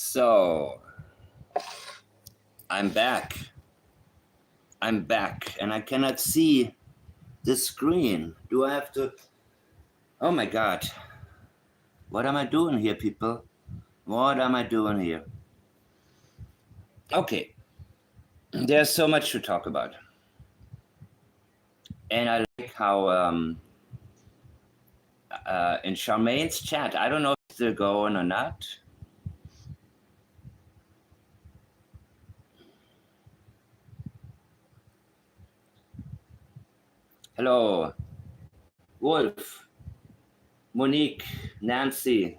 So, I'm back, and I cannot see the screen. Do I have to? Oh my God. What am I doing here, people? What am I doing here? Okay, there's so much to talk about. And I like how in Charmaine's chat, I don't know if it's still going or not. Hello, Wolf, Monique, Nancy.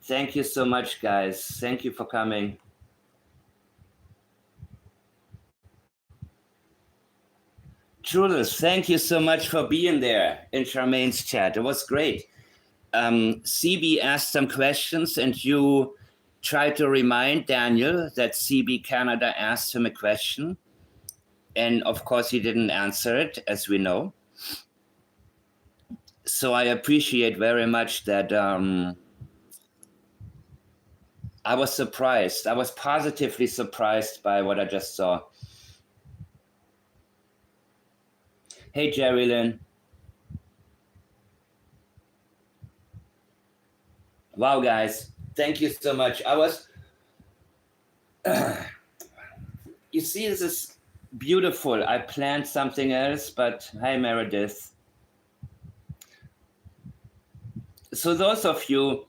Thank you so much, guys. Thank you for coming. Jules, thank you so much for being there in Charmaine's chat. It was great. CB asked some questions, and you tried to remind Daniel that CB Canada asked him a question. And of course, he didn't answer it, as we know. So I appreciate very much that I was surprised. I was positively surprised by what I just saw. Hey, Jerry Lynn. Wow, guys. Thank you so much. I was... you see, this is beautiful. I planned something else, but hi, Meredith. So those of you...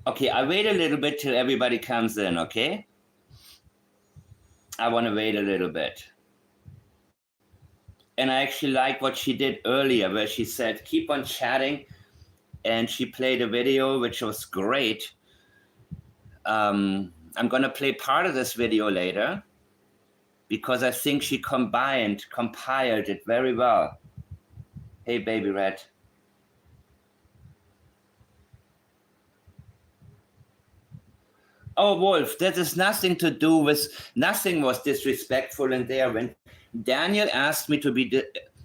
Okay, I wait a little bit till everybody comes in, okay? I want to wait a little bit. And I actually like what she did earlier, where she said, keep on chatting. And she played a video, which was great. I'm going to play part of this video later, because I think she compiled it very well. Hey, baby red. Oh, Wolf, that has nothing to do with, nothing was disrespectful in there. When Daniel asked me to be,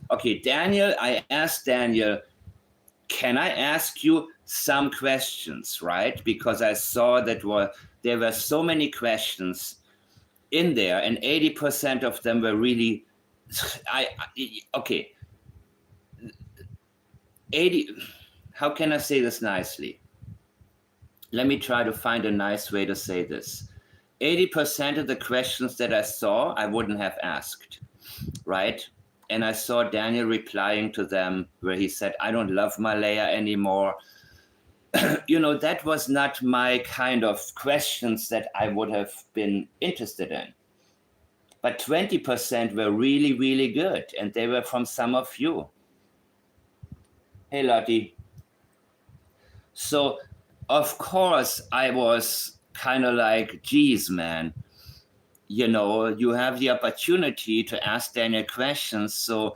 okay, Daniel, I asked Daniel, can I ask you some questions, right? Because I saw that there were so many questions in there, and 80% of them were really, okay. 80, how can I say this nicely? Let me try to find a nice way to say this. 80% of the questions that I saw, I wouldn't have asked, right? And I saw Daniel replying to them where he said, I don't love Malaya anymore. You know, that was not my kind of questions that I would have been interested in. But 20% were really, really good. And they were from some of you. Hey, Lottie. So, of course, I was kind of like, geez, man, you know, you have the opportunity to ask Daniel questions. So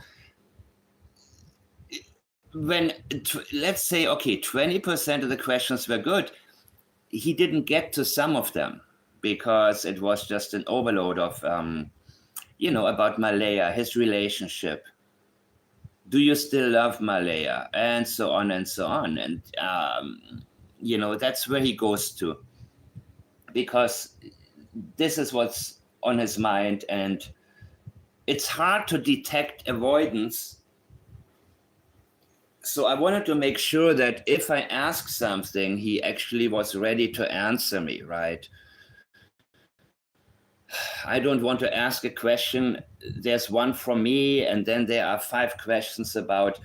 when, let's say, okay, 20% of the questions were good, he didn't get to some of them because it was just an overload of, you know, about Malaya, his relationship. Do you still love Malaya? And so on and so on. And, you know, that's where he goes to, because this is what's on his mind, and it's hard to detect avoidance. So I wanted to make sure that if I ask something, he actually was ready to answer me, right? I don't want to ask a question. There's one from me, and then there are 5 questions about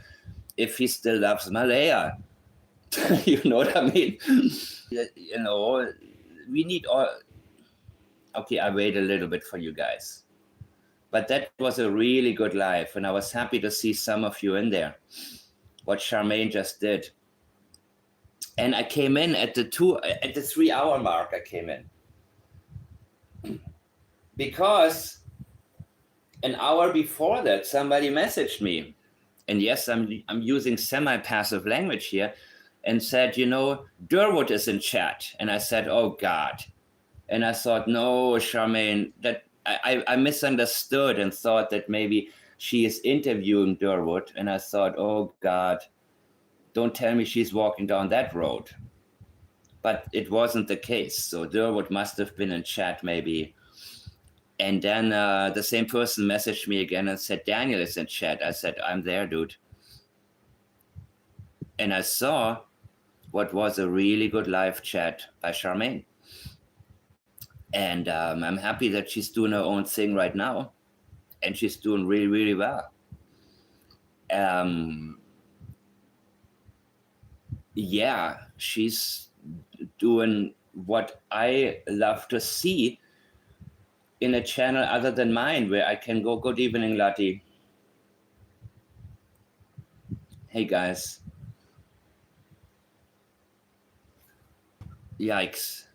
if he still loves Malaya. You know what I mean? You know, we need all... Okay, I wait a little bit for you guys. But that was a really good live, and I was happy to see some of you in there, what Charmaine just did. And I came in at the 3-hour mark, I came in. Because an hour before that, somebody messaged me. And yes, I'm using semi-passive language here, and said, you know, Durwood is in chat. And I said, oh God. And I thought, no, Charmaine, that I misunderstood and thought that maybe she is interviewing Durwood. And I thought, oh God, don't tell me she's walking down that road. but it wasn't the case. So Durwood must have been in chat maybe. And then the same person messaged me again and said, Daniel is in chat. I said, I'm there, dude. And I saw what was a really good live chat by Charmaine. And I'm happy that she's doing her own thing right now. And she's doing really, really well. Yeah, she's doing what I love to see in a channel other than mine, where I can go, good evening, Lati. Hey, guys. Yikes.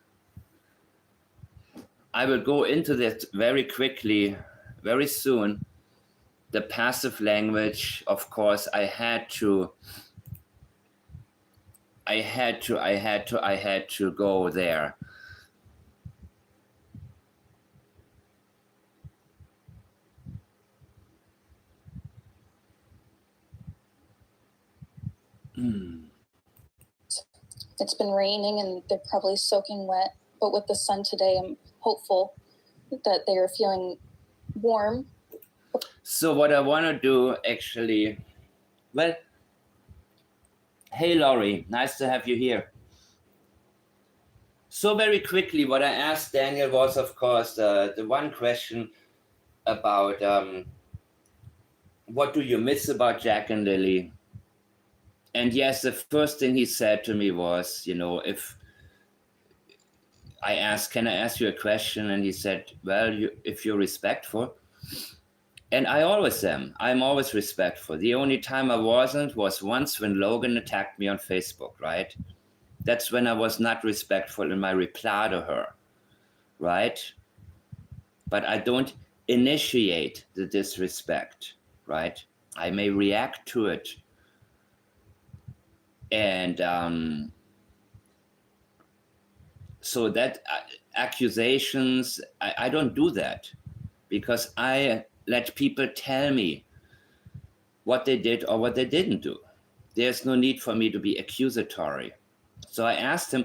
I will go into that very quickly, very soon. The passive language, of course, I had to go there. It's been raining and they're probably soaking wet, but with the sun today, I'm hopeful that they are feeling warm. So what I want to do, actually, well, hey, Laurie, nice to have you here. So very quickly, what I asked Daniel was, of course, the one question about what do you miss about Jack and Lilly? And yes, the first thing he said to me was, if I asked, can I ask you a question? And he said, well, if you're respectful. And I always am. I'm always respectful. The only time I wasn't was once when Logan attacked me on Facebook, right? That's when I was not respectful in my reply to her, right? But I don't initiate the disrespect, right? I may react to it. And so that accusations, I don't do that, because I let people tell me what they did or what they didn't do. There's no need for me to be accusatory. So I asked him,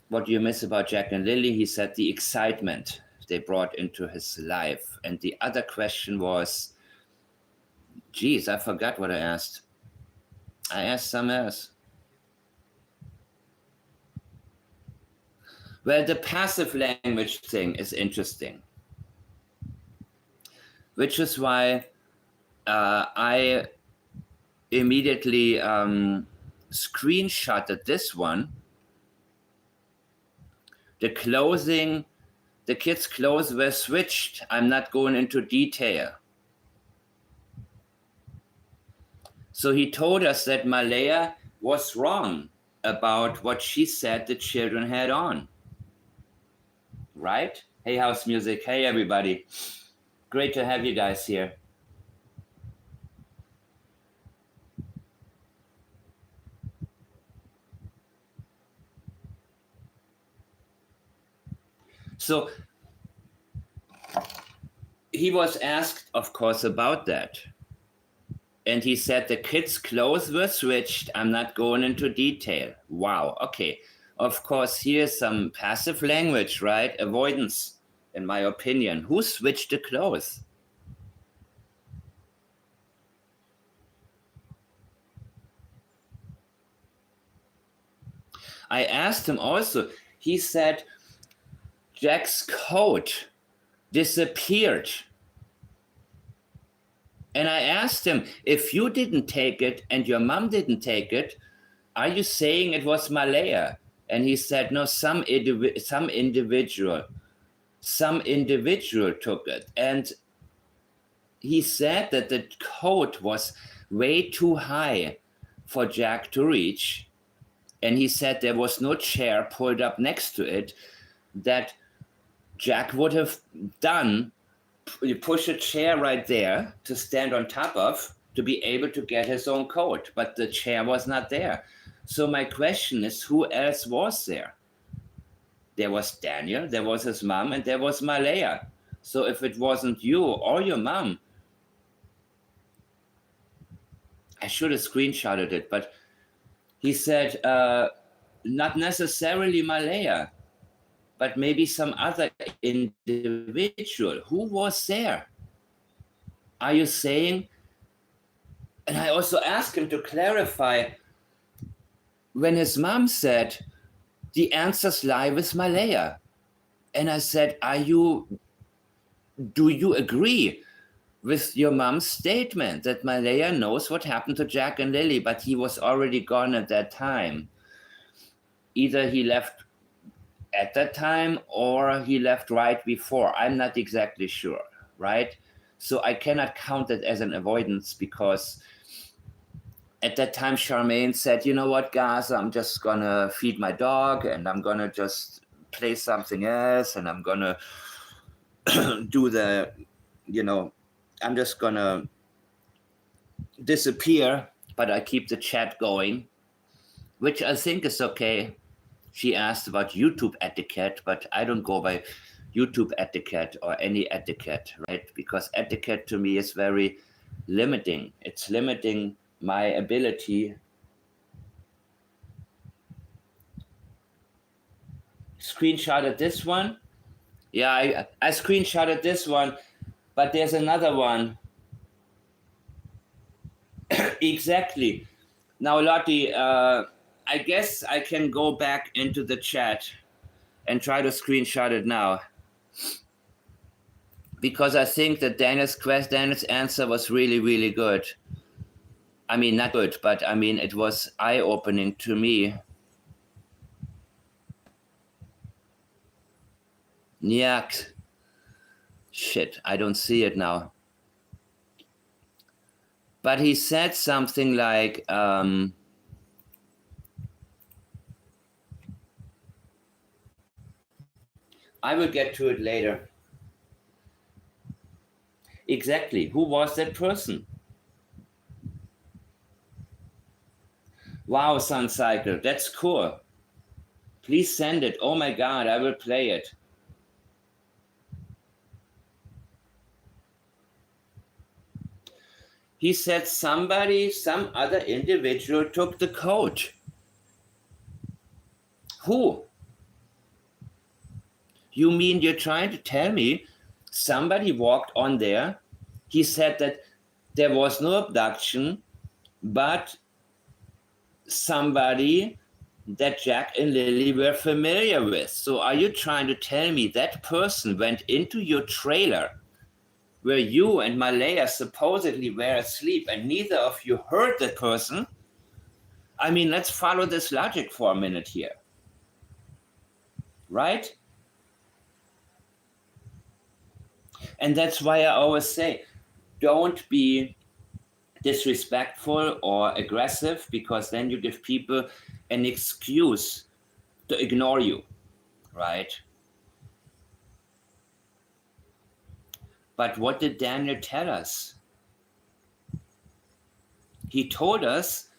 what do you miss about Jack and Lilly? He said the excitement they brought into his life. And the other question was, geez, I forgot what I asked. I asked something else. Well, the passive language thing is interesting, which is why I immediately screenshotted this one. The kids' clothes were switched. I'm not going into detail. So he told us that Malaya was wrong about what she said the children had on. Right? Hey, House Music. Hey, everybody. Great to have you guys here. So he was asked, of course, about that. And he said the kids' clothes were switched. I'm not going into detail. Wow. Okay. Of course, here's some passive language, right? Avoidance, in my opinion. Who switched the clothes? I asked him also. He said Jack's coat disappeared. And I asked him, if you didn't take it and your mom didn't take it, are you saying it was Malaya? And he said, no, some individual took it. And he said that the coat was way too high for Jack to reach. And he said there was no chair pulled up next to it that Jack would have done. You push a chair right there to stand on top of to be able to get his own coat, but the chair was not there. So my question is, who else was there? There was Daniel, there was his mom, and there was Malaya. So if it wasn't you or your mom, I should have screenshotted it, but he said, not necessarily Malaya, but maybe some other individual. Who was there? Are you saying? And I also asked him to clarify when his mom said, the answers lie with Malaya. And I said, do you agree with your mom's statement that Malaya knows what happened to Jack and Lilly, but he was already gone at that time? Either he left at that time or he left right before. I'm not exactly sure, right? So I cannot count it as an avoidance because at that time Charmaine said, you know what, guys, I'm just gonna feed my dog and I'm gonna just play something else and I'm gonna do the, I'm just gonna disappear, but I keep the chat going, which I think is okay. She asked about YouTube etiquette, but I don't go by YouTube etiquette or any etiquette, right? Because etiquette to me is very limiting. It's limiting my ability. Screenshotted this one. Yeah, I screenshotted this one, but there's another one. Exactly. Now, Lottie, I guess I can go back into the chat and try to screenshot it now. Because I think that Daniel's answer was really, really good. I mean, not good, but I mean, it was eye-opening to me. Yuck. Shit, I don't see it now. But he said something like, I will get to it later. Exactly. Who was that person? Wow, Sun Cycle, that's cool. Please send it. Oh my God, I will play it. He said some other individual took the coat. Who? You mean you're trying to tell me somebody walked on there? He said that there was no abduction, but somebody that Jack and Lilly were familiar with. So are you trying to tell me that person went into your trailer where you and Malaya supposedly were asleep and neither of you heard that person? I mean, let's follow this logic for a minute here. Right? And that's why I always say, don't be disrespectful or aggressive, because then you give people an excuse to ignore you, right? But what did Daniel tell us? He told us,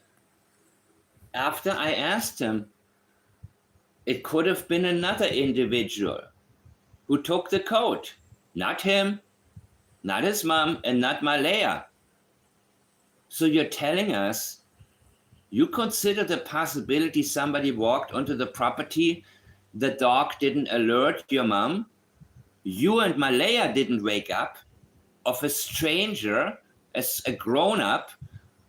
after I asked him, it could have been another individual who took the coat. Not him, not his mom, and not Malaya. So you're telling us you consider the possibility somebody walked onto the property, the dog didn't alert your mom, you and Malaya didn't wake up, of a stranger, as a grown-up,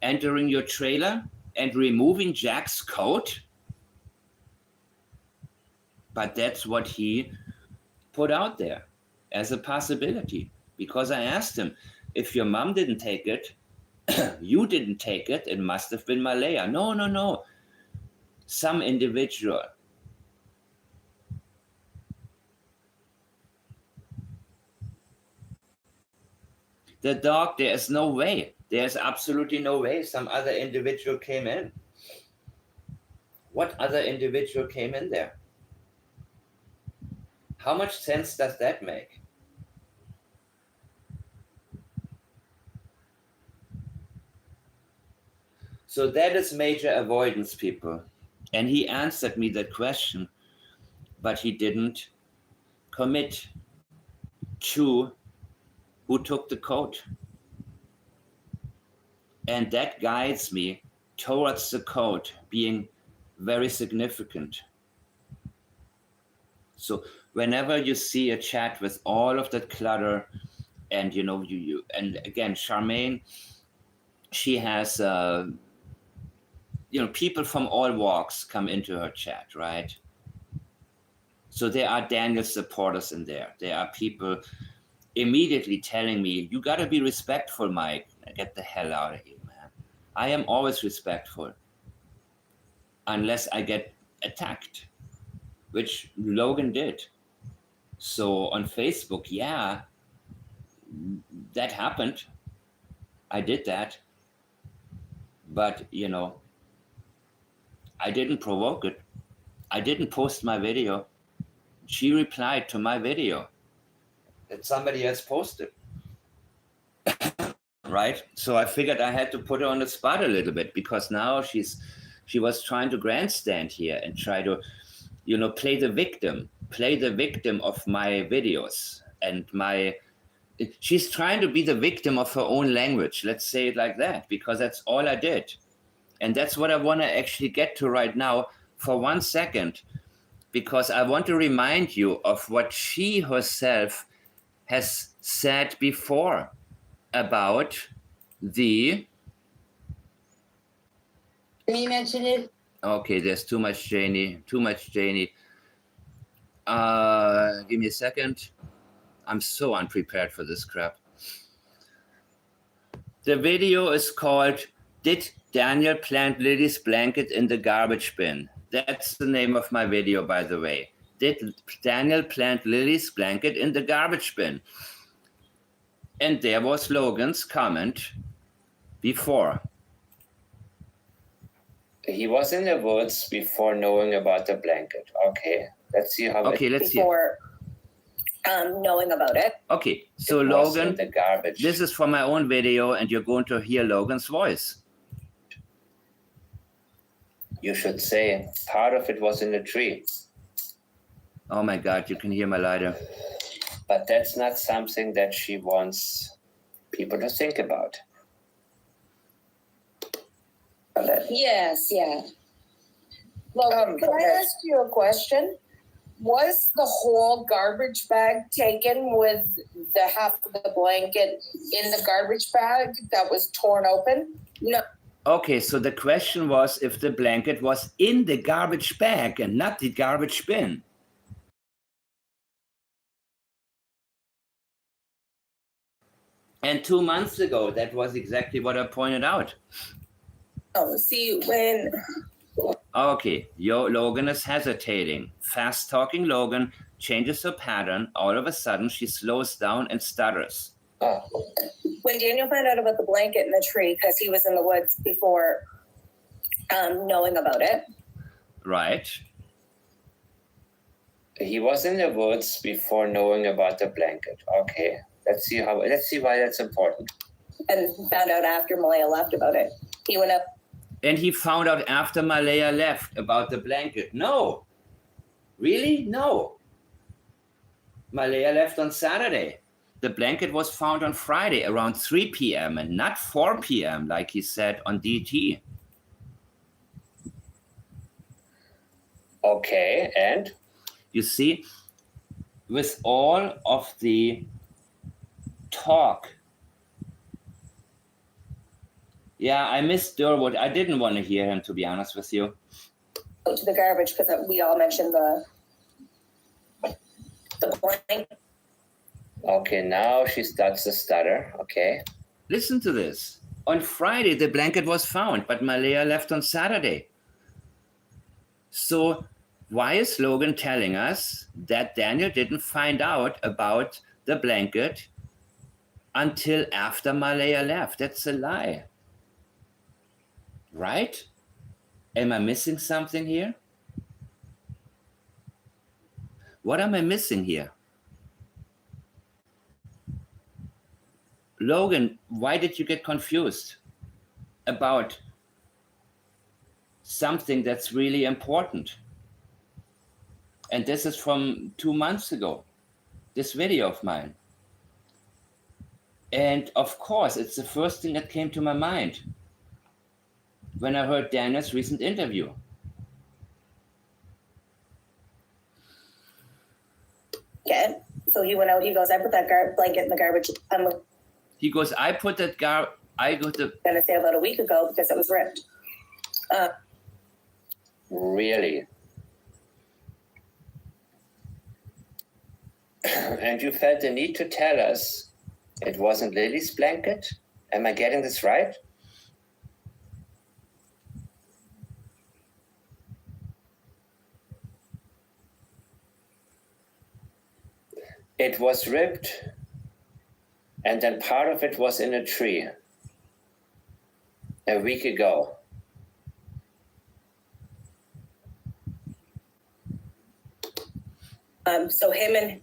entering your trailer and removing Jack's coat? But that's what he put out there as a possibility. Because I asked him, if your mom didn't take it, you didn't take it, it must have been Malaya. No. Some individual. The dog, there's no way. There's absolutely no way some other individual came in. What other individual came in there? How much sense does that make? So that is major avoidance, people. And he answered me that question, but he didn't commit to who took the coat. And that guides me towards the coat being very significant. So whenever you see a chat with all of that clutter, and you and again, Charmaine, she has people from all walks come into her chat, right? So there are Daniel supporters in there. There are people immediately telling me, "You got to be respectful, Mike. Get the hell out of here, man." I am always respectful unless I get attacked, which Logan did. So on Facebook, yeah, that happened. I did that. But, I didn't provoke it. I didn't post my video. She replied to my video that somebody else posted. Right? So I figured I had to put her on the spot a little bit, because now she was trying to grandstand here and try to, play the victim of my videos and she's trying to be the victim of her own language. Let's say it like that, because that's all I did. And that's what I want to actually get to right now for 1 second, because I want to remind you of what she herself has said before about the... Can you mention it? Okay, there's too much Janie. Give me a second. I'm so unprepared for this crap. The video is called, "Did Daniel plant Lily's blanket in the garbage bin?" That's the name of my video, by the way. Did Daniel plant Lily's blanket in the garbage bin? And there was Logan's comment before. He was in the woods before knowing about the blanket. Okay, let's see how. Okay, let's see. Before knowing about it. Okay, so Logan, the garbage. This is from my own video, and you're going to hear Logan's voice. You should say part of it was in the tree. Oh my God, you can hear my lighter. But that's not something that she wants people to think about. Yes, yeah. Logan, can I ask you a question? Was the whole garbage bag taken with the half of the blanket in the garbage bag that was torn open? No. Okay, so the question was if the blanket was in the garbage bag and not the garbage bin. And 2 months ago, that was exactly what I pointed out. Oh, see, when... Okay, Logan is hesitating. Fast-talking Logan changes her pattern. All of a sudden, she slows down and stutters. Oh. When Daniel found out about the blanket in the tree, because he was in the woods before knowing about it. Right. He was in the woods before knowing about the blanket. Okay, let's see why that's important. And found out after Malaya left about it. He went up. And he found out after Malaya left about the blanket. No. Really? No. Malaya left on Saturday. The blanket was found on Friday around 3 p.m. and not 4 p.m. like he said on DT. Okay, and? You see, with all of the talk, yeah, I missed Durwood. I didn't want to hear him, to be honest with you. Go to the garbage because we all mentioned the blanket. Okay, now she starts to stutter. Okay. Listen to this. On Friday, the blanket was found, but Malaya left on Saturday. So why is Logan telling us that Daniel didn't find out about the blanket until after Malaya left? That's a lie. Right? Am I missing something here? What am I missing here? Logan, why did you get confused about something that's really important? And this is from 2 months ago, this video of mine. And of course, it's the first thing that came to my mind when I heard Daniel's recent interview. blanket. So he went out, he goes, I put that blanket in the garbage. I'm He goes, I put that gonna say about a week ago because it was ripped. Really? And you felt the need to tell us it wasn't Lily's blanket? Am I getting this right? It was ripped, and then part of it was in a tree a week ago. So him and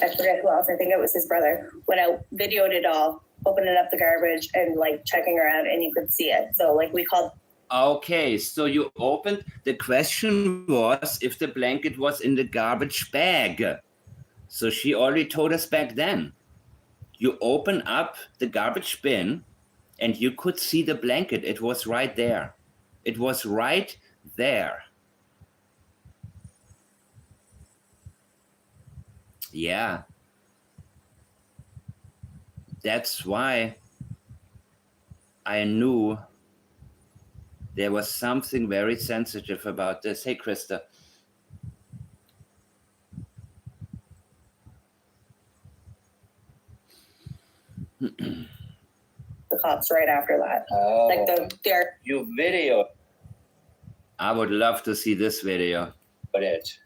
I forget who else, I think it was his brother, went out, videoed it all, opening up the garbage and like checking around, and you could see it. So like we called. Okay, so you opened, the question was if the blanket was in the garbage bag. So she already told us back then. You open up the garbage bin and you could see the blanket. It was right there. It was right there. Yeah. That's why I knew there was something very sensitive about this. Hey, Krista. The cops right after that. Oh, Like their you video. I would love to see this video. But it.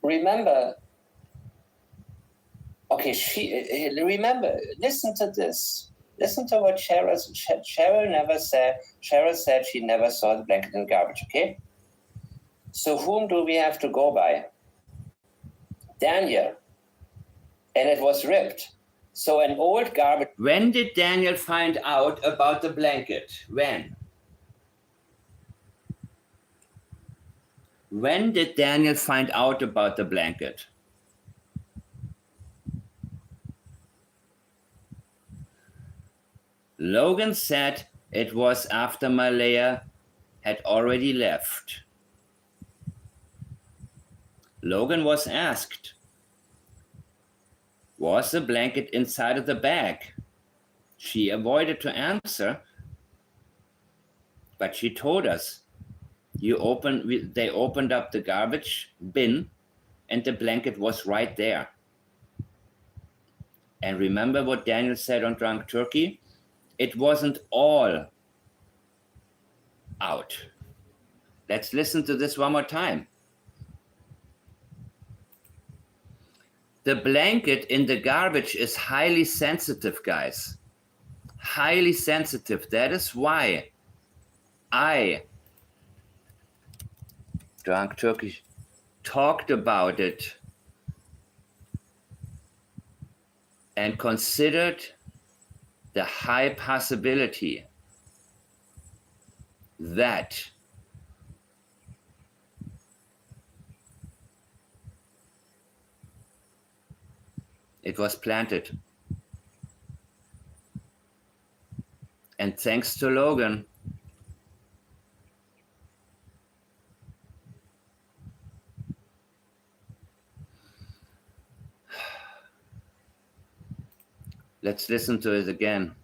Remember. Okay, remember. Listen to this. Listen to what Cheryl never said. Cheryl said she never saw the blanket in the garbage. Okay. So whom do we have to go by? Daniel. And it was ripped. So an old garbage. When did Daniel find out about the blanket? When? When did Daniel find out about the blanket? Logan said it was after Malaya had already left. Logan was asked, was the blanket inside of the bag? She avoided to answer, but she told us, they opened up the garbage bin and the blanket was right there. And remember what Daniel said on Drunk Turkey? It wasn't all out. Let's listen to this one more time. The blanket in the garbage is highly sensitive, guys. Highly sensitive. That is why Drunk Turkey, talked about it and considered the high possibility that it was planted. And thanks to Logan, let's listen to it again.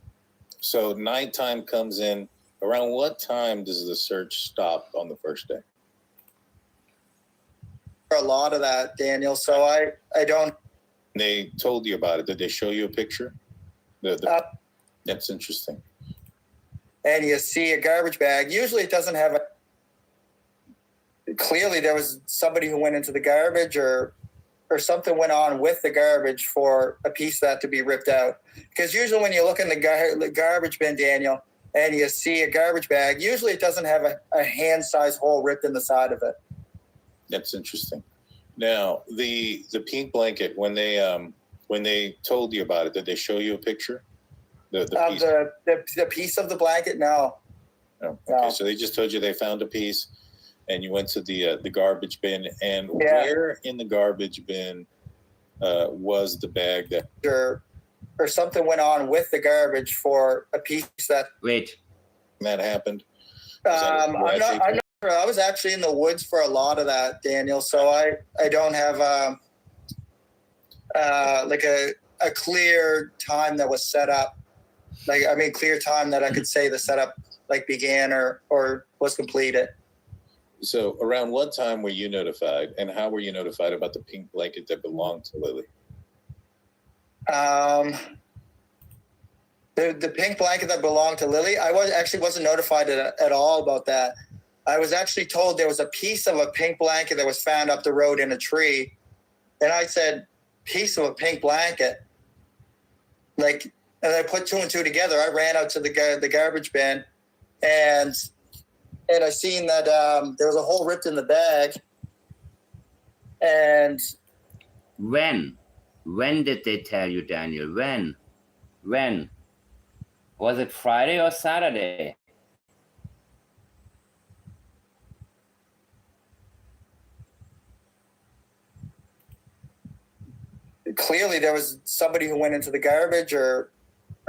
So nighttime comes in. Around what time does the search stop on the first day? A lot of that, Daniel. So I don't. They told you about it. Did they show you a picture? That's interesting. And you see a garbage bag. Usually it doesn't have a. Clearly there was somebody who went into the garbage or something went on with the garbage for a piece of that to be ripped out. Because usually when you look in the garbage bin, Daniel, and you see a garbage bag, usually it doesn't have a hand-sized hole ripped in the side of it. That's interesting. Now, the pink blanket, when they told you about it, did they show you a picture? The piece of the blanket? No. Oh, okay, No. so they just told you they found a piece, and you went to the garbage bin. And Yeah. where in the garbage bin was the bag that? Or something went on with the garbage for a piece that. Wait. That happened? I'm not I was actually in the woods for a lot of that, Daniel. So I don't have like a clear time that was set up. Like, I mean, clear time that I could say the setup like began or was completed. So around what time were you notified, and how were you notified about the pink blanket that belonged to Lilly? The pink blanket that belonged to Lilly, I wasn't notified at all about that. I was actually told there was a piece of a pink blanket that was found up the road in a tree. And I said, piece of a pink blanket? Like, and I put two and two together. I ran out to the garbage bin and I seen that there was a hole ripped in the bag. And When did they tell you, Daniel? When? Was it Friday or Saturday? clearly there was somebody who went into the garbage or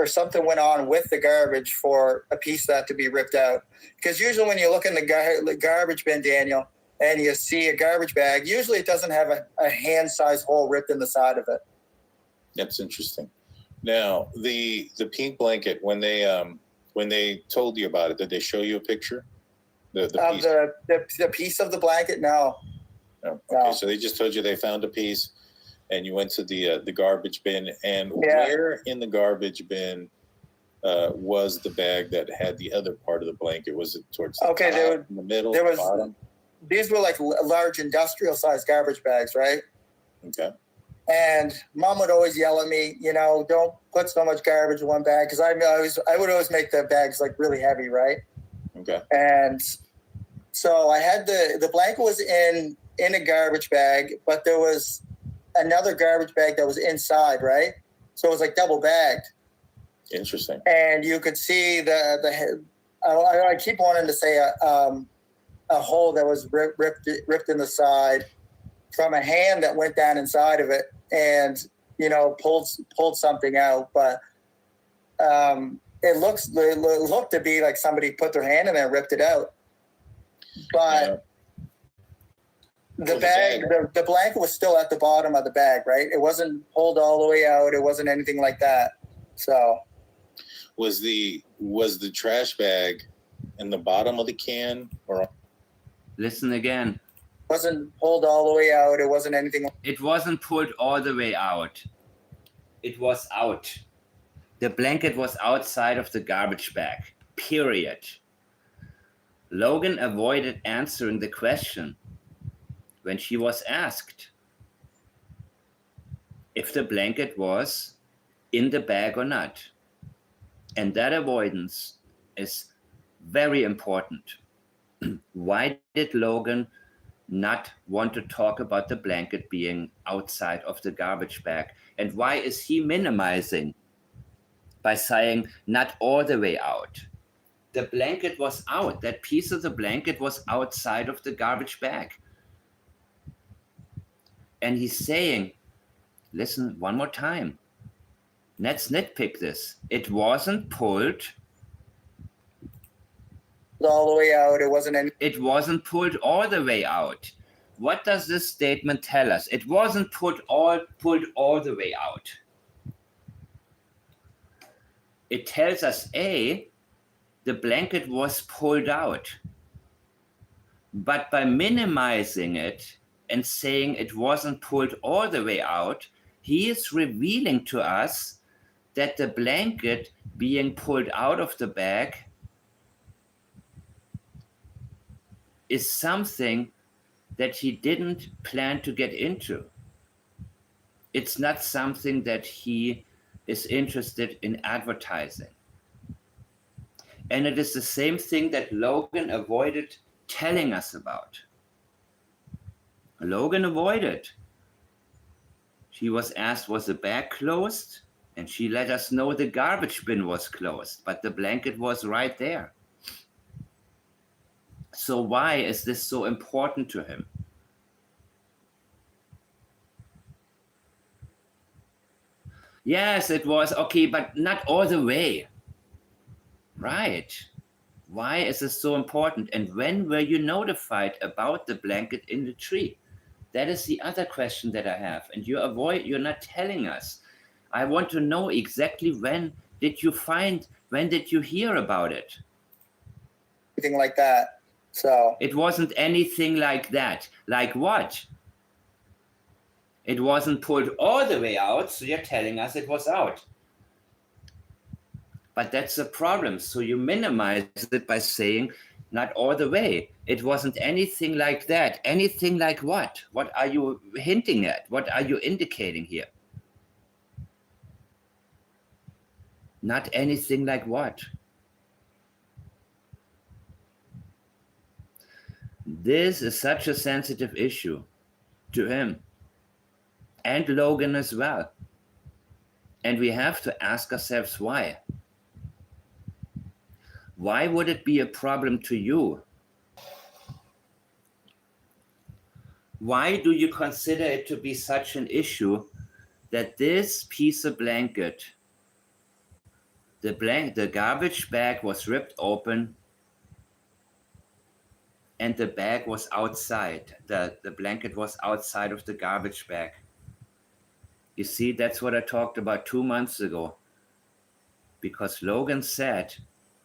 something went on with the garbage for a piece of that to be ripped out. Because usually when you look in the garbage bin, Daniel, and you see a garbage bag, usually it doesn't have a hand-sized hole ripped in the side of it. That's interesting. Now, the pink blanket, when they told you about it, did they show you a picture? The piece of the blanket? No. No. Okay, No. so they just told you they found a piece, and you went to the garbage bin. And Yeah. where in the garbage bin was the bag that had the other part of the blanket? Was it towards the top, in the middle, there was, bottom? These were like large industrial-sized garbage bags, right? Okay. And Mom would always yell at me, don't put so much garbage in one bag, because I would always make the bags like really heavy, right? Okay. And so I had the blanket was in a garbage bag, but there was another garbage bag that was inside, right? So it was like double bagged. Interesting. And you could see I keep wanting to say a hole that was ripped in the side from a hand that went down inside of it and pulled something out, but it looked to be like somebody put their hand in there and ripped it out. But the blanket was still at the bottom of the bag, right? It wasn't pulled all the way out. It wasn't anything like that. So was the trash bag in the bottom of the can, or Listen again. Wasn't pulled all the way out. It wasn't anything. It wasn't pulled all the way out. It was out. The blanket was outside of the garbage bag, period. Logan avoided answering the question when she was asked if the blanket was in the bag or not. And that avoidance is very important. Why did Logan not want to talk about the blanket being outside of the garbage bag? And why is he minimizing by saying not all the way out? The blanket was out. That piece of the blanket was outside of the garbage bag. And he's saying, listen, one more time. Let's nitpick this. It wasn't pulled All the way out. It wasn't any. It wasn't pulled all the way out. What does this statement tell us? It wasn't pulled all the way out. It tells us, A, the blanket was pulled out. But by minimizing it and saying it wasn't pulled all the way out, he is revealing to us that the blanket being pulled out of the bag is something that he didn't plan to get into. It's not something that he is interested in advertising. And it is the same thing that Logan avoided telling us about. Logan avoided. She was asked, was the bag closed? And she let us know the garbage bin was closed, but the blanket was right there. So why is this so important to him? Yes, it was okay, but not all the way. Right. Why is this so important? And when were you notified about the blanket in the tree? That is the other question that I have. And you're not telling us. I want to know exactly when did you hear about it? Anything like that. So it wasn't anything like that. Like what? It wasn't pulled all the way out, so you're telling us it was out. But that's the problem. So you minimize it by saying not all the way. It wasn't anything like that. Anything like what? What are you hinting at? What are you indicating here? Not anything like what? This is such a sensitive issue to him and Logan as well. And we have to ask ourselves why. Why would it be a problem to you? Why do you consider it to be such an issue that this piece of blanket, the garbage bag was ripped open and the bag was outside, the blanket was outside of the garbage bag? You see, that's what I talked about 2 months ago. Because Logan said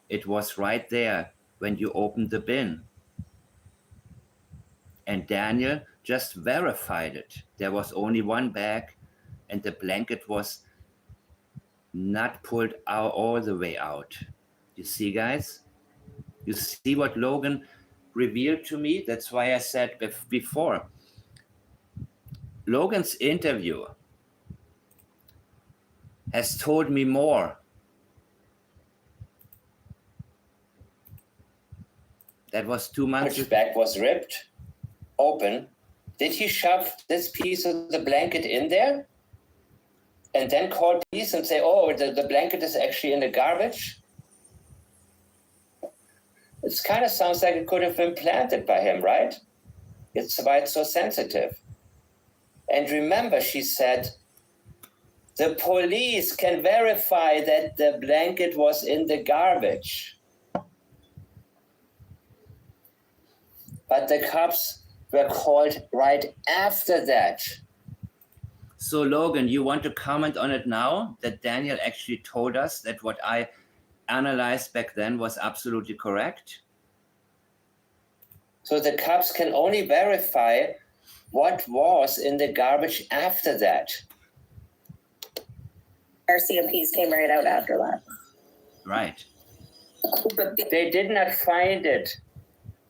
it was right there when you opened the bin. And Daniel just verified it. There was only one bag and the blanket was not pulled out all the way out. You see, guys? You see what Logan revealed to me? That's why I said before. Logan's interview has told me more. That was 2 months. Which bag was ripped open? Did he shove this piece of the blanket in there? And then call police and say, oh, the blanket is actually in the garbage? It kind of sounds like it could have been planted by him, right? It's why it's so sensitive. And remember, she said, the police can verify that the blanket was in the garbage. But the cops were called right after that. So Logan, you want to comment on it now that Daniel actually told us that what I analyzed back then was absolutely correct? So the cops can only verify what was in the garbage after that. Our CMPs came right out after that. Right. They did not find it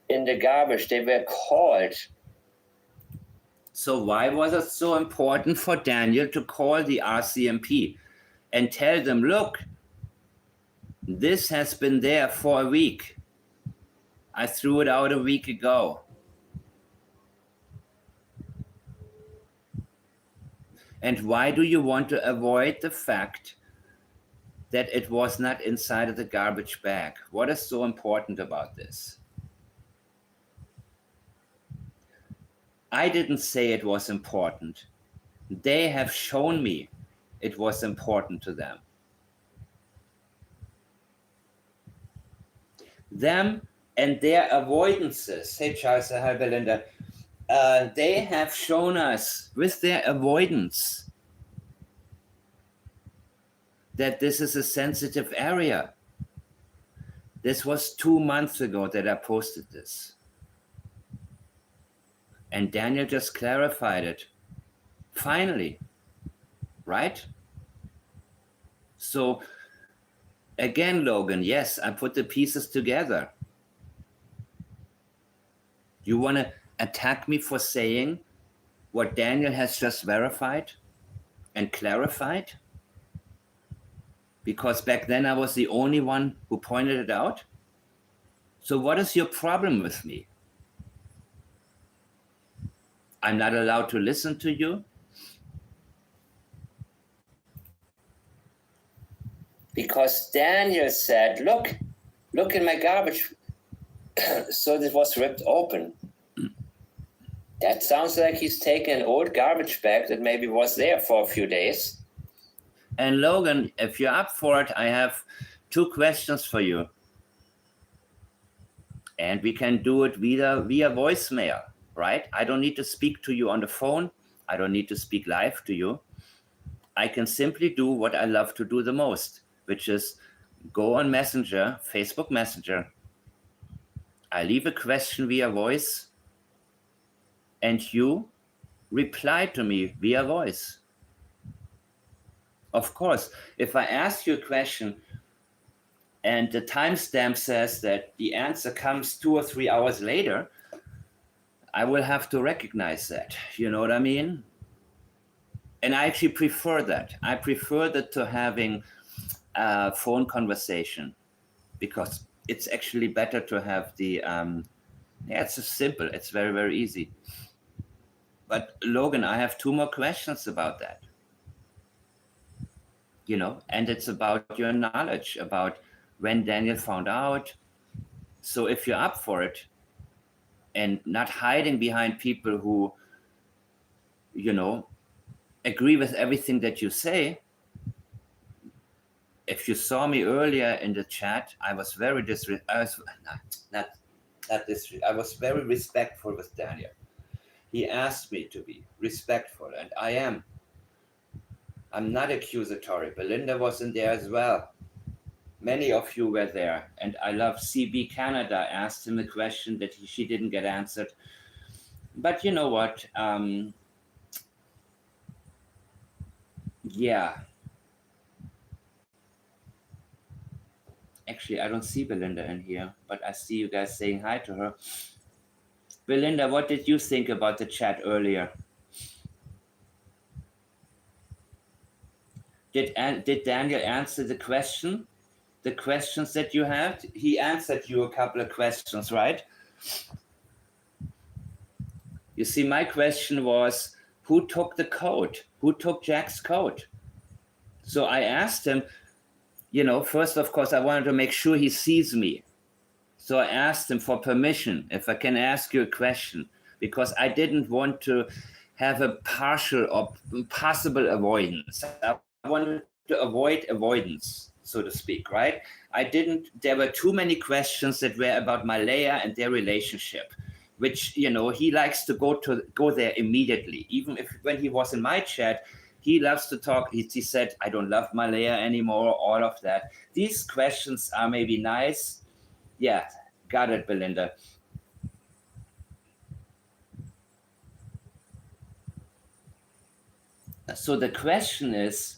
in the garbage. They were called. So why was it so important for Daniel to call the RCMP and tell them, look, this has been there for a week. I threw it out a week ago. And why do you want to avoid the fact that it was not inside of the garbage bag? What is so important about this? I didn't say it was important. They have shown me it was important to them. Them and their avoidances. Hey, Charles, hi, Belinda. They have shown us with their avoidance that this is a sensitive area. This was 2 months ago that I posted this. And Daniel just clarified it. Finally, right? So again, Logan, yes, I put the pieces together. You want to attack me for saying what Daniel has just verified and clarified? Because back then I was the only one who pointed it out. So what is your problem with me? I'm not allowed to listen to you? Because Daniel said, look in my garbage. So it was ripped open. That sounds like he's taken an old garbage bag that maybe was there for a few days. And Logan, if you're up for it, I have 2 questions for you. And we can do it via voicemail, right? I don't need to speak to you on the phone. I don't need to speak live to you. I can simply do what I love to do the most, which is go on Messenger, Facebook Messenger. I leave a question via voice, and you reply to me via voice. Of course, if I ask you a question and the timestamp says that the answer comes 2 or 3 hours later, I will have to recognize that. You know what I mean? And I actually prefer that. I prefer that to having a phone conversation, because it's actually better to have the, it's just simple. It's very, very easy. But Logan, I have 2 more questions about that. You know, and it's about your knowledge, about when Daniel found out. So if you're up for it and not hiding behind people who, you know, agree with everything that you say. If you saw me earlier in the chat, I was very I was very respectful with Daniel. He asked me to be respectful, and I am. I'm not accusatory. Belinda was in there as well. Many of you were there, and I love CB Canada asked him a question that she didn't get answered. But you know what? Yeah. Actually, I don't see Belinda in here, but I see you guys saying hi to her. Belinda, what did you think about the chat earlier? Did Daniel answer the questions that you had? He answered you a couple of questions, right? You see, my question was, who took the code? Who took Jack's code? So I asked him, you know, first, of course, I wanted to make sure he sees me. So I asked him for permission, if I can ask you a question, because I didn't want to have a partial or possible avoidance. I wanted to avoid avoidance, so to speak, right? There were too many questions that were about Malaya and their relationship, which, you know, he likes to go there immediately. Even if when he was in my chat, he loves to talk. He said, I don't love Malaya anymore, all of that. These questions are maybe nice. Yeah, got it, Belinda. So the question is,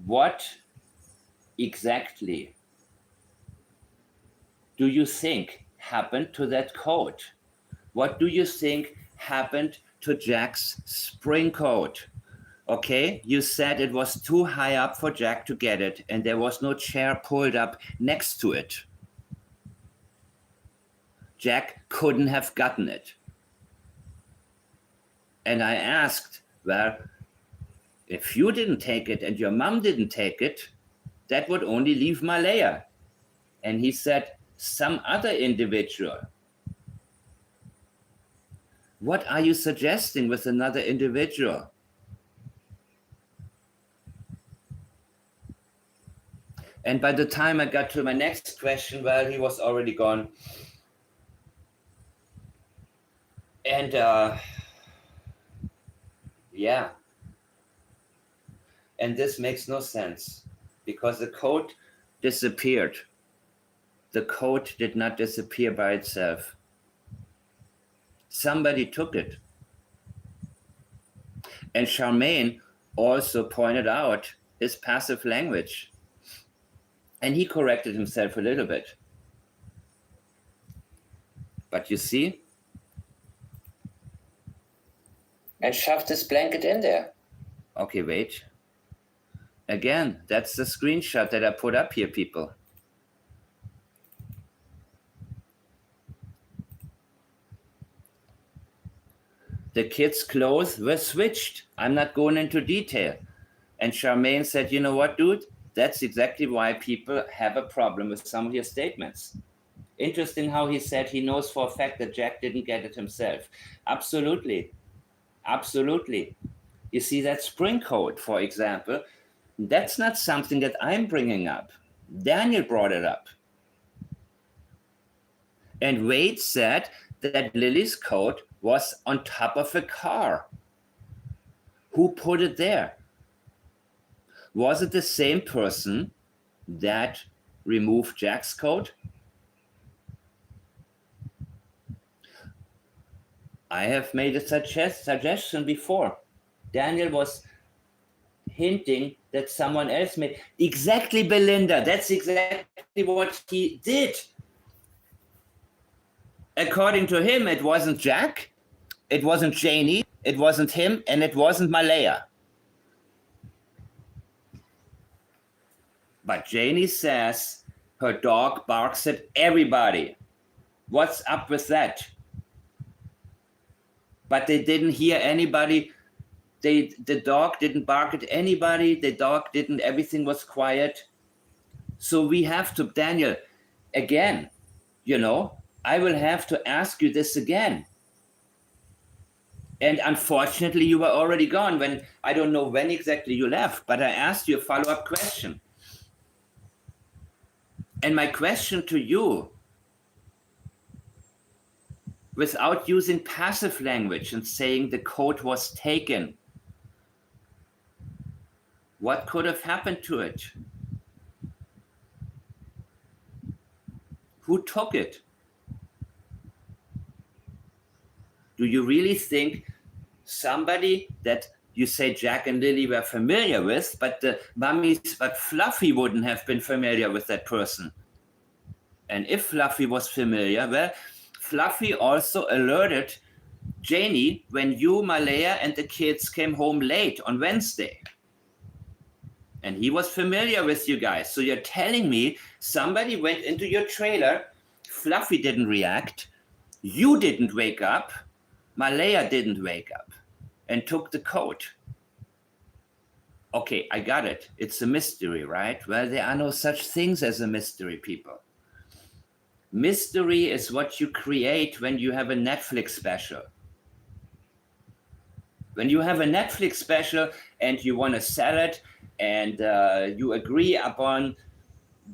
what exactly do you think happened to that code? What do you think happened to Jack's spring code? Okay, you said it was too high up for Jack to get it, and there was no chair pulled up next to it. Jack couldn't have gotten it. And I asked, well, if you didn't take it and your mom didn't take it, that would only leave Malaya. And he said, some other individual. What are you suggesting with another individual? And by the time I got to my next question, well, he was already gone. And yeah. And this makes no sense because the code disappeared. The code did not disappear by itself. Somebody took it. And Charmaine also pointed out his passive language. And he corrected himself a little bit. But you see? And shoved this blanket in there. Okay, wait. Again, that's the screenshot that I put up here, people. The kids' clothes were switched. I'm not going into detail. And Charmaine said, you know what, dude? That's exactly why people have a problem with some of your statements. Interesting how he said he knows for a fact that Jack didn't get it himself. Absolutely. Absolutely. You see that spring code, for example, that's not something that I'm bringing up. Daniel brought it up. And Wade said that Lilly's coat was on top of a car. Who put it there? Was it the same person that removed Jack's coat? I have made a suggestion before. Daniel was hinting that someone else made. Exactly, Belinda. That's exactly what he did. According to him, it wasn't Jack, it wasn't Janie, it wasn't him, and it wasn't Malaya. But Janie says her dog barks at everybody. What's up with that? But they didn't hear anybody. The dog didn't bark at anybody. The dog didn't. Everything was quiet. So we have to, Daniel, again, I will have to ask you this again. And unfortunately, you were already gone I don't know when exactly you left, but I asked you a follow-up question. And my question to you, without using passive language and saying the coat was taken, what could have happened to it? Who took it? Do you really think somebody that you say Jack and Lilly were familiar with, but Fluffy wouldn't have been familiar with that person? And if Fluffy was familiar, well, Fluffy also alerted Janie when you, Malaya, and the kids came home late on Wednesday. And he was familiar with you guys. So you're telling me somebody went into your trailer, Fluffy didn't react, you didn't wake up, Malaya didn't wake up, and took the coat. Okay, I got it. It's a mystery, right? Well, there are no such things as a mystery, people. Mystery is what you create when you have a Netflix special. When you have a Netflix special and you want to sell it and you agree upon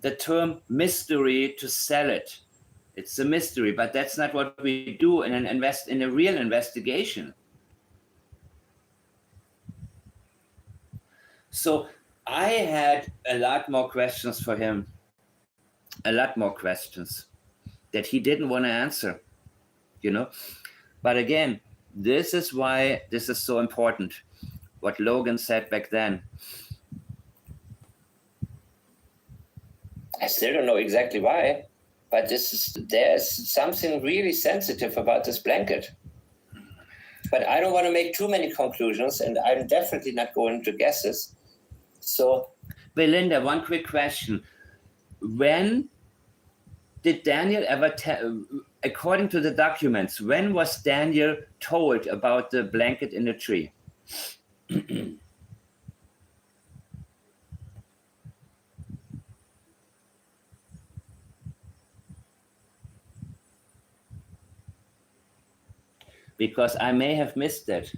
the term mystery to sell it, it's a mystery, but that's not what we do in a real investigation. So I had a lot more questions for him, that he didn't want to answer, But again, this is why this is so important, what Logan said back then. I still don't know exactly why, but there's something really sensitive about this blanket. But I don't want to make too many conclusions, and I'm definitely not going to guesses. So, Belinda, one quick question. When did Daniel ever according to the documents, when was Daniel told about the blanket in the tree? Because I may have missed it.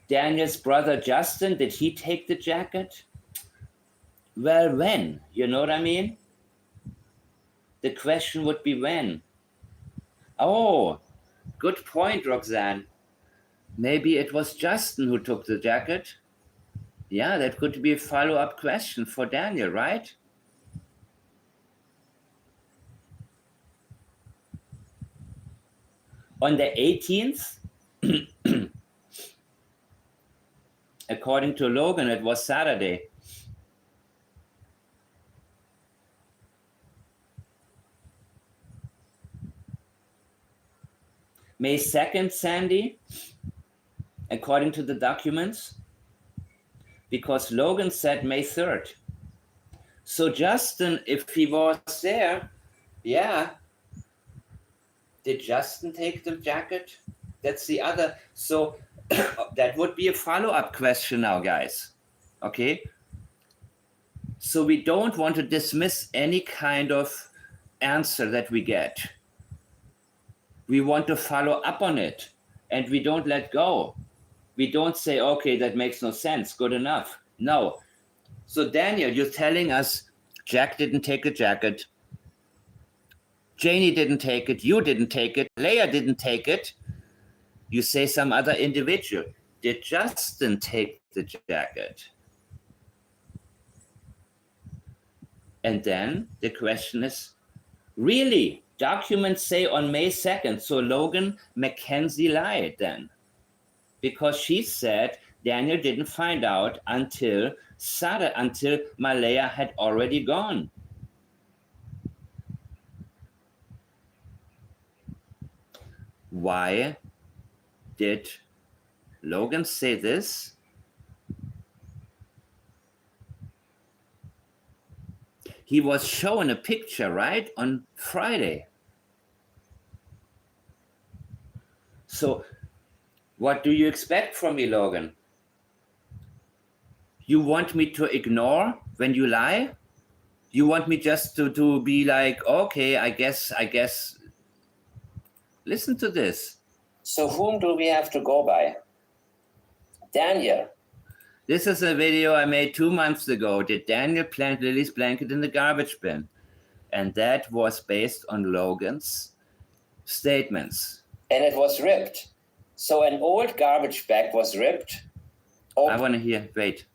Daniel's brother Justin, did he take the jacket? Well, when? You know what I mean? The question would be when. Oh, good point, Roxanne. Maybe it was Justin who took the jacket. Yeah, that could be a follow-up question for Daniel, right? On the 18th, according to Logan, it was Saturday. May 2nd, Sandy, according to the documents, because Logan said May 3rd. So Justin, if he was there, yeah. Did Justin take the jacket? That's the other. So that would be a follow-up question now, guys. Okay? So we don't want to dismiss any kind of answer that we get. We want to follow up on it, and we don't let go. We don't say, okay, that makes no sense, good enough. No. So Daniel, you're telling us Jack didn't take the jacket. Janie didn't take it. You didn't take it. Malaya didn't take it. You say some other individual. Did Justin take the jacket? And then the question is, really? Documents say on May 2nd. So Logan Mackenzie lied then. Because she said Daniel didn't find out until Saturday, until Malaya had already gone. Why did Logan say this? He was shown a picture, right, on Friday. So what do you expect from me, Logan? You want me to ignore when you lie? You want me just to be like, okay, I guess, listen to this. So whom do we have to go by? Daniel. This is a video I made 2 months ago. Did Daniel plant Lily's blanket in the garbage bin? And that was based on Logan's statements. And it was ripped. So an old garbage bag was ripped. Oh. I want to hear, wait.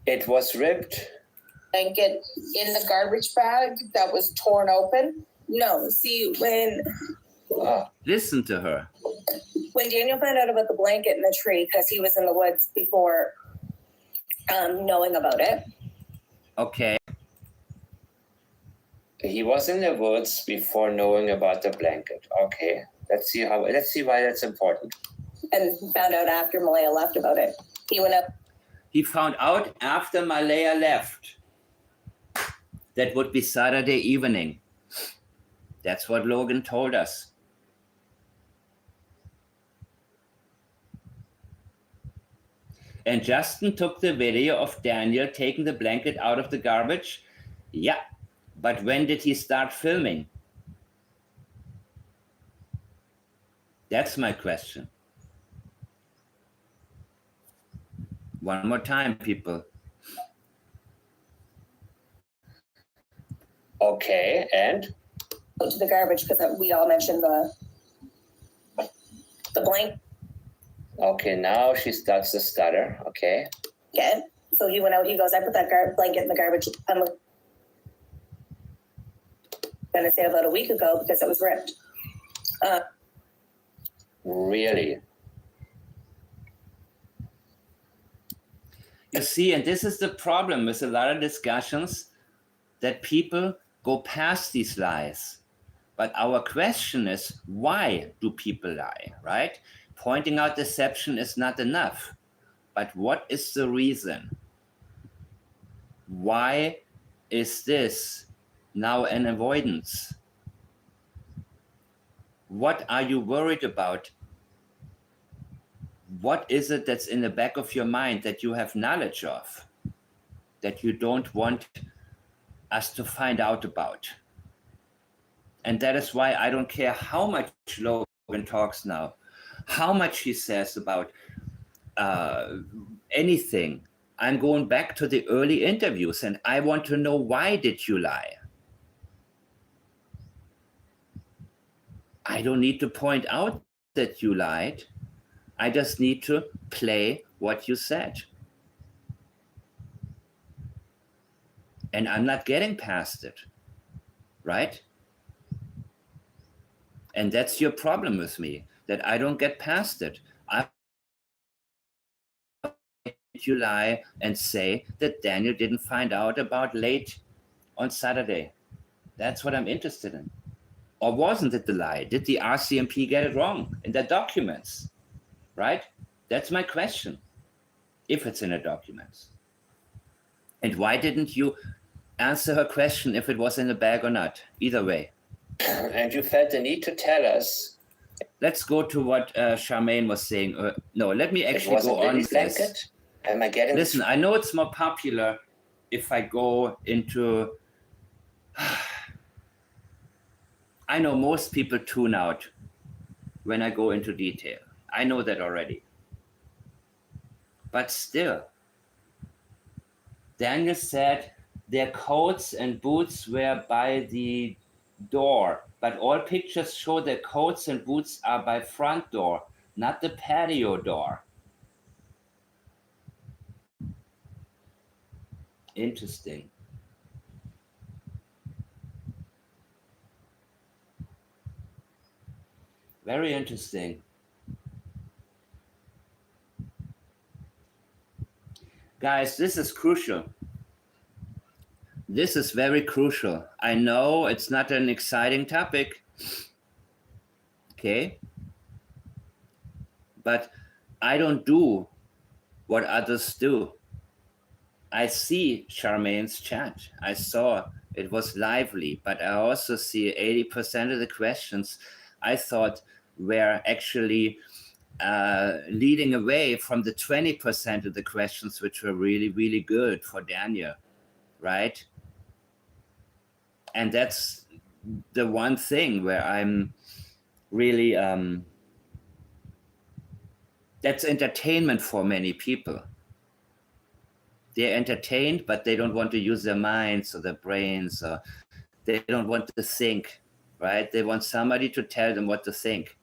It was ripped. Blanket in the garbage bag that was torn open? No, see, Listen to her. When Daniel found out about the blanket in the tree, because he was in the woods before knowing about it. Okay. He was in the woods before knowing about the blanket. Okay. Let's see why that's important. And found out after Malaya left about it. He went up. He found out after Malaya left. That would be Saturday evening. That's what Logan told us. And Justin took the video of Daniel taking the blanket out of the garbage. Yeah, but when did he start filming? That's my question. One more time, people. Okay, and? To the garbage because we all mentioned the blanket. Okay, now she starts to stutter. Okay. Yeah. So he went out. He goes, I put that blanket in the garbage. I'm going to say about a week ago because it was ripped. Really? You see, and this is the problem with a lot of discussions, that people go past these lies. But our question is, why do people lie, right? Pointing out deception is not enough. But what is the reason? Why is this now an avoidance? What are you worried about? What is it that's in the back of your mind that you have knowledge of, that you don't want us to find out about? And that is why I don't care how much Logan talks now, how much he says about anything. I'm going back to the early interviews and I want to know, why did you lie? I don't need to point out that you lied. I just need to play what you said. And I'm not getting past it, right? And that's your problem with me, that I don't get past it. I you lie and say that Daniel didn't find out about late on Saturday. That's what I'm interested in. Or wasn't it the lie? Did the RCMP get it wrong in their documents? Right? That's my question, if it's in the documents. And why didn't you answer her question if it was in the bag or not? Either way. And you felt the need to tell us. Let's go to what Charmaine was saying. No, let me actually go on this. Blanket? Am I getting Listen, I know it's more popular if I go into... I know most people tune out when I go into detail. I know that already. but still. Daniel said their coats and boots were by the door, but all pictures show their coats and boots are by front door, not the patio door. Interesting. Very interesting. Guys, this is crucial. This is very crucial. I know it's not an exciting topic, okay? But I don't do what others do. I see Charmaine's chat. I saw it was lively, but I also see 80% of the questions I thought were actually leading away from the 20% of the questions which were really, really good for Daniel, right? And that's the one thing where I'm really, that's entertainment for many people. They're entertained, but they don't want to use their minds or their brains, or they don't want to think, right? They want somebody to tell them what to think.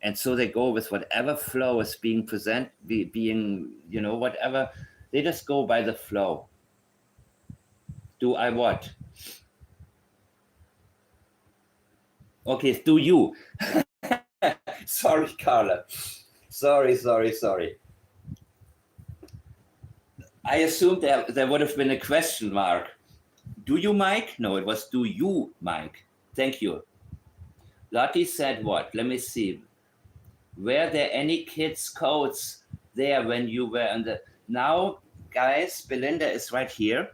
And so they go with whatever flow is being being, you know, whatever. They just go by the flow. Do I what? Okay, do you? Sorry, Carla. Sorry. I assumed there would have been a question mark. Do you, Mike? No, it was do you, Mike. Thank you. Lottie said what? Let me see. Were there any kids' codes there when you were in the... Now, guys, Belinda is right here.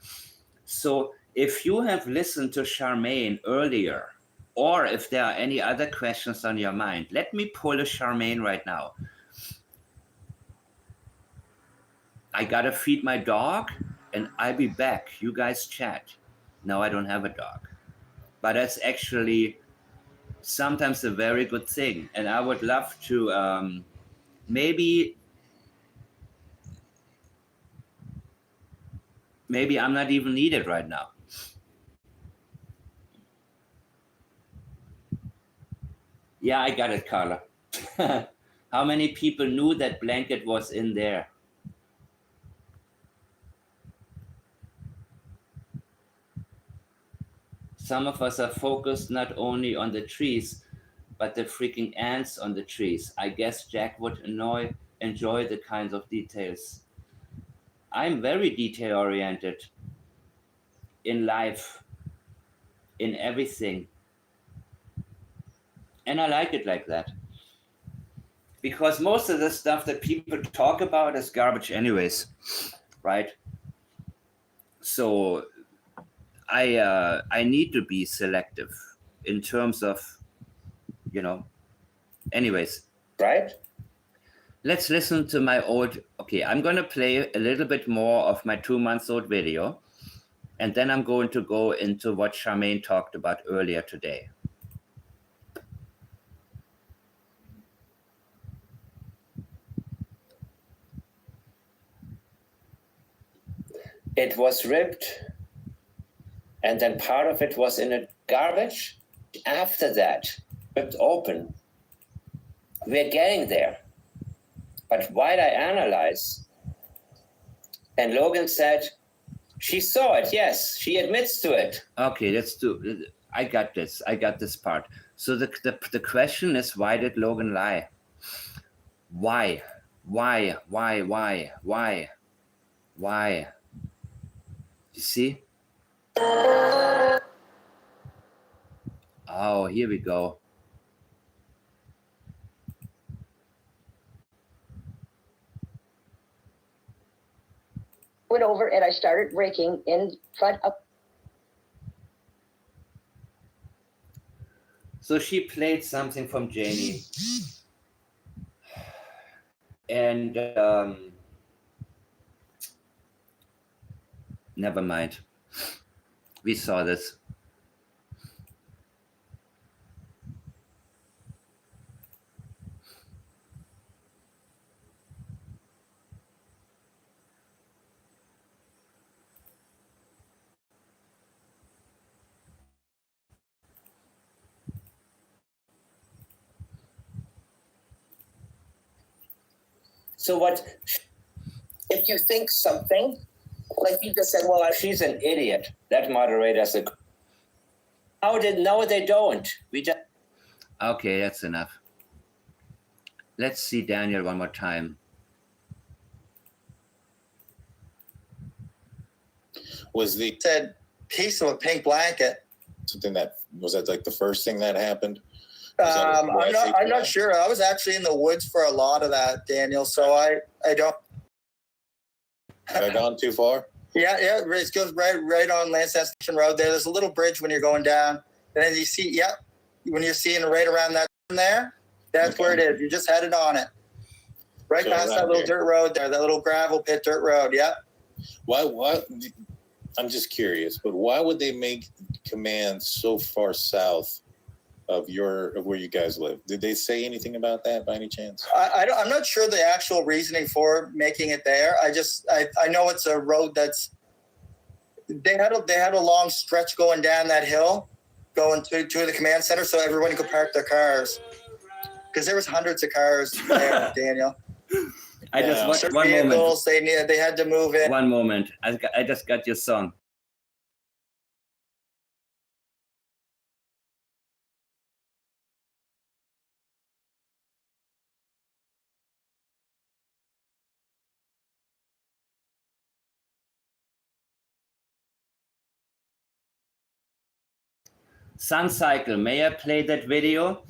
So if you have listened to Charmaine earlier, or if there are any other questions on your mind, let me pull a Charmaine right now. I gotta feed my dog and I'll be back. You guys chat. No, I don't have a dog. But that's actually sometimes a very good thing. And I would love to maybe I'm not even needed right now. Yeah, I got it, Carla. How many people knew that blanket was in there? Some of us are focused not only on the trees, but the freaking ants on the trees. I guess Jack would enjoy the kinds of details. I'm very detail oriented in life, in everything. And I like it like that. Because most of the stuff that people talk about is garbage anyways, right? So I need to be selective in terms of, you know, anyways. Right? Let's listen to my old, okay, I'm going to play a little bit more of my 2-month-old video, and then I'm going to go into what Charmaine talked about earlier today. It was ripped, and then part of it was in a garbage. After that, ripped open. We're getting there. But while I analyze, and Logan said, she saw it, yes, she admits to it. Okay, let's do, I got this part. So the question is, why did Logan lie? Why? You see? Oh, here we go. Went over and I started raking in front of. So she played something from Janie. And never mind. We saw this. So what? If you think something, like you just said, well, She's an idiot. That moderator said, no, they don't. We just. Okay, that's enough. Let's see Daniel one more time. Was the Said piece of a pink blanket. something that was that like the first thing that happened? Was that a I'm not sure. I was actually in the woods for a lot of that, Daniel. So I don't. Have I gone too far? Yeah, it goes right on Lansdowne Station Road. There's a little bridge when you're going down, and then you see, when you're seeing right around that there, that's where it is. You just headed on it, right past that little dirt road there, that little gravel pit dirt road. Yeah. Why? I'm just curious, but why would they make command so far south of where you guys live? Did they say anything about that by any chance? I'm not sure the actual reasoning for making it there. I know it's a road that's they had a long stretch going down that hill, going to the command center, so everyone could park their cars. Because there was hundreds of cars there, Daniel. One vehicles, moment. They had to move in. One moment. I just got your song. Sun Cycle, may I play that video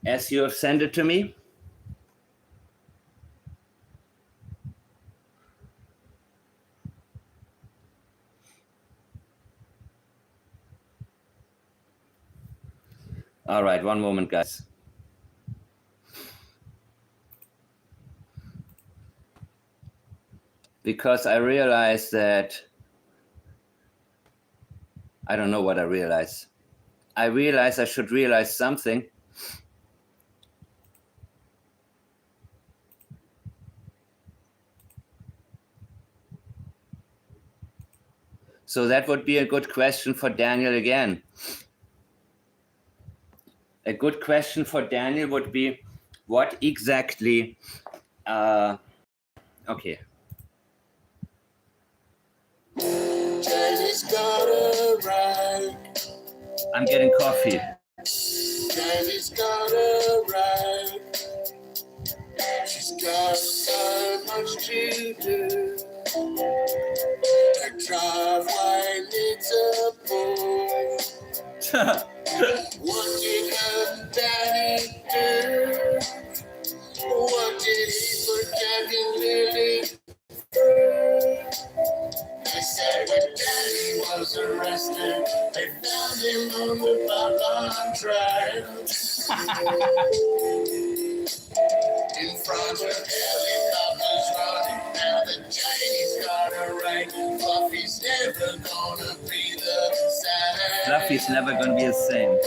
as you have sent it to me? All right, one moment, guys. Because I realized that, I don't know what I realized. I realized I should realize something. So that would be a good question for Daniel again. A good question for Daniel would be, what exactly, okay. Janie's got a right. I'm getting coffee. Janie's got a right. She's got so much to do. Her driveway needs a pool. What did her daddy do? What did he put Jack and Lily through? They said when Daddy was arrested, they found him on the Babylon trail. In front of helicopters running, now that Janie's got a right, Fluffy's never gonna be the same. Fluffy's never gonna be the same.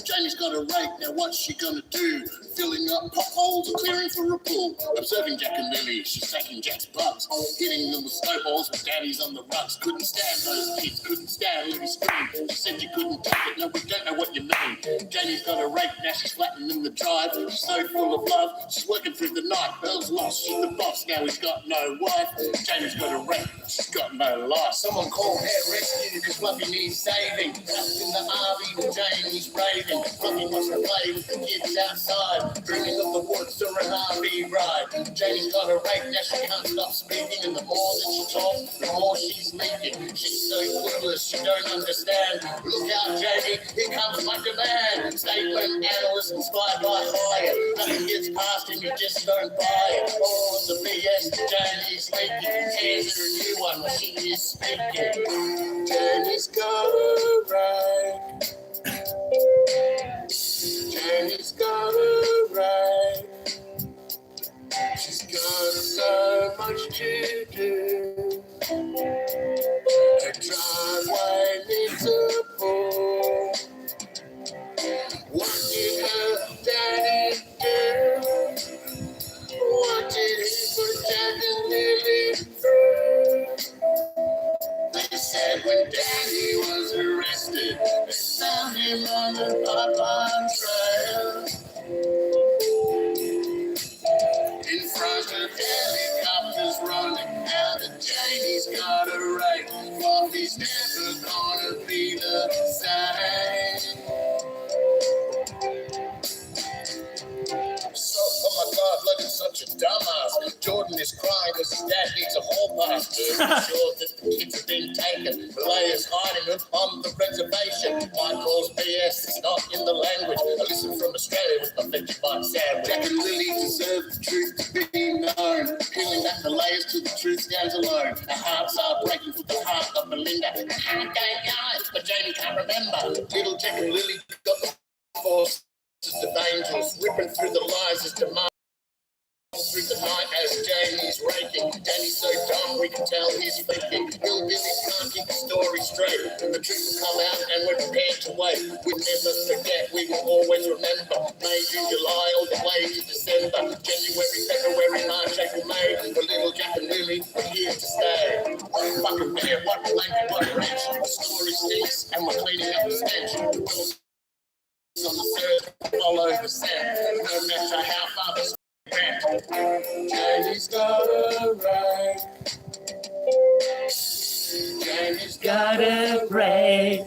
Janie's got a right, now what's she gonna do? Filling up potholes or clearing for a pool? Observing Jack and Lily, she's taking Jack's bugs, hitting them with snowballs with Daddy's on the rugs. Couldn't stand those kids, couldn't stand Lily's scream. She said you couldn't take it, no, we don't know what you mean. Janie's got a rake, now she's flattening in the drive. She's so full of love, she's working through the night. Earl's lost, she's the boss, now he's got no wife. Janie's got a rake, she's got no life. Someone call air rescue, because Fluffy needs saving. Trapped in the RV and Janie's raving. Fluffy wants to play with the kids outside, bringing up the woods to an RV ride. Janie's got a rake, now she can't stop speaking, and the more that she talks, the more she's leaking. She's so clueless, she don't understand. Look out, Janie, here comes my demand. Statement, analysts, fly by fire. Nothing gets past him, you just don't buy it. All of the BS, Janie's leaking. Here's her new one, she is speaking. Janie's got a right. Janie's got a right. She's got so much to do. Her driveway needs a pool. What did her daddy do? What did he put Jack and Lily through? They said when Daddy was arrested, they found him on the Babylon trail. Because his dad needs a whole pass to ensure that the kids have been taken. Malaya's hiding them on the reservation. Mike calls BS, it's not in the language. I listen from Australia with my Vegemite sandwich. Jack and Lilly deserve the truth to be known. Peeling back the layers till the truth stands alone. Our hearts are breaking for the heart of Melinda. I don't know, but Janie can't remember. Little Jack and Lilly got the forces of angels ripping through the lies as demand. Through the night as Janie's raking. Janie's so dumb we can tell he's faking. Hillbillies can't keep the story straight. The truth will come out and we're prepared to wait. We'll never forget, we will always remember. May, June, July, all the way to December. January, February, March, April, May. The little Jack and Lily are here to stay. Fucking bear, what blanket, what wrench. The story stinks and we're cleaning up the stench. The wheels on the surf, follow the sand. No matter how far the Janie's got a right. Janie's got a brain.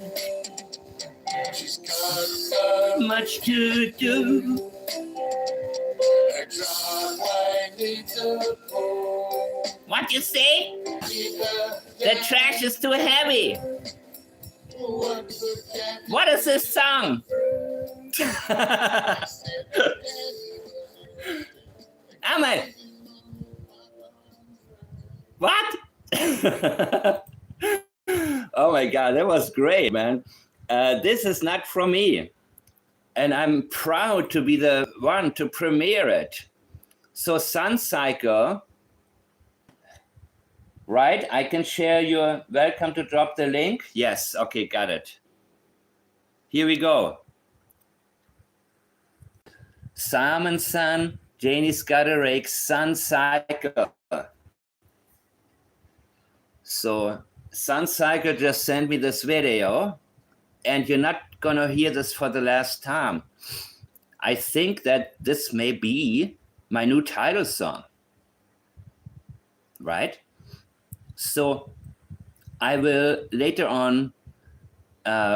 She's got so much to do. Her driveway needs a pull. What you say? The trash is too heavy. What is this song? Ahmed. What? Oh my God, that was great, man. This is not from me. And I'm proud to be the one to premiere it. So Sun Cycle, right? I can share your, welcome to drop the link. Yes, okay, got it. Here we go. Sam and Sun, Janie's got a rake, Sun Cycle. So Sun Cycle just sent me this video, and you're not gonna hear this for the last time. I think that this may be my new title song, right? So I will later on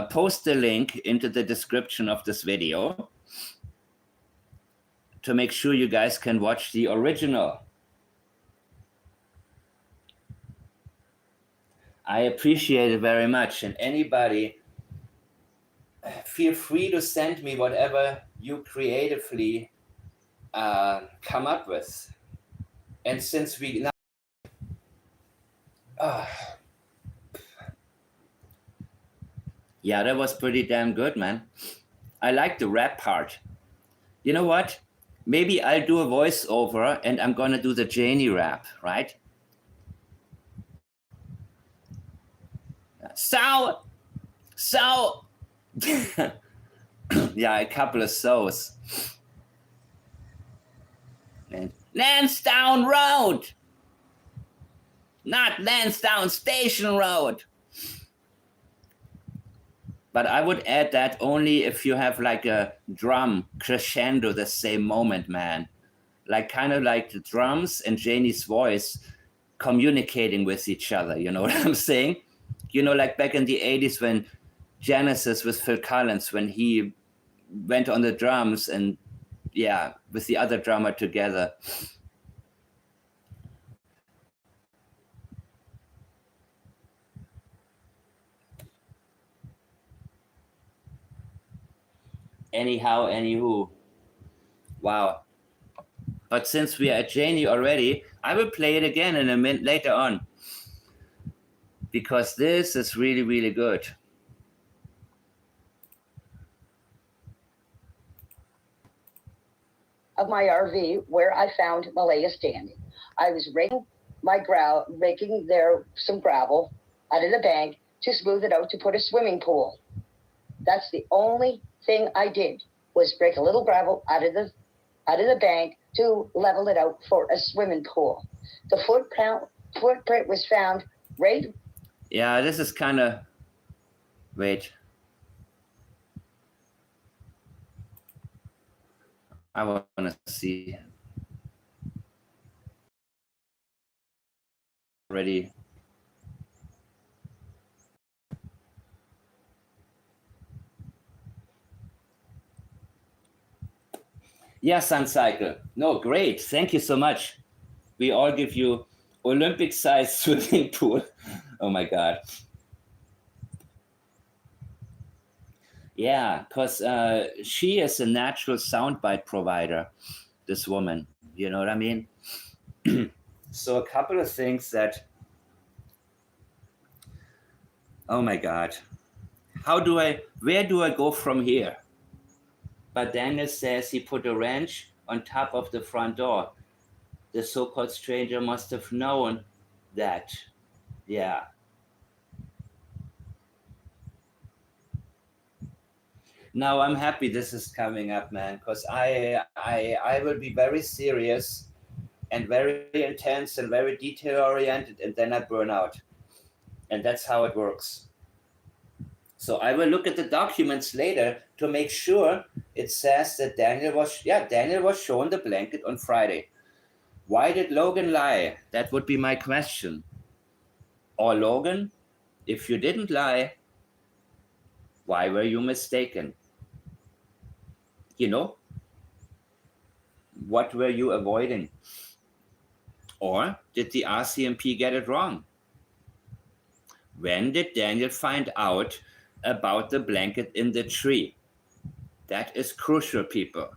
post the link into the description of this video to make sure you guys can watch the original. I appreciate it very much. And anybody, feel free to send me whatever you creatively come up with. And since we now, yeah, that was pretty damn good, man. I like the rap part. You know what? Maybe I'll do a voiceover and I'm gonna do the Janie rap, right? So, yeah, a couple of so's. And Lansdowne Road, not Lansdowne Station Road. But I would add that only if you have like a drum crescendo the same moment, man. Like kind of like the drums and Janie's voice communicating with each other. You know what I'm saying? You know, like back in the 80s when Genesis with Phil Collins, when he went on the drums and yeah, with the other drummer together. Anyhow, anywho, wow. But since we are at Janie already, I will play it again in a minute later on. Because this is really, really good. Of my RV where I found Malaya standing. I was raking there some gravel out of the bank to smooth it out to put a swimming pool. That's the only thing I did, was break a little gravel out of the bank to level it out for a swimming pool. The footprint was found right. Yeah, this is kind of, wait. I want to see. Ready. Yeah, Sun Cycle. No, great. Thank you so much. We all give you Olympic-sized swimming pool. Oh my God. Yeah, because she is a natural soundbite provider, this woman. You know what I mean? So a couple of things that, oh my God. Where do I go from here? But Daniel says he put a wrench on top of the front door. The so-called stranger must have known that. Yeah. Now I'm happy this is coming up, man, because I will be very serious and very intense and very detail oriented, and then I burn out. And that's how it works. So I will look at the documents later to make sure it says that Daniel was shown the blanket on Friday. Why did Logan lie? That would be my question. Or Logan, if you didn't lie, why were you mistaken? You know, what were you avoiding? Or did the RCMP get it wrong? When did Daniel find out about the blanket in the tree? That is crucial, people.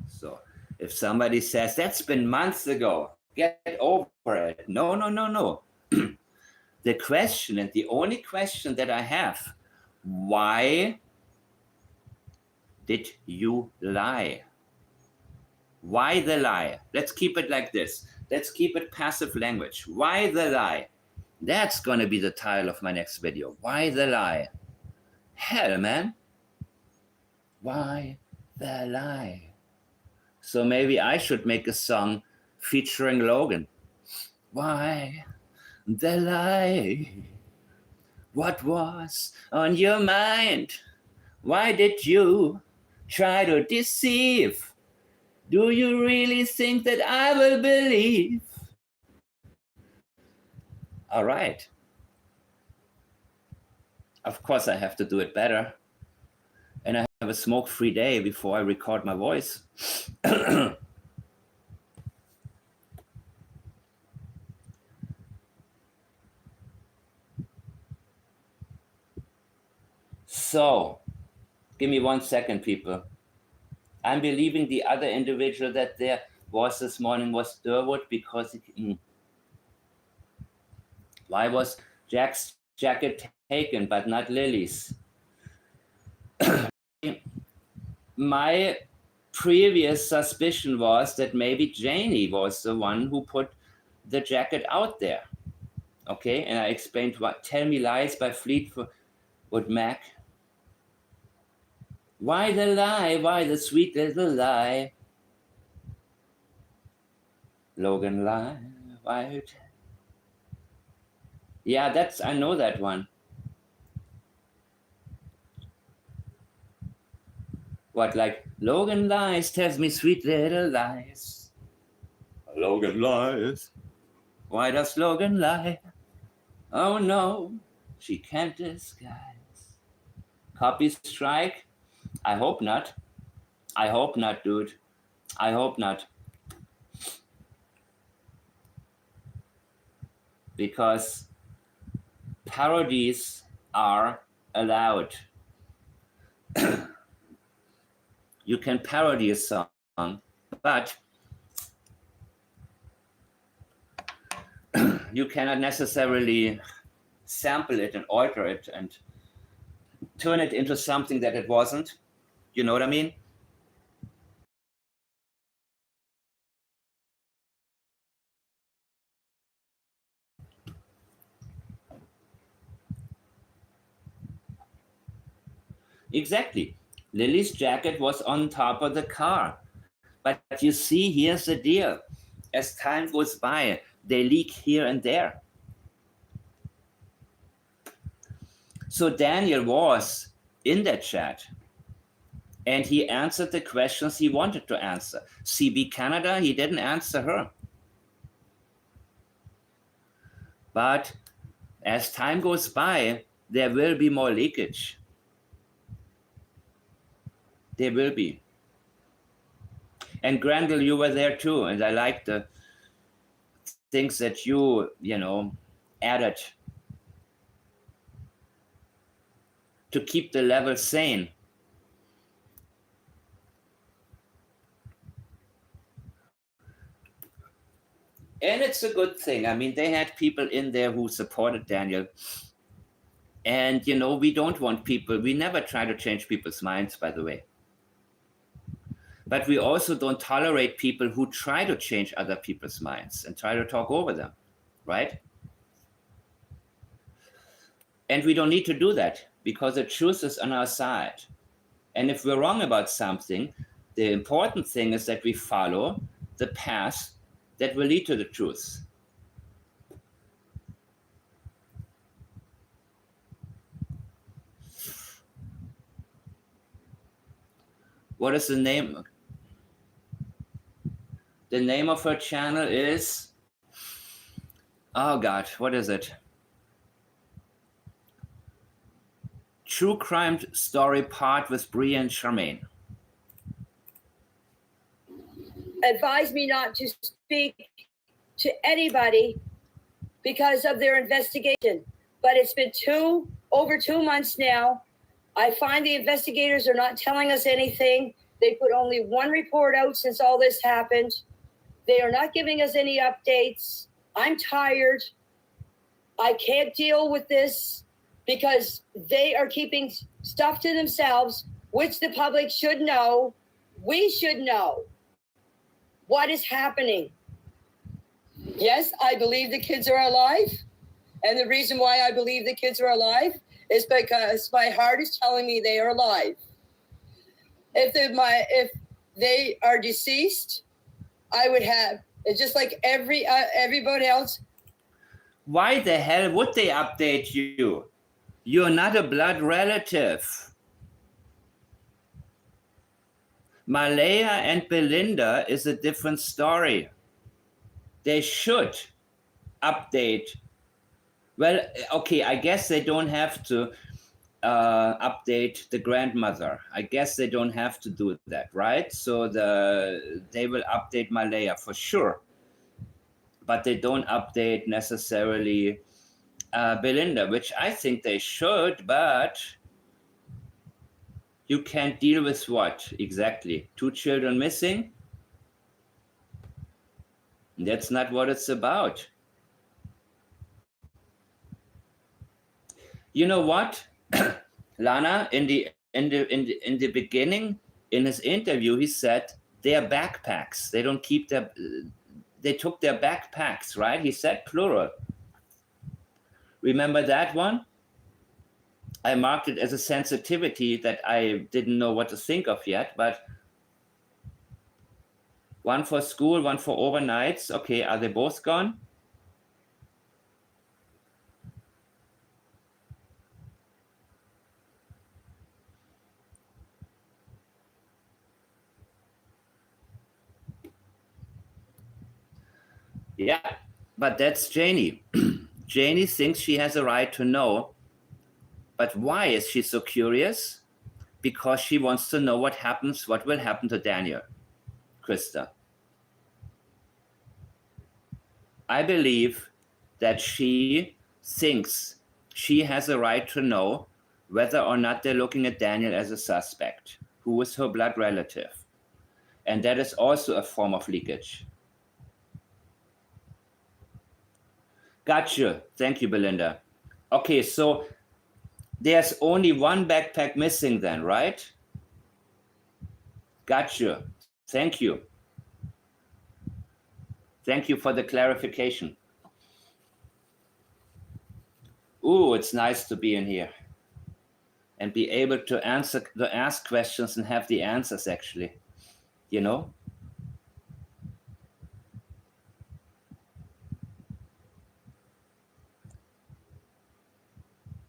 So if somebody says, that's been months ago, get over it. No. The question, and the only question that I have, why did you lie? Why the lie? Let's keep it like this. Let's keep it passive language. Why the lie? That's going to be the title of my next video. Why the lie? Hell, man. Why the lie? So maybe I should make a song featuring Logan. Why the lie? What was on your mind? Why did you try to deceive? Do you really think that I will believe? All right. Of course, I have to do it better. And I have a smoke-free day before I record my voice. So, give me 1 second, people. I'm believing the other individual that there was this morning was Durwood because why was Jack's jacket taken but not Lily's? My previous suspicion was that maybe Janie was the one who put the jacket out there. Okay, and I explained what Tell Me Lies by Fleetwood Mac. Why the lie? Why the sweet little lie? Logan lie. Why? Yeah, I know that one. What, like, Logan lies, tells me sweet little lies. Logan lies. Why does Logan lie? Oh no, she can't disguise. Copy strike? I hope not. I hope not, dude. I hope not. Because parodies are allowed. You can parody a song, but you cannot necessarily sample it and alter it and turn it into something that it wasn't. You know what I mean? Exactly. Lily's jacket was on top of the car. But you see, here's the deal. As time goes by, they leak here and there. So Daniel was in that chat and he answered the questions he wanted to answer. CB Canada, he didn't answer her. But as time goes by, there will be more leakage. There will be. And Grendel, you were there too, and I liked things that you added to keep the level sane. And it's a good thing. I mean, they had people in there who supported Daniel. And, we don't want people, we never try to change people's minds, by the way. But we also don't tolerate people who try to change other people's minds and try to talk over them, right? And we don't need to do that because the truth is on our side. And if we're wrong about something, the important thing is that we follow the path that will lead to the truth. What is the name? The name of her channel is, oh God, what is it? True Crime Story Part with Brie and Charmaine. Advise me not to speak to anybody because of their investigation. But it's been over 2 months now. I find the investigators are not telling us anything. They put only one report out since all this happened. They are not giving us any updates. I'm tired. I can't deal with this because they are keeping stuff to themselves, which the public should know. We should know what is happening. Yes, I believe the kids are alive. And the reason why I believe the kids are alive is because my heart is telling me they are alive. If they are deceased, I would have, just like everybody else. Why the hell would they update you? You're not a blood relative. Malaya and Belinda is a different story. They should update. Well, okay, I guess they don't have to update the grandmother. I guess they don't have to do that, right? So they will update Malaya for sure. But they don't update necessarily Belinda, which I think they should, but you can't deal with what exactly? 2 children missing? That's not what it's about. You know what, Lana? In the beginning, in his interview, he said their backpacks. They don't keep their. They took their backpacks, right? He said plural. Remember that one? I marked it as a sensitivity that I didn't know what to think of yet, but one for school, one for overnights. Okay, are they both gone? Yeah, but that's Janie. Janie thinks she has a right to know. But why is she so curious? Because she wants to know what will happen to Daniel, Krista. I believe that she thinks she has a right to know whether or not they're looking at Daniel as a suspect, who is her blood relative. And that is also a form of leakage. Gotcha. Thank you, Belinda. Okay, so there's only one backpack missing then, right? Gotcha. Thank you. Thank you for the clarification. Ooh, it's nice to be in here and be able to ask questions and have the answers actually, you know?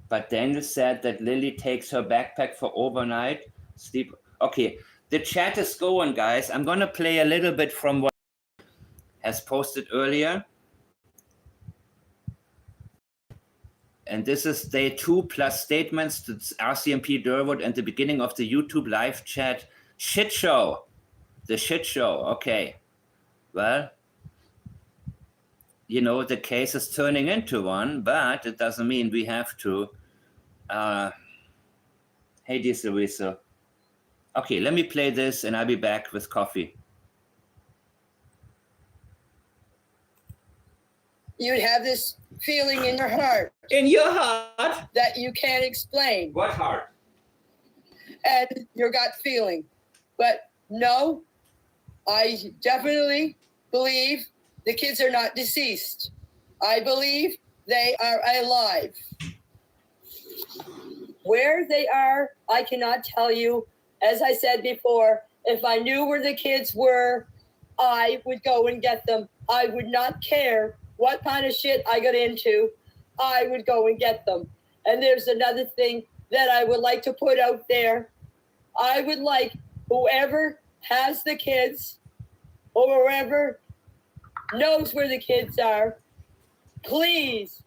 But Daniel said that Lilly takes her backpack for overnight sleep. Okay, the chat is going, guys. I'm going to play a little bit from what has posted earlier. And this is day 2 plus statements to RCMP Durwood and the beginning of the YouTube live chat. Shit show. The shit show. Okay. Well, you know, the case is turning into one, but it doesn't mean we have to. Hey, Diesel Weasel. Okay, let me play this and I'll be back with coffee. You'd have this feeling in your heart. In your heart? That you can't explain. What heart? And your gut feeling. But no, I definitely believe the kids are not deceased. I believe they are alive. Where they are, I cannot tell you. As I said before, if I knew where the kids were, I would go and get them. I would not care what kind of shit I got into. I would go and get them. And there's another thing that I would like to put out there. I would like whoever has the kids or whoever knows where the kids are, please,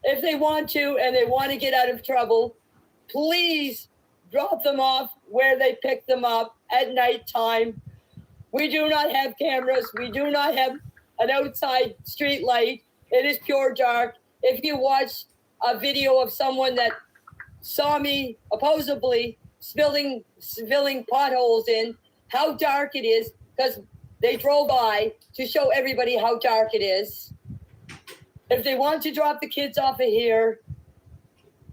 if they want to and they want to get out of trouble, please drop them off where they pick them up at nighttime. We do not have cameras. We do not have an outside street light. It is pure dark. If you watch a video of someone that saw me supposedly filling potholes in, how dark it is, because they drove by to show everybody how dark it is. If they want to drop the kids off of here,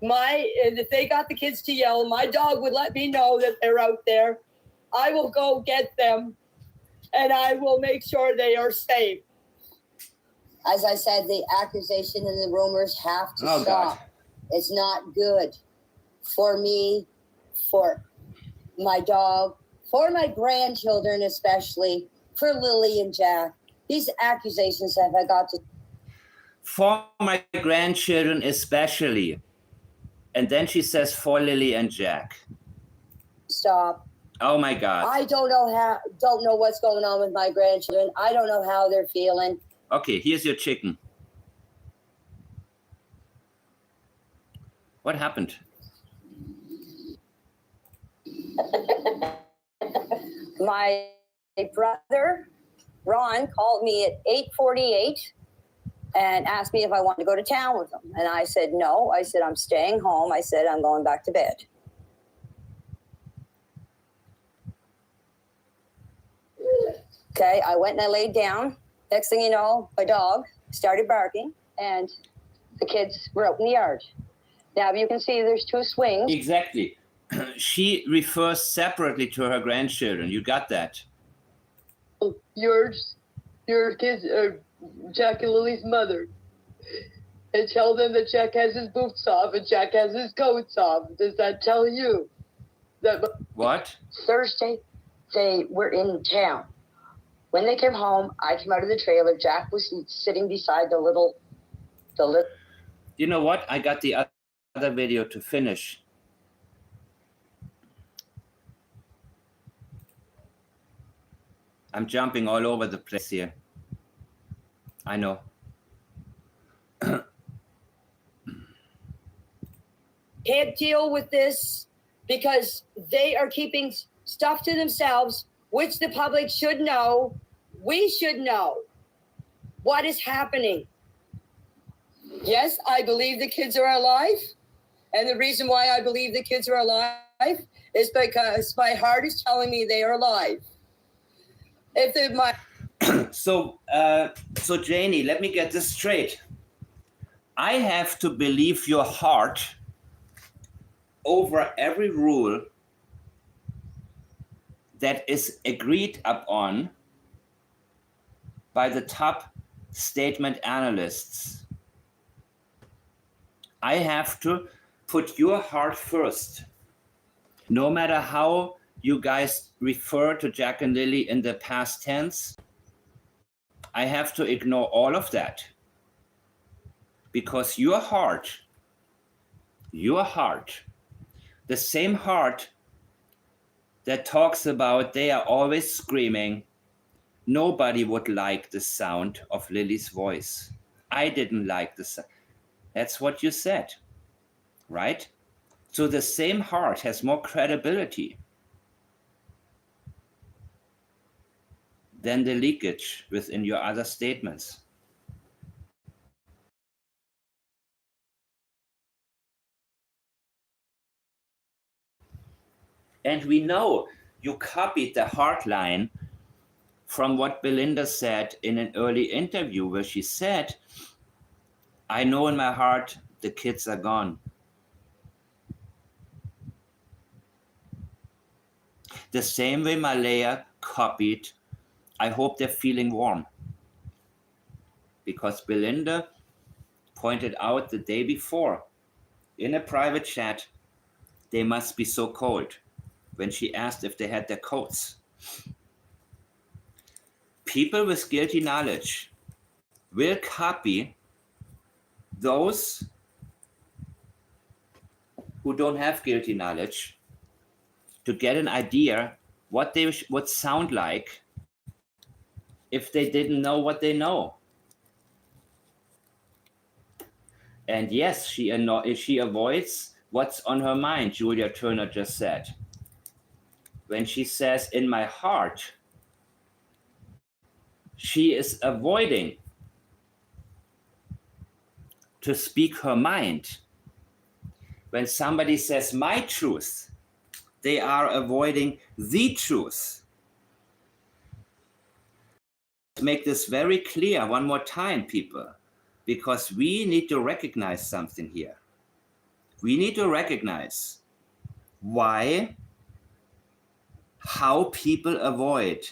and if they got the kids to yell, my dog would let me know that they're out there. I will go get them, and I will make sure they are safe. As I said, the accusation and the rumors have to stop. God. It's not good for me, for my dog, for my grandchildren especially, for Lily and Jack. These accusations have I got to... For my grandchildren especially. And then she says for Lily and Jack. Stop. Oh my God. I don't know what's going on with my grandchildren. I don't know how they're feeling. Okay, here's your chicken. What happened? My brother, Ron, called me at 8:48 and asked me if I wanted to go to town with him. And I said, no. I said, I'm staying home. I said, I'm going back to bed. Okay, I went and I laid down. Next thing you know, my dog started barking and the kids were out in the yard. Now, you can see there's two swings. Exactly. She refers separately to her grandchildren. You got that? Your kids are Jack and Lily's mother. And tell them that Jack has his boots off and Jack has his coats off. Does that tell you? What? Thursday, they were in town. When they came home, I came out of the trailer. Jack was sitting beside the little. You know what? I got the other video to finish. I'm jumping all over the place here. I know. Can't deal with this because they are keeping stuff to themselves, which the public should know. We should know what is happening. Yes, I believe the kids are alive. And the reason why I believe the kids are alive is because my heart is telling me they are alive. So Janie, let me get this straight. I have to believe your heart over every rule that is agreed upon by the top statement analysts. I have to put your heart first. No matter how you guys refer to Jack and Lily in the past tense, I have to ignore all of that. Because your heart, the same heart that talks about they are always screaming, nobody would like the sound of Lily's voice. I didn't like the sound. That's what you said, right? So the same heart has more credibility than the leakage within your other statements. And we know you copied the hard line from what Belinda said in an early interview, where she said, I know in my heart the kids are gone. The same way Malaya copied, I hope they're feeling warm. Because Belinda pointed out the day before in a private chat, they must be so cold, when she asked if they had their coats. People with guilty knowledge will copy those who don't have guilty knowledge to get an idea what they would sound like if they didn't know what they know. And yes, she avoids what's on her mind, Julia Turner just said. When she says, in my heart, she is avoiding to speak her mind. When somebody says my truth, they are avoiding the truth. Make this very clear one more time, people, because we need to recognize something here. We need to recognize how people avoid.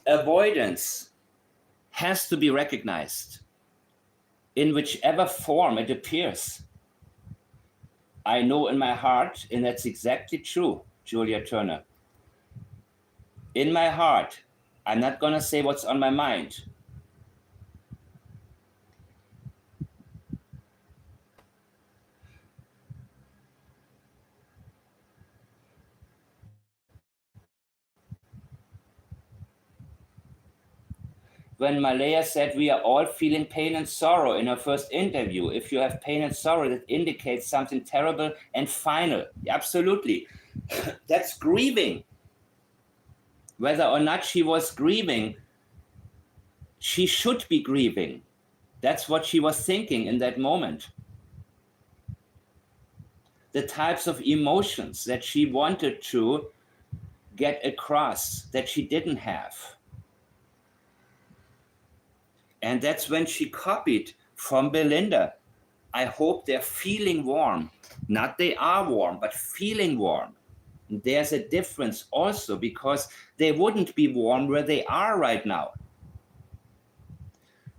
Avoidance has to be recognized in whichever form it appears. I know in my heart, and that's exactly true, Julia Turner. In my heart, I'm not going to say what's on my mind. When Malaya said we are all feeling pain and sorrow in her first interview, if you have pain and sorrow, that indicates something terrible and final. Absolutely. That's grieving. Whether or not she was grieving, she should be grieving. That's what she was thinking in that moment. The types of emotions that she wanted to get across that she didn't have. And that's when she copied from Belinda. I hope they're feeling warm. Not they are warm, but feeling warm. And there's a difference also, because they wouldn't be warm where they are right now.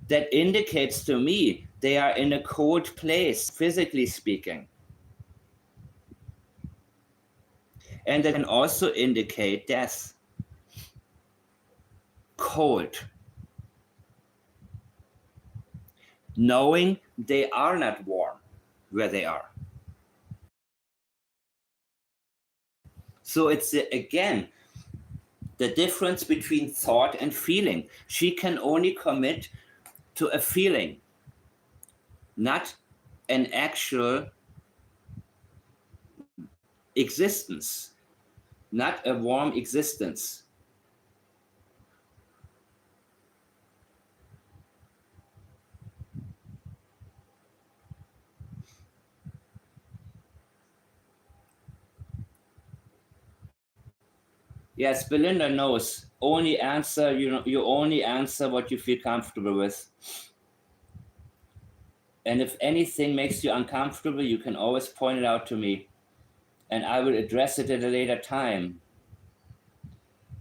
That indicates to me they are in a cold place, physically speaking. And that can also indicate death. Cold. Knowing they are not warm where they are. So it's, again, the difference between thought and feeling. She can only commit to a feeling, not an actual existence, not a warm existence. Yes, Belinda knows. Only answer, you only answer what you feel comfortable with. And if anything makes you uncomfortable, you can always point it out to me, and I will address it at a later time.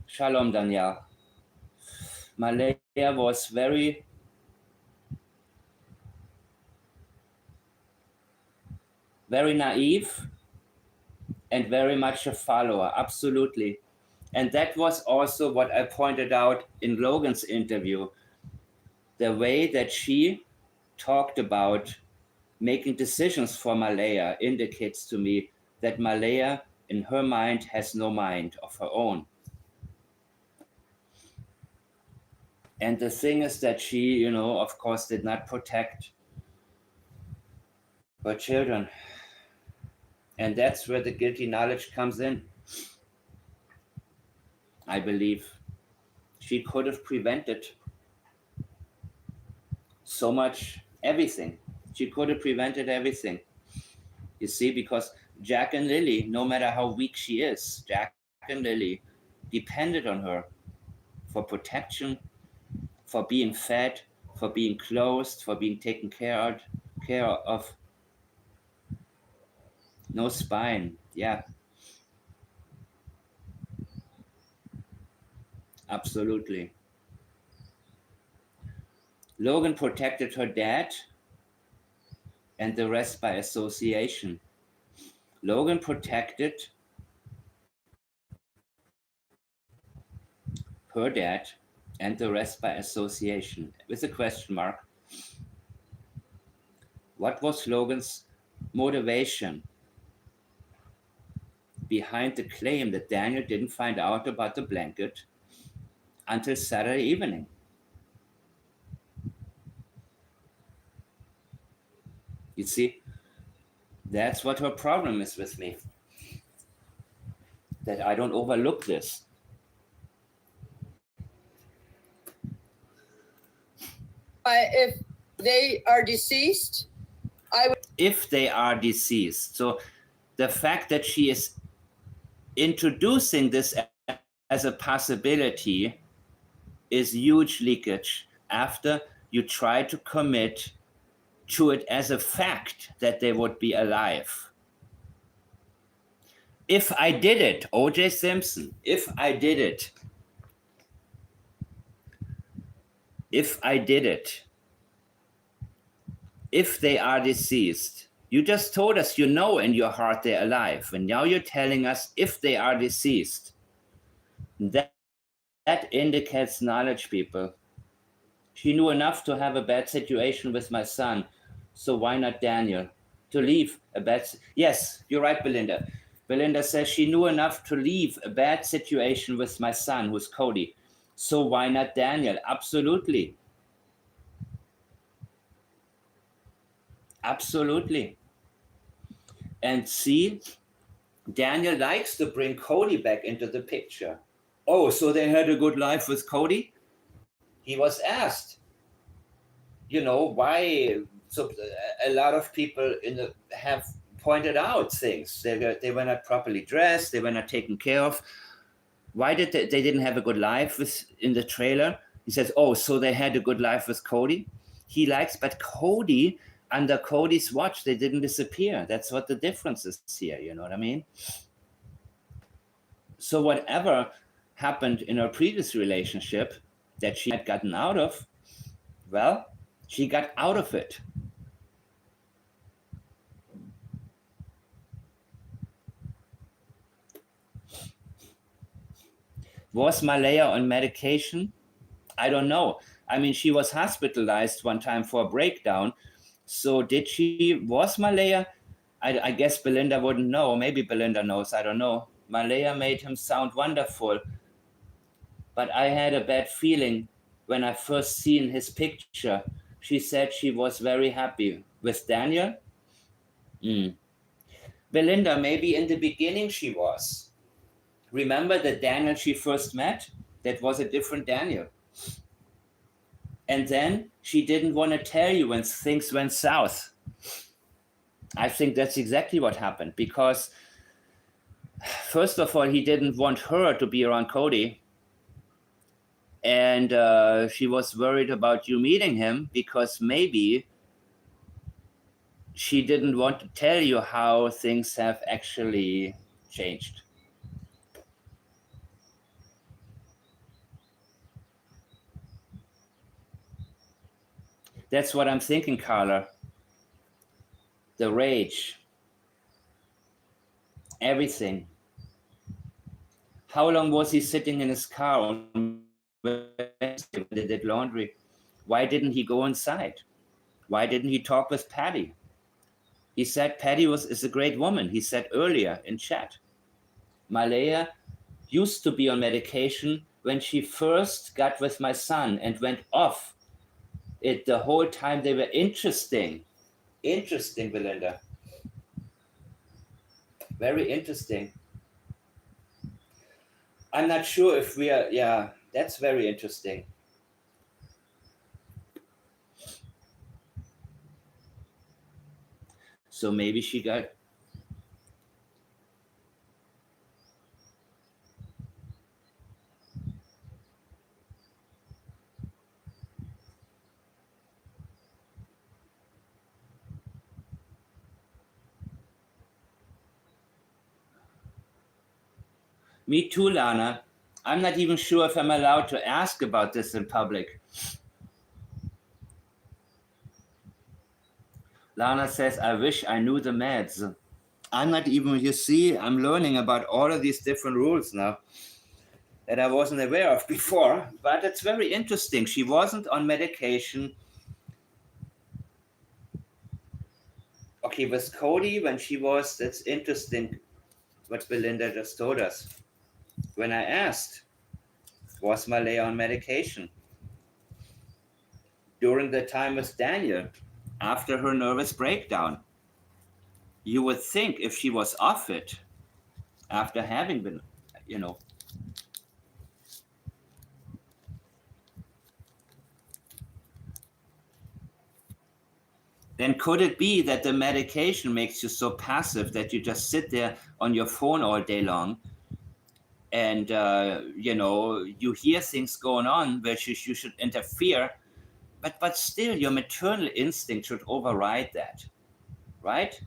Shalom, Daniel. Malaya was very naive and very much a follower, absolutely. And that was also what I pointed out in Logan's interview. The way that she talked about making decisions for Malaya indicates to me that Malaya, in her mind, has no mind of her own. And the thing is that she, of course, did not protect her children. And that's where the guilty knowledge comes in. I believe. She could have prevented so much, everything. She could have prevented everything. You see, because Jack and Lilly, no matter how weak she is, Jack and Lilly depended on her for protection, for being fed, for being clothed, for being taken care of. No spine, yeah. Absolutely. Logan protected her dad and the rest by association. Logan protected her dad and the rest by association. With a question mark. What was Logan's motivation behind the claim that Daniel didn't find out about the blanket until Saturday evening? You see, that's what her problem is with me. That I don't overlook this. If they are deceased, if they are deceased. So the fact that she is introducing this as a possibility is huge leakage after you try to commit to it as a fact that they would be alive. If I did it, O.J. Simpson, if I did it, if they are deceased, you just told us you know in your heart they're alive, and now you're telling us if they are deceased. That indicates knowledge, people. She knew enough to have a bad situation with my son, so why not Daniel? To leave a bad... Yes, you're right, Belinda. Belinda says she knew enough to leave a bad situation with my son, who's Cody. So why not Daniel? Absolutely. Absolutely. And see, Daniel likes to bring Cody back into the picture. Oh, so they had a good life with Cody? He was asked, why? So a lot of people have pointed out things. They were not properly dressed. They were not taken care of. Why did they didn't have a good life in the trailer? He says, oh, so they had a good life with Cody? He likes, but Cody, under Cody's watch, they didn't disappear. That's what the difference is here. You know what I mean? So whatever happened in her previous relationship that she had gotten out of, well, she got out of it. Was Malaya on medication? I don't know. I mean, she was hospitalized one time for a breakdown. So was Malaya? I guess Belinda wouldn't know. Maybe Belinda knows, I don't know. Malaya made him sound wonderful. But I had a bad feeling when I first seen his picture. She said she was very happy. With Daniel? Belinda, maybe in the beginning she was. Remember the Daniel she first met? That was a different Daniel. And then she didn't want to tell you when things went south. I think that's exactly what happened, because first of all, he didn't want her to be around Cody. And she was worried about you meeting him because maybe she didn't want to tell you how things have actually changed. That's what I'm thinking, Carla. The rage. Everything. How long was he sitting in his car on Wednesday when they did laundry? Why didn't he go inside? Why didn't he talk with Patty? He said Patty is a great woman. He said earlier in chat. Malaya used to be on medication when she first got with my son and went off it the whole time. They were interesting, Belinda. Very interesting. I'm not sure if we are, yeah, that's very interesting. So maybe she got, me too, Lana. I'm not even sure if I'm allowed to ask about this in public. Lana says, I wish I knew the meds. I'm not even, you see, I'm learning about all of these different rules now that I wasn't aware of before, but it's very interesting. She wasn't on medication. Okay, with Cody, when she was, that's interesting what Belinda just told us. When I asked, was Malaya on medication? During the time with Daniel, after her nervous breakdown, you would think if she was off it, after having been, you know, then could it be that the medication makes you so passive that you just sit there on your phone all day long and, you know, you hear things going on which you should interfere, but still your maternal instinct should override that, right?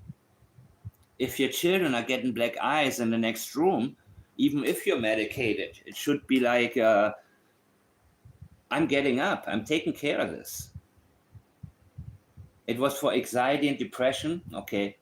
If your children are getting black eyes in the next room, even if you're medicated, it should be like, I'm getting up, I'm taking care of this. It was for anxiety and depression, okay.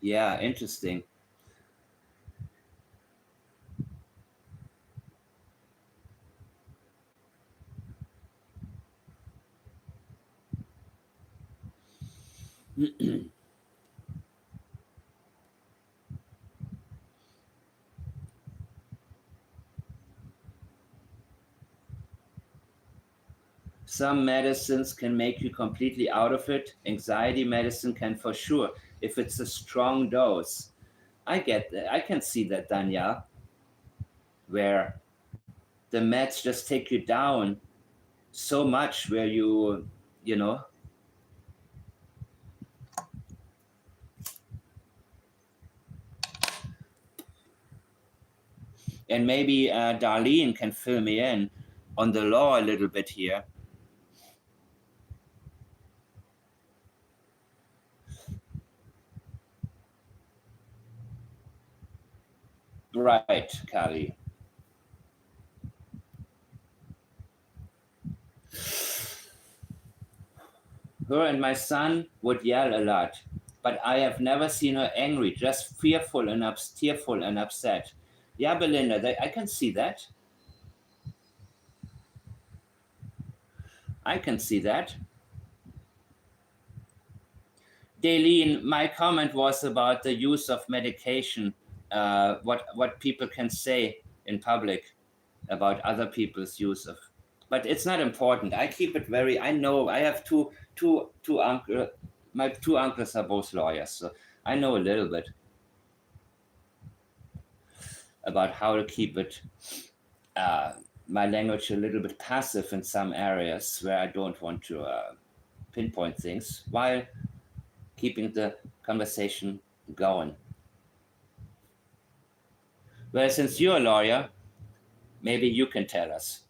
Yeah, interesting. Some medicines can make you completely out of it. Anxiety medicine can for sure, if it's a strong dose. I get that. I can see that, Danya, where the meds just take you down so much where you know. And maybe Darlene can fill me in on the law a little bit here. Right, Kali. Her and my son would yell a lot, but I have never seen her angry, just tearful and upset. Yeah, Belinda, I can see that. I can see that. Daleen, my comment was about the use of medication, what people can say in public about other people's use of, but it's not important. I keep it very, I know I have two uncles, my two uncles are both lawyers, so I know a little bit about how to keep it, my language a little bit passive in some areas where I don't want to pinpoint things while keeping the conversation going. Well, since you're a lawyer, maybe you can tell us.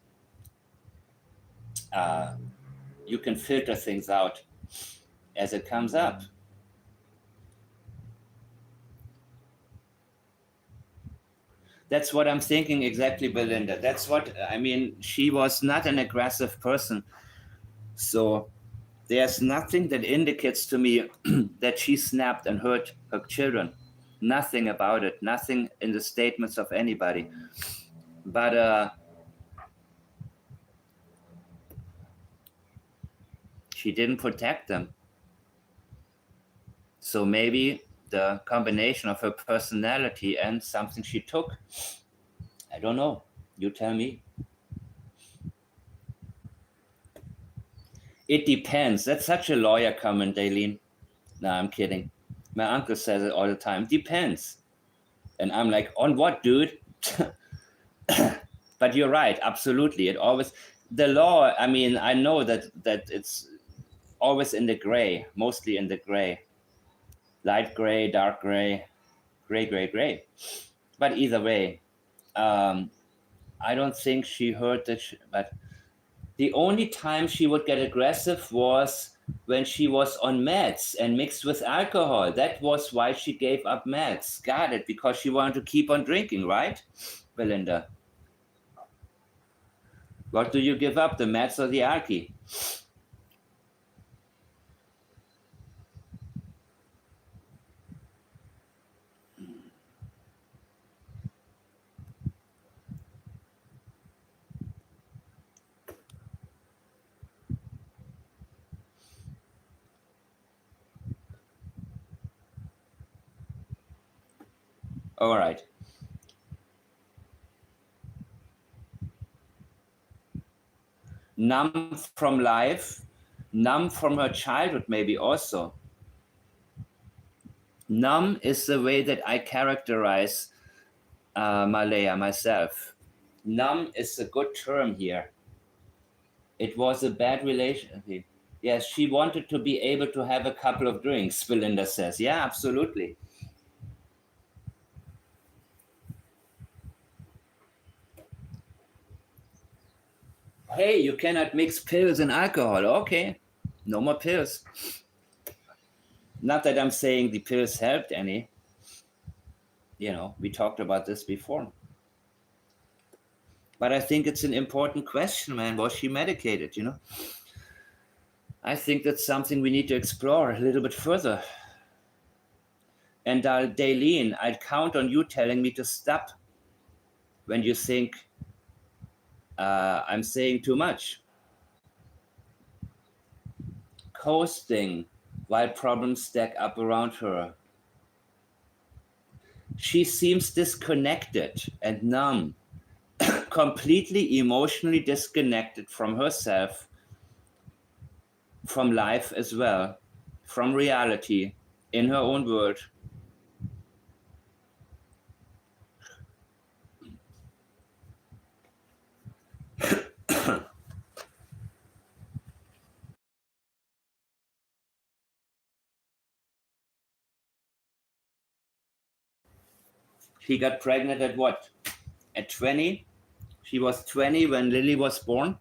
You can filter things out as it comes up. That's what I'm thinking exactly, Belinda. That's what, I mean, she was not an aggressive person. So there's nothing that indicates to me that she snapped and hurt her children. Nothing about it. Nothing in the statements of anybody. But she didn't protect them. So maybe the combination of her personality and something she took. I don't know. You tell me. It depends. That's such a lawyer comment, Aileen. No, I'm kidding. My uncle says it all the time. Depends. And I'm like, on what, dude? But you're right. Absolutely. It always, the law, I mean, I know that it's always in the gray, mostly in the gray. Light gray, dark gray, gray. But either way, I don't think she heard that, but the only time she would get aggressive was when she was on meds and mixed with alcohol. That was why she gave up meds. Got it, because she wanted to keep on drinking, right, Belinda? What do you give up, the meds or the alky? All right. Numb from life, numb from her childhood, maybe also. Numb is the way that I characterize Malaya myself. Numb is a good term here. It was a bad relationship. Yes, she wanted to be able to have a couple of drinks, Belinda says. Yeah, absolutely. Hey, you cannot mix pills and alcohol. Okay, no more pills. Not that I'm saying the pills helped any. You know, we talked about this before. But I think it's an important question, man. Was she medicated, you know? I think that's something we need to explore a little bit further. And Daleen, I'd count on you telling me to stop when you think I'm saying too much. Coasting while problems stack up around her. She seems disconnected and numb, completely emotionally disconnected from herself, from life as well, from reality, in her own world. She got pregnant at what? At 20? She was 20 when Lilly was born.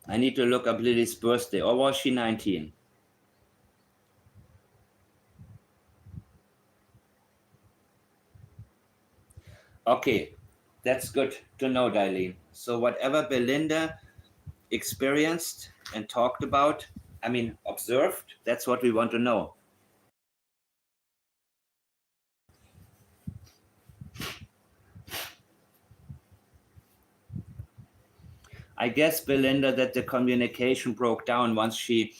I need to look up Lily's birthday. Or was she 19? Okay, that's good to know, Daleen. So whatever Belinda experienced and talked about, observed, that's what we want to know. I guess, Belinda, that the communication broke down once she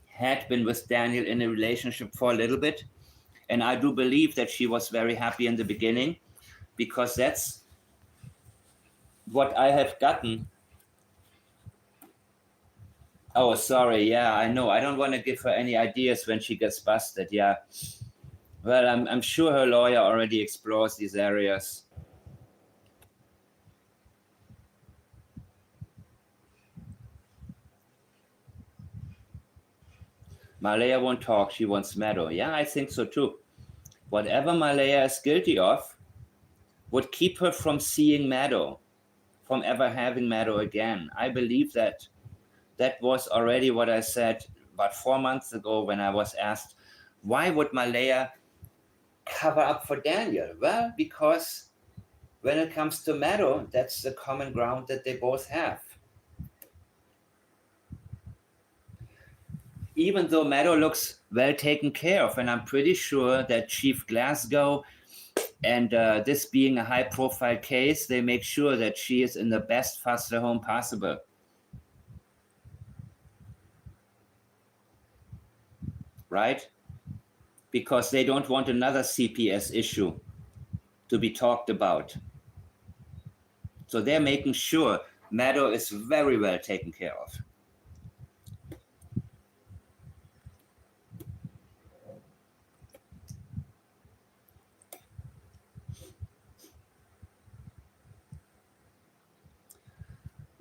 had been with Daniel in a relationship for a little bit. And I do believe that she was very happy in the beginning, because that's what I have gotten. Oh, sorry. Yeah, I know. I don't want to give her any ideas when she gets busted. Yeah. Well, I'm sure her lawyer already explores these areas. Malaya won't talk. She wants Meadow. Yeah, I think so too. Whatever Malaya is guilty of would keep her from seeing Meadow, from ever having Meadow again. I believe that. That was already what I said about 4 months ago when I was asked, why would Malaya cover up for Daniel? Well, because when it comes to Meadow, that's the common ground that they both have. Even though Meadow looks well taken care of, and I'm pretty sure that Chief Glasgow And this being a high-profile case, they make sure that she is in the best foster home possible. Right? Because they don't want another CPS issue to be talked about. So they're making sure Meadow is very well taken care of.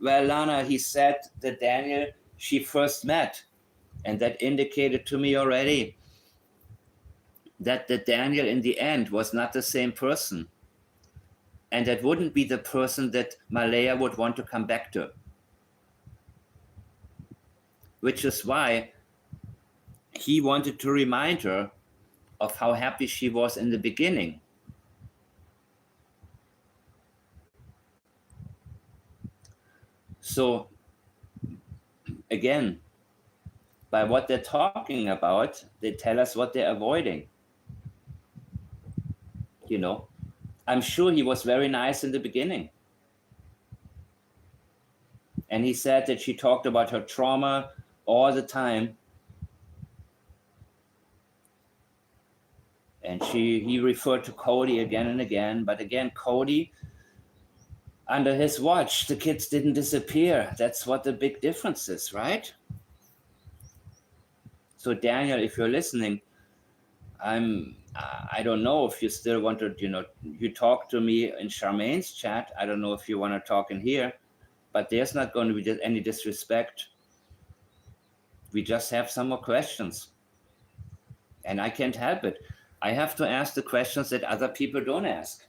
Well, Lana, he said that Daniel she first met, and that indicated to me already that the Daniel in the end was not the same person. And that wouldn't be the person that Malaya would want to come back to. Which is why he wanted to remind her of how happy she was in the beginning. So again, by what they're talking about, they tell us what they're avoiding. You know, I'm sure he was very nice in the beginning. And he said that she talked about her trauma all the time. And he referred to Cody again and again. But again, Cody, under his watch, the kids didn't disappear. That's what the big difference is, right? So Daniel, if you're listening, I don't know if you still want to, you talk to me in Charmaine's chat. I don't know if you want to talk in here, but there's not going to be any disrespect. We just have some more questions. And I can't help it. I have to ask the questions that other people don't ask.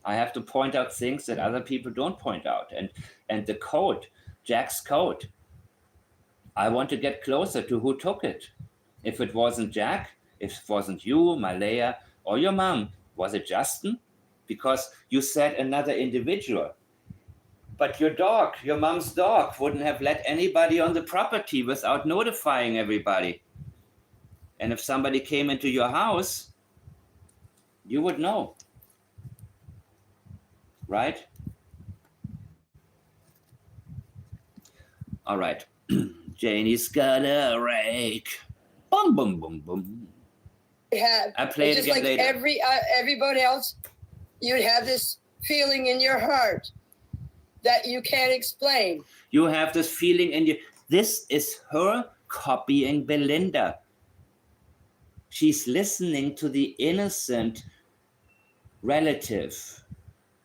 I have to point out things that other people don't point out. And the code, Jack's code, I want to get closer to who took it. If it wasn't Jack, if it wasn't you, Malaya, or your mom, was it Justin? Because you said another individual. But your dog, your mom's dog, wouldn't have let anybody on the property without notifying everybody. And if somebody came into your house, you would know. Right? All right. Janie's got a rake. Boom, boom, boom, boom. I play it just again like later. Everybody else, you'd have this feeling in your heart that you can't explain. You have this feeling in you. This is her copying Belinda. She's listening to the innocent relative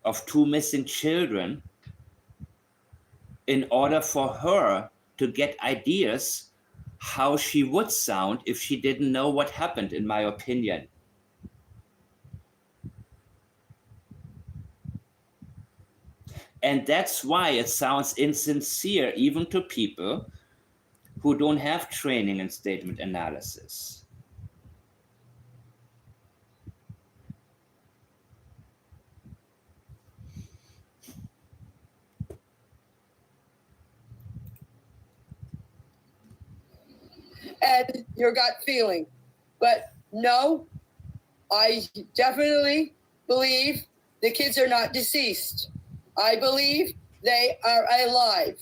of two missing children in order for her to get ideas how she would sound if she didn't know what happened, in my opinion. And that's why it sounds insincere even to people who don't have training in statement analysis. And your gut feeling. But no, I definitely believe the kids are not deceased. I believe they are alive.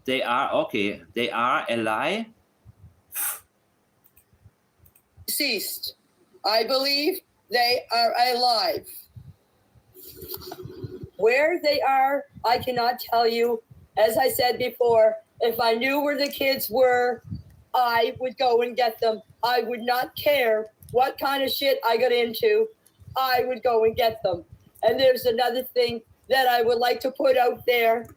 They are, okay, they are alive? Deceased. I believe they are alive. Where they are, I cannot tell you. As I said before, if I knew where the kids were, I would go and get them. I would not care what kind of shit I got into. I would go and get them. And there's another thing that I would like to put out there.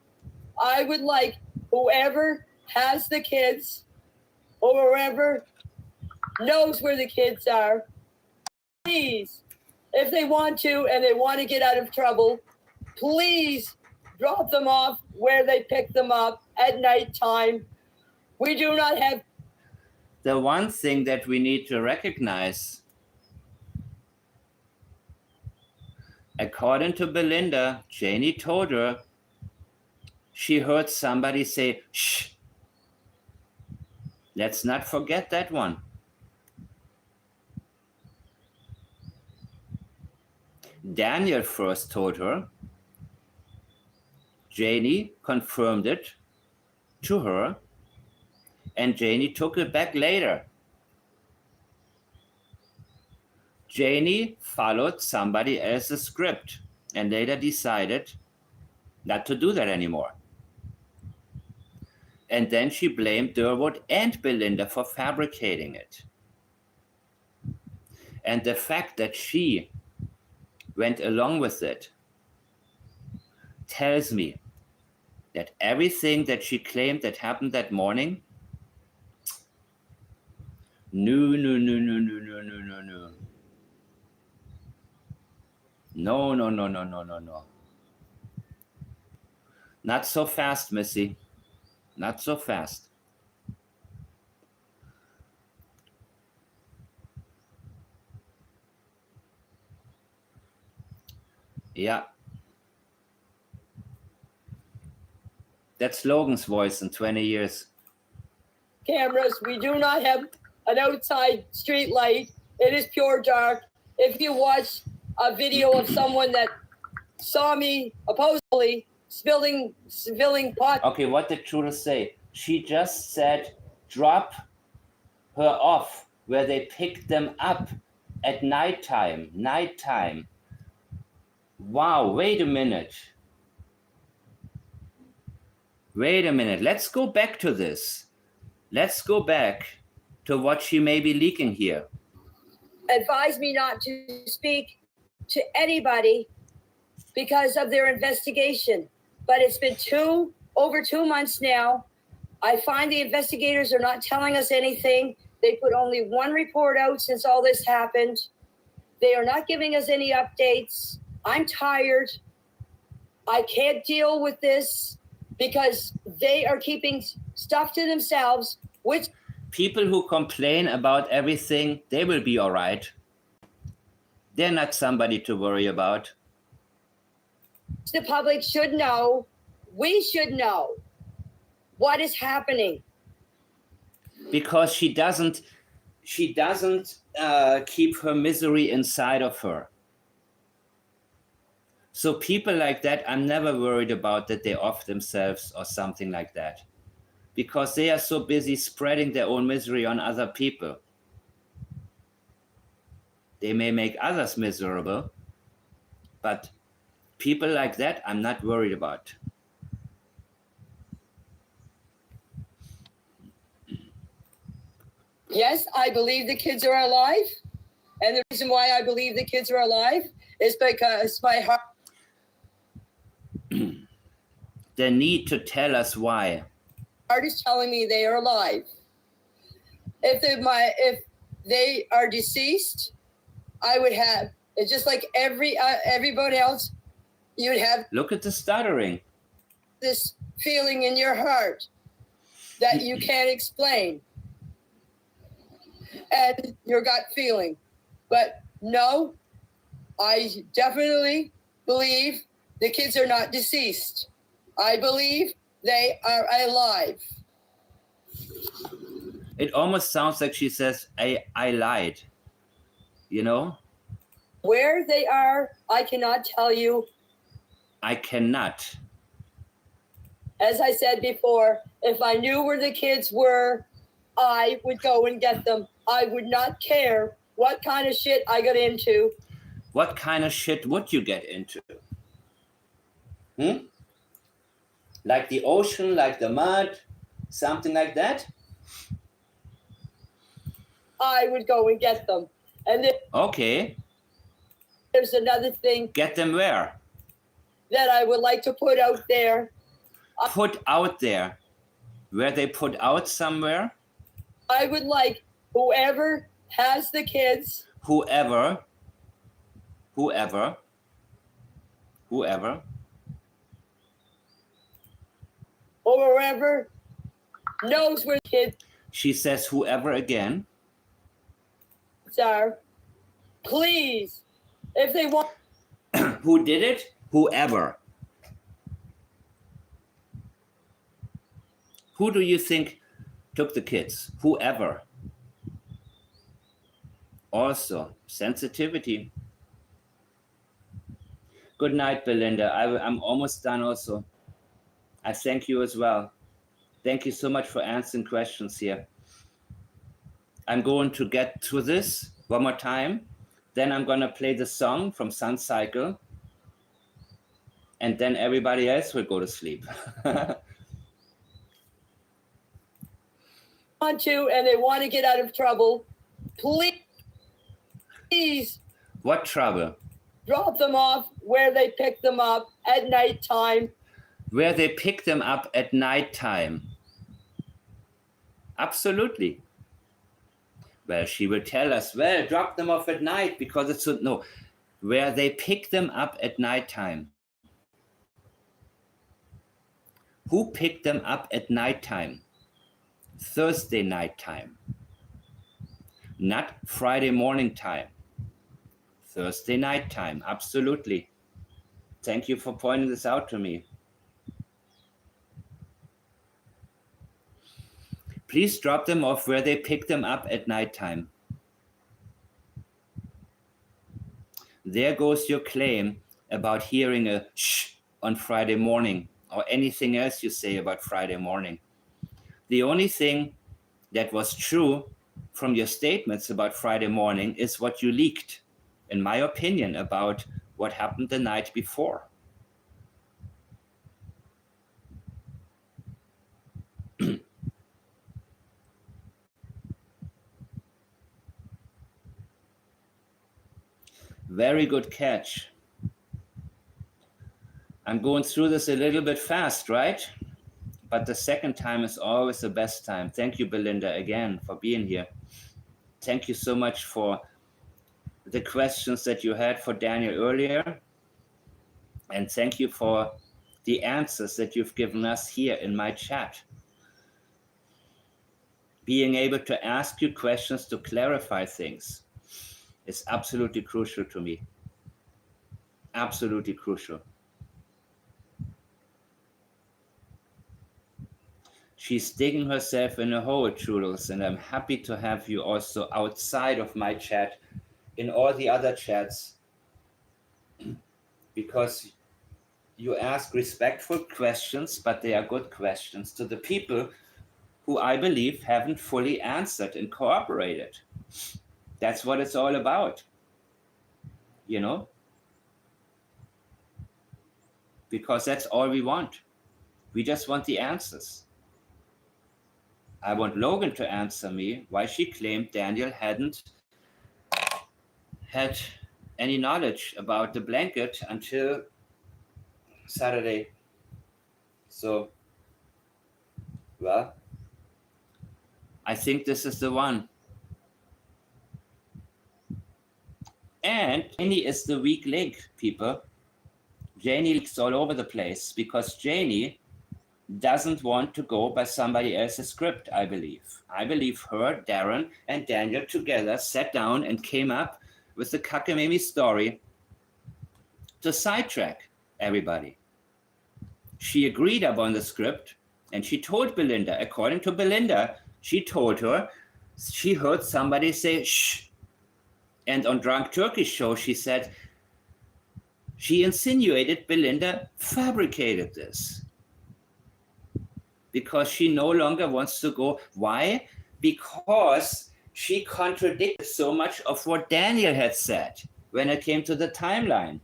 I would like whoever has the kids or whoever knows where the kids are, please, if they want to and they want to get out of trouble, please drop them off where they pick them up at nighttime. We do not have. The one thing that we need to recognize, according to Belinda, Janie told her she heard somebody say, shh. Let's not forget that one. Daniel first told her. Janie confirmed it to her, and Janie took it back later. Janie followed somebody else's script and later decided not to do that anymore. And then she blamed Durwood and Belinda for fabricating it. And the fact that she went along with it tells me that everything that she claimed that happened that morning, no. No. Not so fast, Missy. Not so fast. Yeah. That's Logan's voice in 20 years. Cameras, we do not have an outside street light. It is pure dark. If you watch a video of someone that saw me supposedly spilling pot. Okay, what did Judith say? She just said, drop her off where they picked them up at nighttime. Wow, wait a minute. Let's go back to this. Let's go back to what she may be leaking here. Advise me not to speak to anybody because of their investigation. But it's been over 2 months now. I find the investigators are not telling us anything. They put only one report out since all this happened. They are not giving us any updates. I'm tired. I can't deal with this because they are keeping stuff to themselves, which people who complain about everything, they will be all right. They're not somebody to worry about. The public should know. We should know what is happening. Because she doesn't keep her misery inside of her. So people like that, I'm never worried about that they off themselves or something like that. Because they are so busy spreading their own misery on other people. They may make others miserable, but people like that, I'm not worried about. Yes, I believe the kids are alive. And the reason why I believe the kids are alive is because my heart. They need to tell us why. Heart is telling me they are alive. If they are deceased, I would have, it's just like everybody else, you'd have. Look at the stuttering. This feeling in your heart that you can't explain. And your gut feeling. But no, I definitely believe the kids are not deceased. I believe they are alive. It almost sounds like she says, I lied. You know? Where they are, I cannot tell you. I cannot. As I said before, if I knew where the kids were, I would go and get them. I would not care what kind of shit I got into. What kind of shit would you get into? Like the ocean, like the mud, something like that? I would go and get them. And then okay. There's another thing. Get them where? That I would like to put out there. Put out there? Where they put out somewhere? I would like whoever has the kids. Whoever. Or whoever knows where the kids. She says whoever again. Are. Please, if they want. Who did it? Whoever. Who do you think took the kids? Whoever. Also, sensitivity. Good night, Belinda. I'm almost done also. I thank you as well. Thank you so much for answering questions here. I'm going to get to this one more time. Then I'm going to play the song from Sun Cycle. And then everybody else will go to sleep. Want to, and they want to get out of trouble, please What trouble? drop them off where they pick them up at nighttime. Where they pick them up at nighttime. Absolutely. Well, she will tell us, well, drop them off at night because it's so, no. Where they pick them up at nighttime. Who picked them up at nighttime? Thursday night time. Not Friday morning time. Thursday night time, absolutely. Thank you for pointing this out to me. Please drop them off where they pick them up at nighttime. There goes your claim about hearing a shh on Friday morning or anything else you say about Friday morning. The only thing that was true from your statements about Friday morning is what you leaked, in my opinion, about what happened the night before. Very good catch. I'm going through this a little bit fast, right? But the second time is always the best time. Thank you, Belinda, again, for being here. Thank you so much for the questions that you had for Daniel earlier. And thank you for the answers that you've given us here in my chat. Being able to ask you questions to clarify things is absolutely crucial to me. Absolutely crucial. She's digging herself in a hole, Jules, and I'm happy to have you also outside of my chat in all the other chats, because you ask respectful questions, but they are good questions to the people who I believe haven't fully answered and cooperated. That's what it's all about, you know? Because that's all we want. We just want the answers. I want Logan to answer me why she claimed Daniel hadn't had any knowledge about the blanket until Saturday. So, well, I think this is the one. And Janie is the weak link, people. Janie leaks all over the place because Janie doesn't want to go by somebody else's script, I believe. I believe her, Darren, and Daniel together sat down and came up with the cockamamie story to sidetrack everybody. She agreed upon the script and she told Belinda, according to Belinda, she told her she heard somebody say, shh. And on Drunk Turkey's show, she said, she insinuated Belinda fabricated this because she no longer wants to go. Why? Because she contradicted so much of what Daniel had said when it came to the timeline.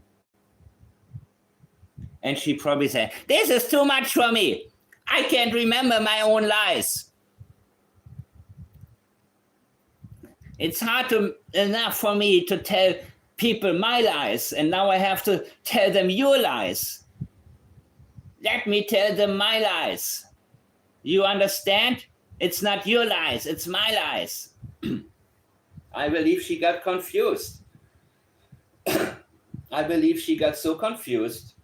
And she probably said, this is too much for me. I can't remember my own lies. It's hard enough for me to tell people my lies, and now I have to tell them your lies. Let me tell them my lies. You understand? It's not your lies, it's my lies. I believe she got confused. I believe she got so confused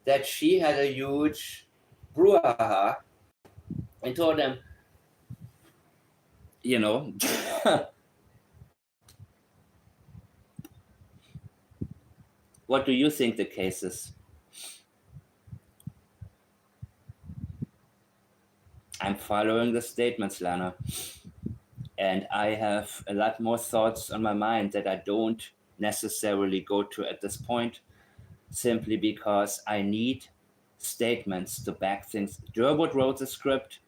that she had a huge brouhaha and told them, you know, what do you think the case is? I'm following the statements, Lana. And I have a lot more thoughts on my mind that I don't necessarily go to at this point. simply because I need statements to back things. Durwood wrote the script.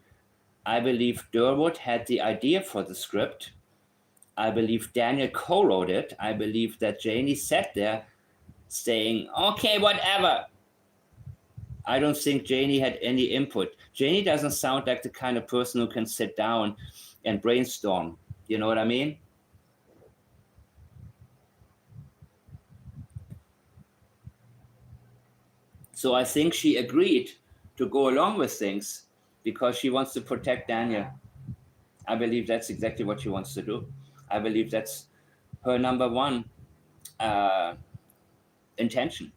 I believe Durwood had the idea for the script. I believe Daniel co-wrote it. I believe that Janie sat there saying, okay, whatever. I don't think Janie had any input. Janie doesn't sound like the kind of person who can sit down and brainstorm. You know what I mean? So I think she agreed to go along with things because she wants to protect Daniel. I believe that's exactly what she wants to do. I believe that's her number one intention.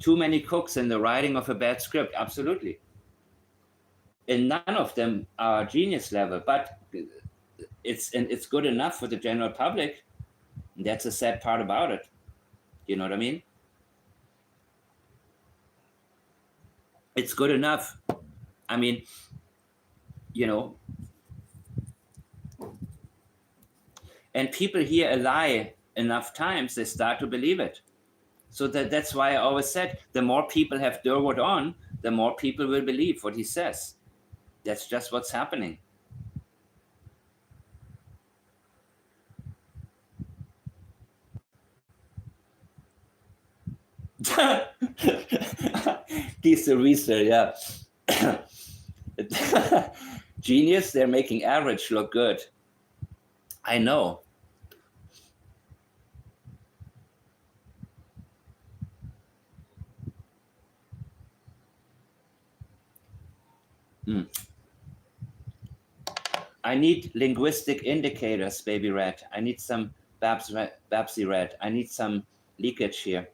Too many cooks in the writing of a bad script, absolutely. And none of them are genius level, but it's good enough for the general public. That's the sad part about it. You know what I mean? It's good enough. I mean, you know, and people hear a lie enough times, they start to believe it. So that's why I always said, the more people have Durwood on, the more people will believe what he says. That's just what's happening. He's the research, yeah. Genius, they're making average look good. I know. I need linguistic indicators, baby red. I need some Babsy red. I need some leakage here.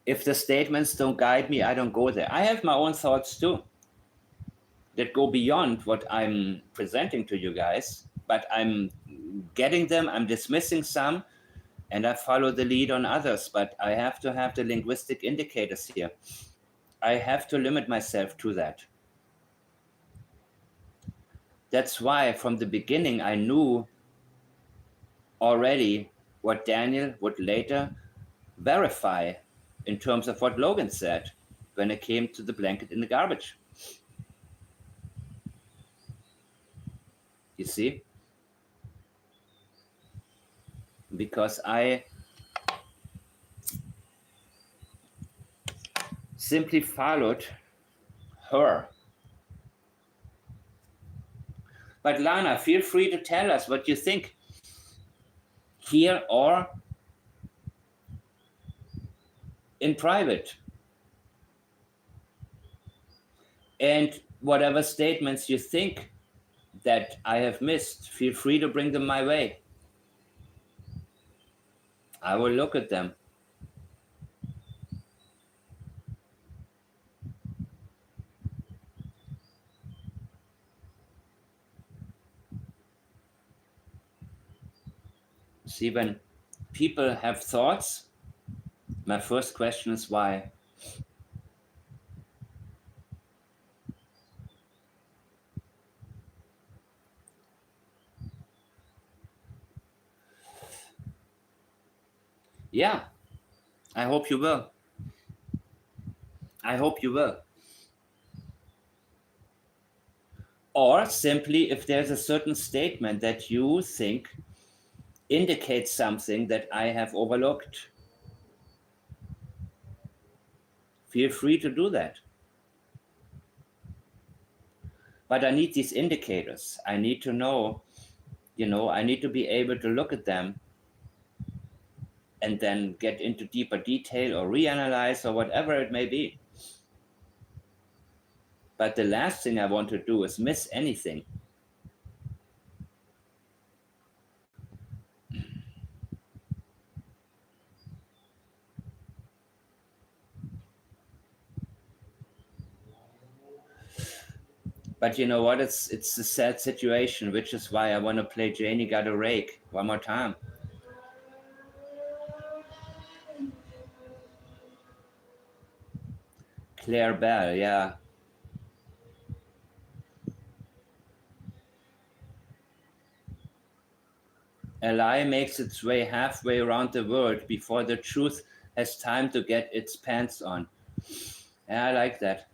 If the statements don't guide me, I don't go there. I have my own thoughts too that go beyond what I'm presenting to you guys, but I'm getting them, I'm dismissing some, and I follow the lead on others, but I have to have the linguistic indicators here. I have to limit myself to that. That's why from the beginning I knew already what Daniel would later verify in terms of what Logan said when it came to the blanket in the garbage. You see? Because I simply followed her. But Lana, feel free to tell us what you think here or in private. And whatever statements you think that I have missed, feel free to bring them my way. I will look at them. See, when people have thoughts, my first question is why? Yeah, I hope you will. I hope you will. Or simply, if there's a certain statement that you think indicates something that I have overlooked, feel free to do that. But I need these indicators. I need to know, I need to be able to look at them and then get into deeper detail or reanalyze or whatever it may be. But the last thing I want to do is miss anything. But you know what? It's a sad situation, which is why I want to play Janie Got a Rake one more time. Claire Bell, yeah. A lie makes its way halfway around the world before the truth has time to get its pants on. Yeah, I like that.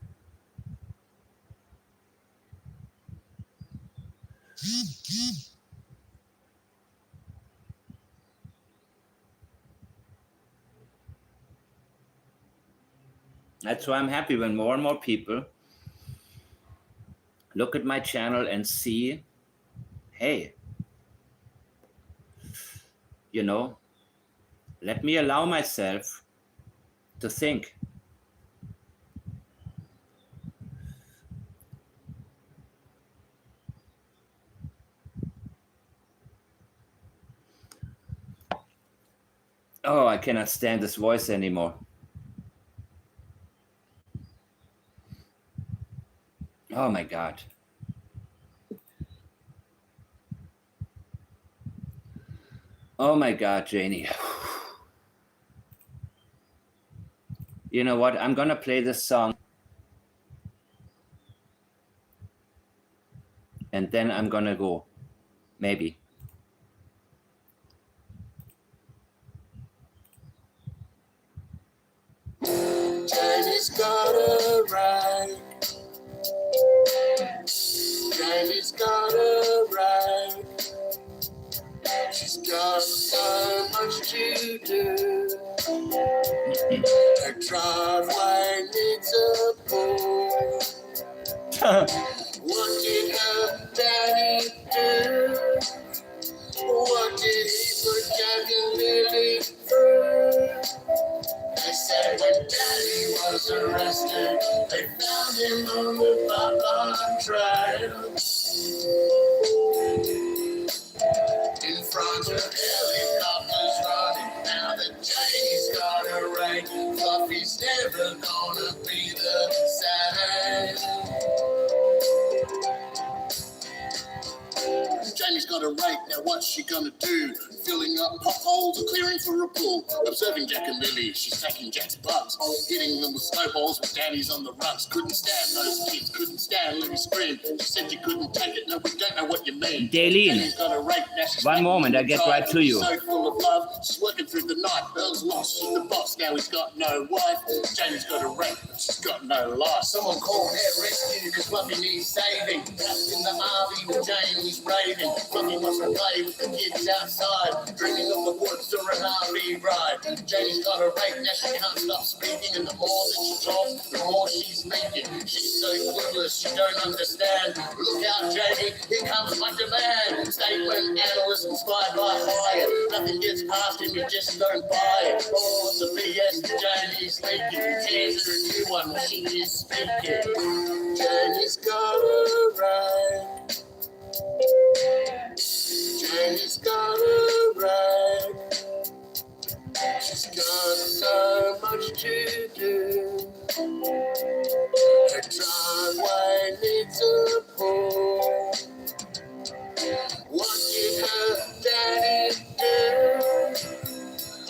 That's why I'm happy when more and more people look at my channel and see, hey, you know, let me allow myself to think. Oh, I cannot stand this voice anymore. Oh my God. Oh my God, Janie. You know what? I'm gonna play this song and then I'm gonna go. Maybe. Janie's got a right. Janie's got a right. She's got so much to do. Her driveway needs a pool. What did her daddy do? What did he put Jack and Lily through? They said when Daddy was arrested, they found him on the Babylon trail. In front of helicopters running, now that Janie's got a rank, Fluffy's never gonna be the same. Janie's got a rate, now what's she gonna do? Filling up potholes or clearing for a pool? Observing Jack and Lily, she's taking Jack's bugs, hitting them with snowballs with Danny's on the rugs. Couldn't stand those kids, couldn't stand Lily scream. She said you couldn't take it, no, we don't know what you mean. Daleen, Janie's got a rate, now she's one moment, I get right to you. So full of love, she's working through the night. Earl's lost with the boss, now he's got no wife. Janie's got a rate, but she's got no life. Someone call air rescue, cause Fluffy needs saving. Trapped in the RV with Janie's raving. Fluffy wants to play with the kids outside, dreaming of the woods or an RV ride. Janie's got a rate, now she can't stop speaking, and the more that she talks, the more she's leaking. She's so clueless, she don't understand. Look out, Janie, here comes my demand. Statement analyst inspired by fire. Nothing gets past him, you just don't buy it. All of the BS that Janie's leaking. Here's a new one, she is speaking. Janie's got a right. Janie's got a right. She's got so much to do. Her driveway needs a pool. What did her daddy do?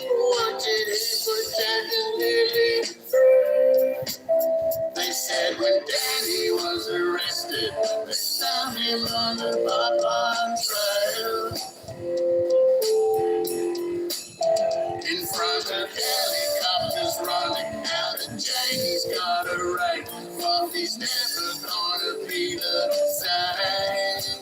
What did he put Jack and Lily through? They said when Danny was arrested, they found him on the Babylon trail. In front of helicopters running, now that Janie's got a rate, Fluffy's never gonna be the same.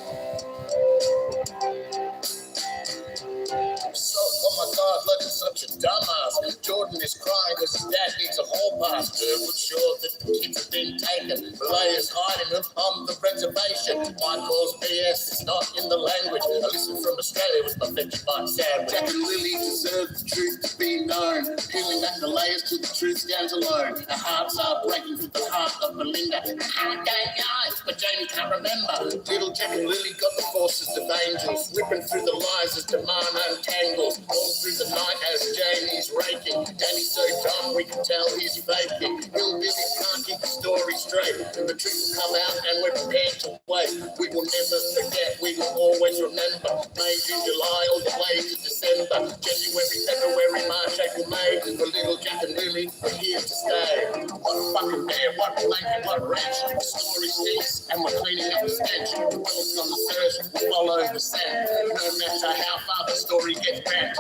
So, oh my God, look, it's such a dumbass. Jordan is crying because his dad needs a hall pass. Durwood's sure that the kids have been taken. Malaya's hiding them on the reservation. Mine calls BS, it's not in the language. I listen from Australia with my Vegemite sandwich. Jack and Lily deserve the truth to be known. Peeling back the layers till the truth stands alone. Our hearts are breaking through the heart of Melinda. I don't know, but Janie can't remember. Little Jack and Lily got the forces of angels, ripping through the lies as demand untangles. All through the night as Janie's raking. Danny's so dumb we can tell he's vacant. Hillbilly can't keep the story straight. And the truth will come out and we're prepared to wait. We will never forget, we will always remember. May, June, July, all the way to December. January, February, March, April, May. The little Jack and Lily are here to stay. What fucking bear, what blanket, what ranch. The story stinks and we're cleaning up the stench. The world's on the search, we'll follow the scent. No matter how far the story gets bent.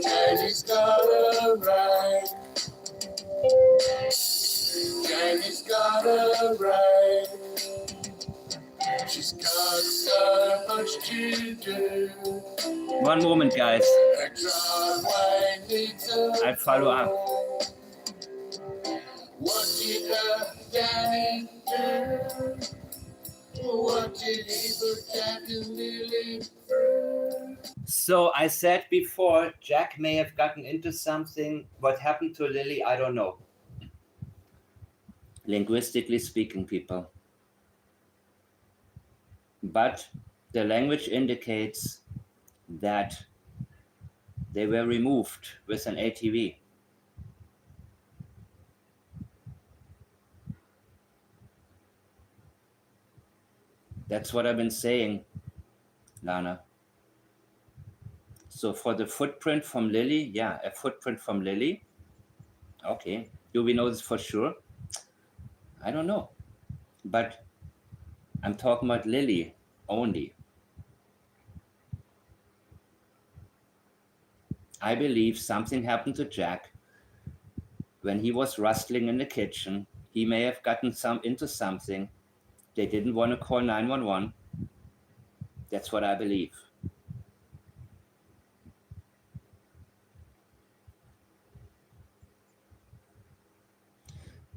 Janie's got a right. Janie's got a right. She's got so much to do. One moment, guys. Her driveway needs a I'll follow up. What did her daddy do? What did he put Jack and Lily through? So I said before, Jack may have gotten into something. What happened to Lily, I don't know. Linguistically speaking, people. But the language indicates that they were removed with an ATV. That's what I've been saying, Lana. So for the footprint from Lilly, yeah, a footprint from Lilly. Okay, do we know this for sure? I don't know. But I'm talking about Lilly only. I believe something happened to Jack when he was rustling in the kitchen. He may have gotten into something. They didn't want to call 911. That's what I believe.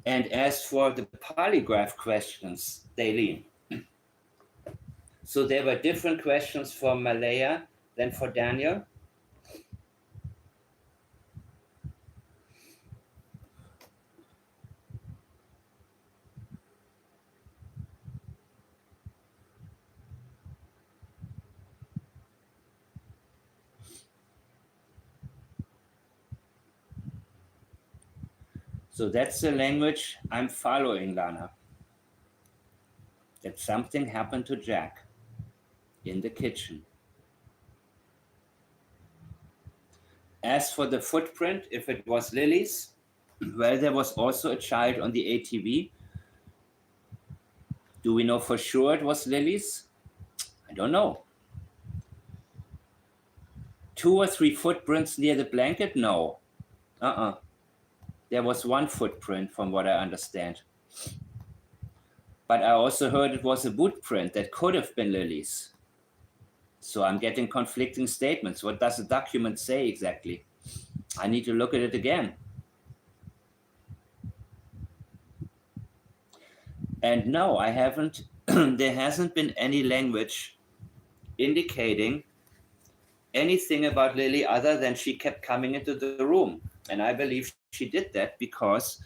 And as for the polygraph questions, Daleen. So there were different questions for Malaya than for Daniel. So that's the language I'm following, Lana. That something happened to Jack in the kitchen. As for the footprint, if it was Lily's, well, there was also a child on the ATV. Do we know for sure it was Lily's? I don't know. 2 or 3 footprints near the blanket? No. There was one footprint from what I understand. But I also heard it was a boot print that could have been Lily's. So I'm getting conflicting statements. What does the document say exactly? I need to look at it again. And no, I haven't, there hasn't been any language indicating anything about Lilly other than she kept coming into the room. And I believe she did that because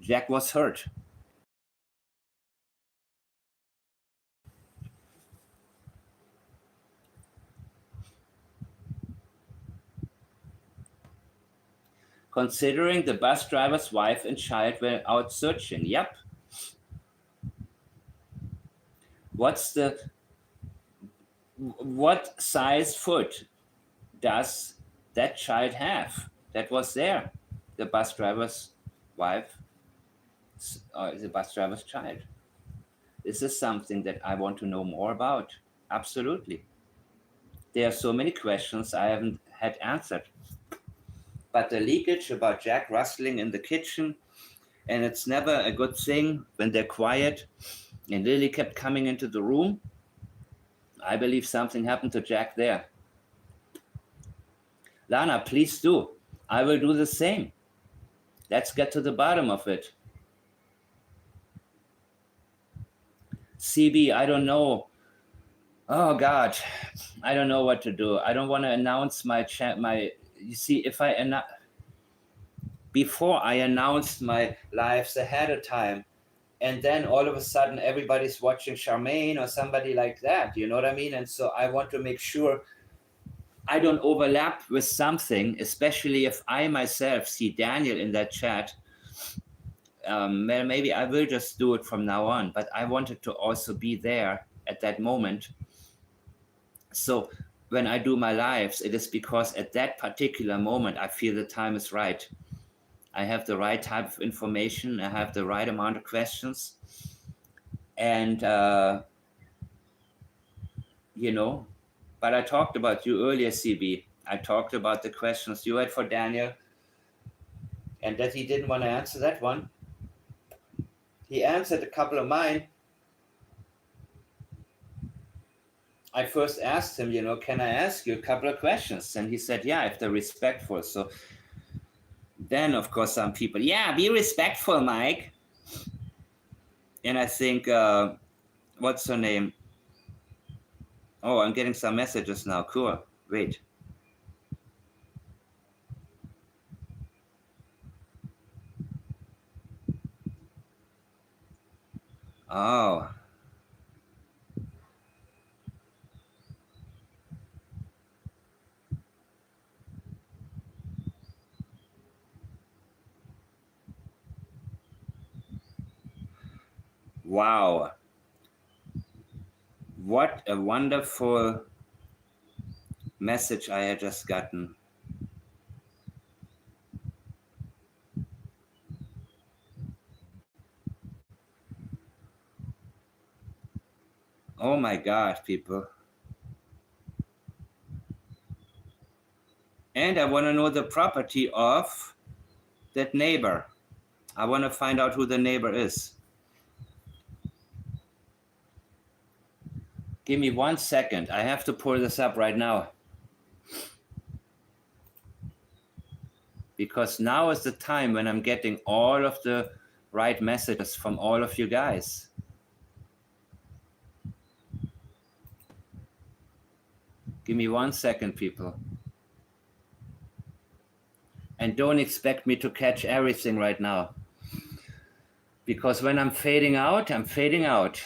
Jack was hurt. Considering the bus driver's wife and child were out searching. Yep. What size foot does that child have that was there? The bus driver's wife, the bus driver's child. This is something that I want to know more about. Absolutely. There are so many questions I haven't had answered. But the leakage about Jack rustling in the kitchen, and it's never a good thing when they're quiet, and Lily kept coming into the room. I believe something happened to Jack there. Lana, please do. I will do the same. Let's get to the bottom of it. CB, I don't know. Oh God, I don't know what to do. I don't want to announce you see, before I announced my lives ahead of time, and then all of a sudden everybody's watching Charmaine or somebody like that, you know what I mean? And so I want to make sure I don't overlap with something, especially if I myself see Daniel in that chat. maybe I will just do it from now on, but I wanted to also be there at that moment. So when I do my lives, it is because at that particular moment, I feel the time is right. I have the right type of information. I have the right amount of questions. And, but I talked about you earlier, CB. I talked about the questions you had for Daniel, and that he didn't want to answer that one. He answered a couple of mine. I first asked him, can I ask you a couple of questions? And he said, yeah, if they're respectful. So then, of course, some people, yeah, be respectful, Mike. And I think, what's her name? Oh, I'm getting some messages now. Cool. Wait. Oh. Wow. What a wonderful message I had just gotten. Oh my God, people. And I want to know the property of that neighbor. I want to find out who the neighbor is. Give me 1 second. I have to pull this up right now. Because now is the time when I'm getting all of the right messages from all of you guys. Give me 1 second, people. And don't expect me to catch everything right now. Because when I'm fading out, I'm fading out.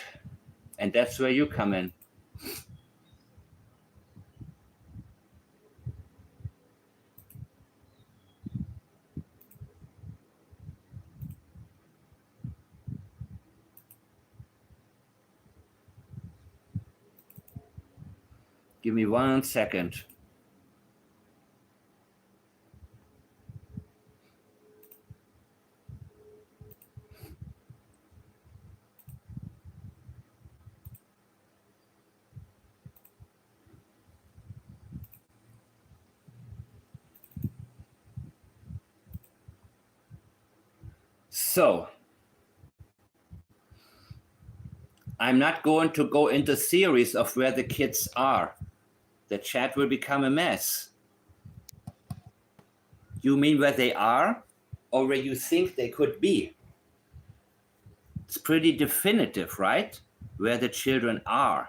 And that's where you come in. Give me 1 second. So, I'm not going to go into theories of where the kids are. The chat will become a mess. You mean where they are or where you think they could be? It's pretty definitive, right? Where the children are.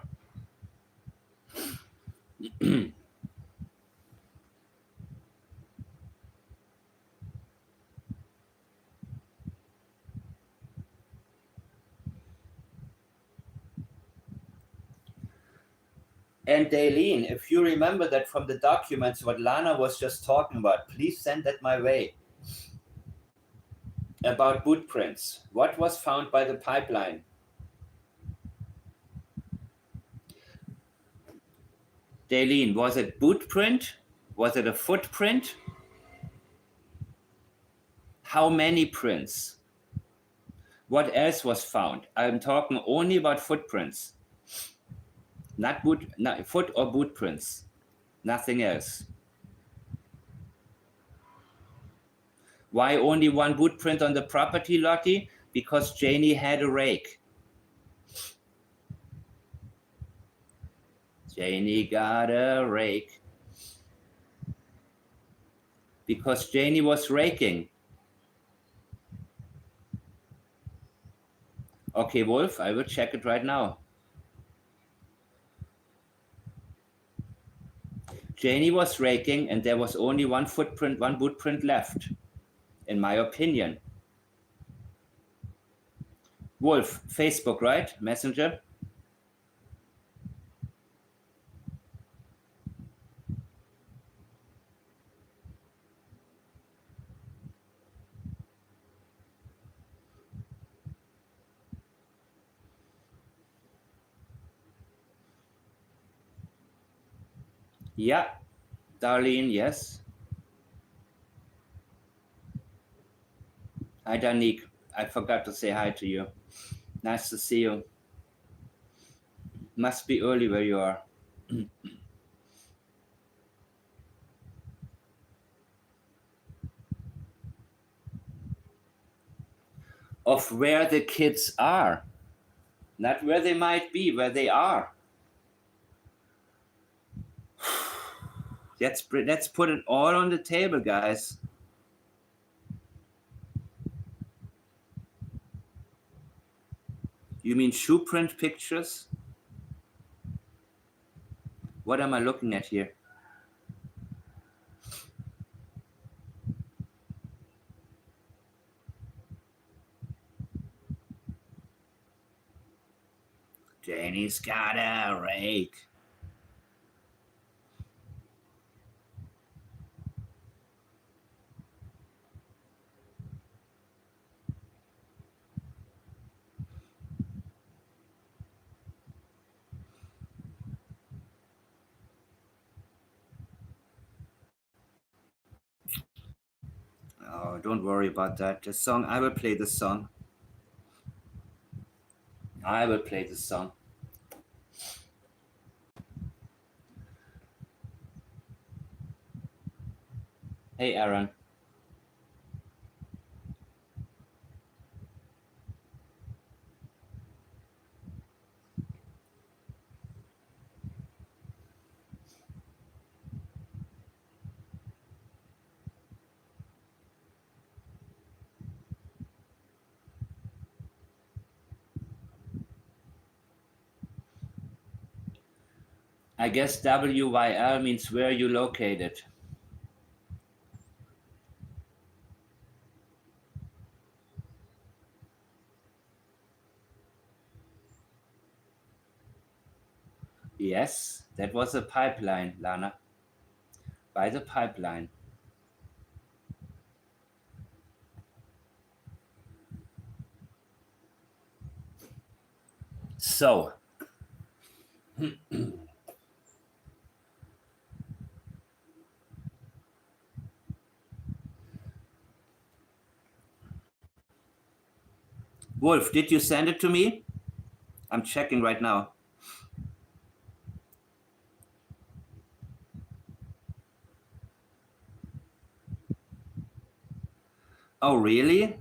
And Daylene, if you remember that from the documents, what Lana was just talking about, please send that my way. About boot prints. What was found by the pipeline? Daylene, was it boot print? Was it a footprint? How many prints? What else was found? I'm talking only about footprints. Not foot or boot prints. Nothing else. Why only one boot print on the property, Lottie? Because Janie had a rake. Janie got a rake. Because Janie was raking. Okay, Wolf, I will check it right now. Janie was raking and there was only one footprint, one boot print left, in my opinion. Wolf, Facebook, right? Messenger? Yeah, Darlene, yes. Hi, Danique. I forgot to say hi to you. Nice to see you. Must be early where you are. Of where the kids are, not where they might be, where they are. Let's put it all on the table, guys. You mean shoe print pictures? What am I looking at here? Janie's got a rake. Oh, don't worry about that. The song, I will play the song. I will play the song. Hey, Aaron. I guess WYL means where you located. Yes, that was a pipeline, Lana. By the pipeline. So, Wolf, did you send it to me? I'm checking right now. Oh, really?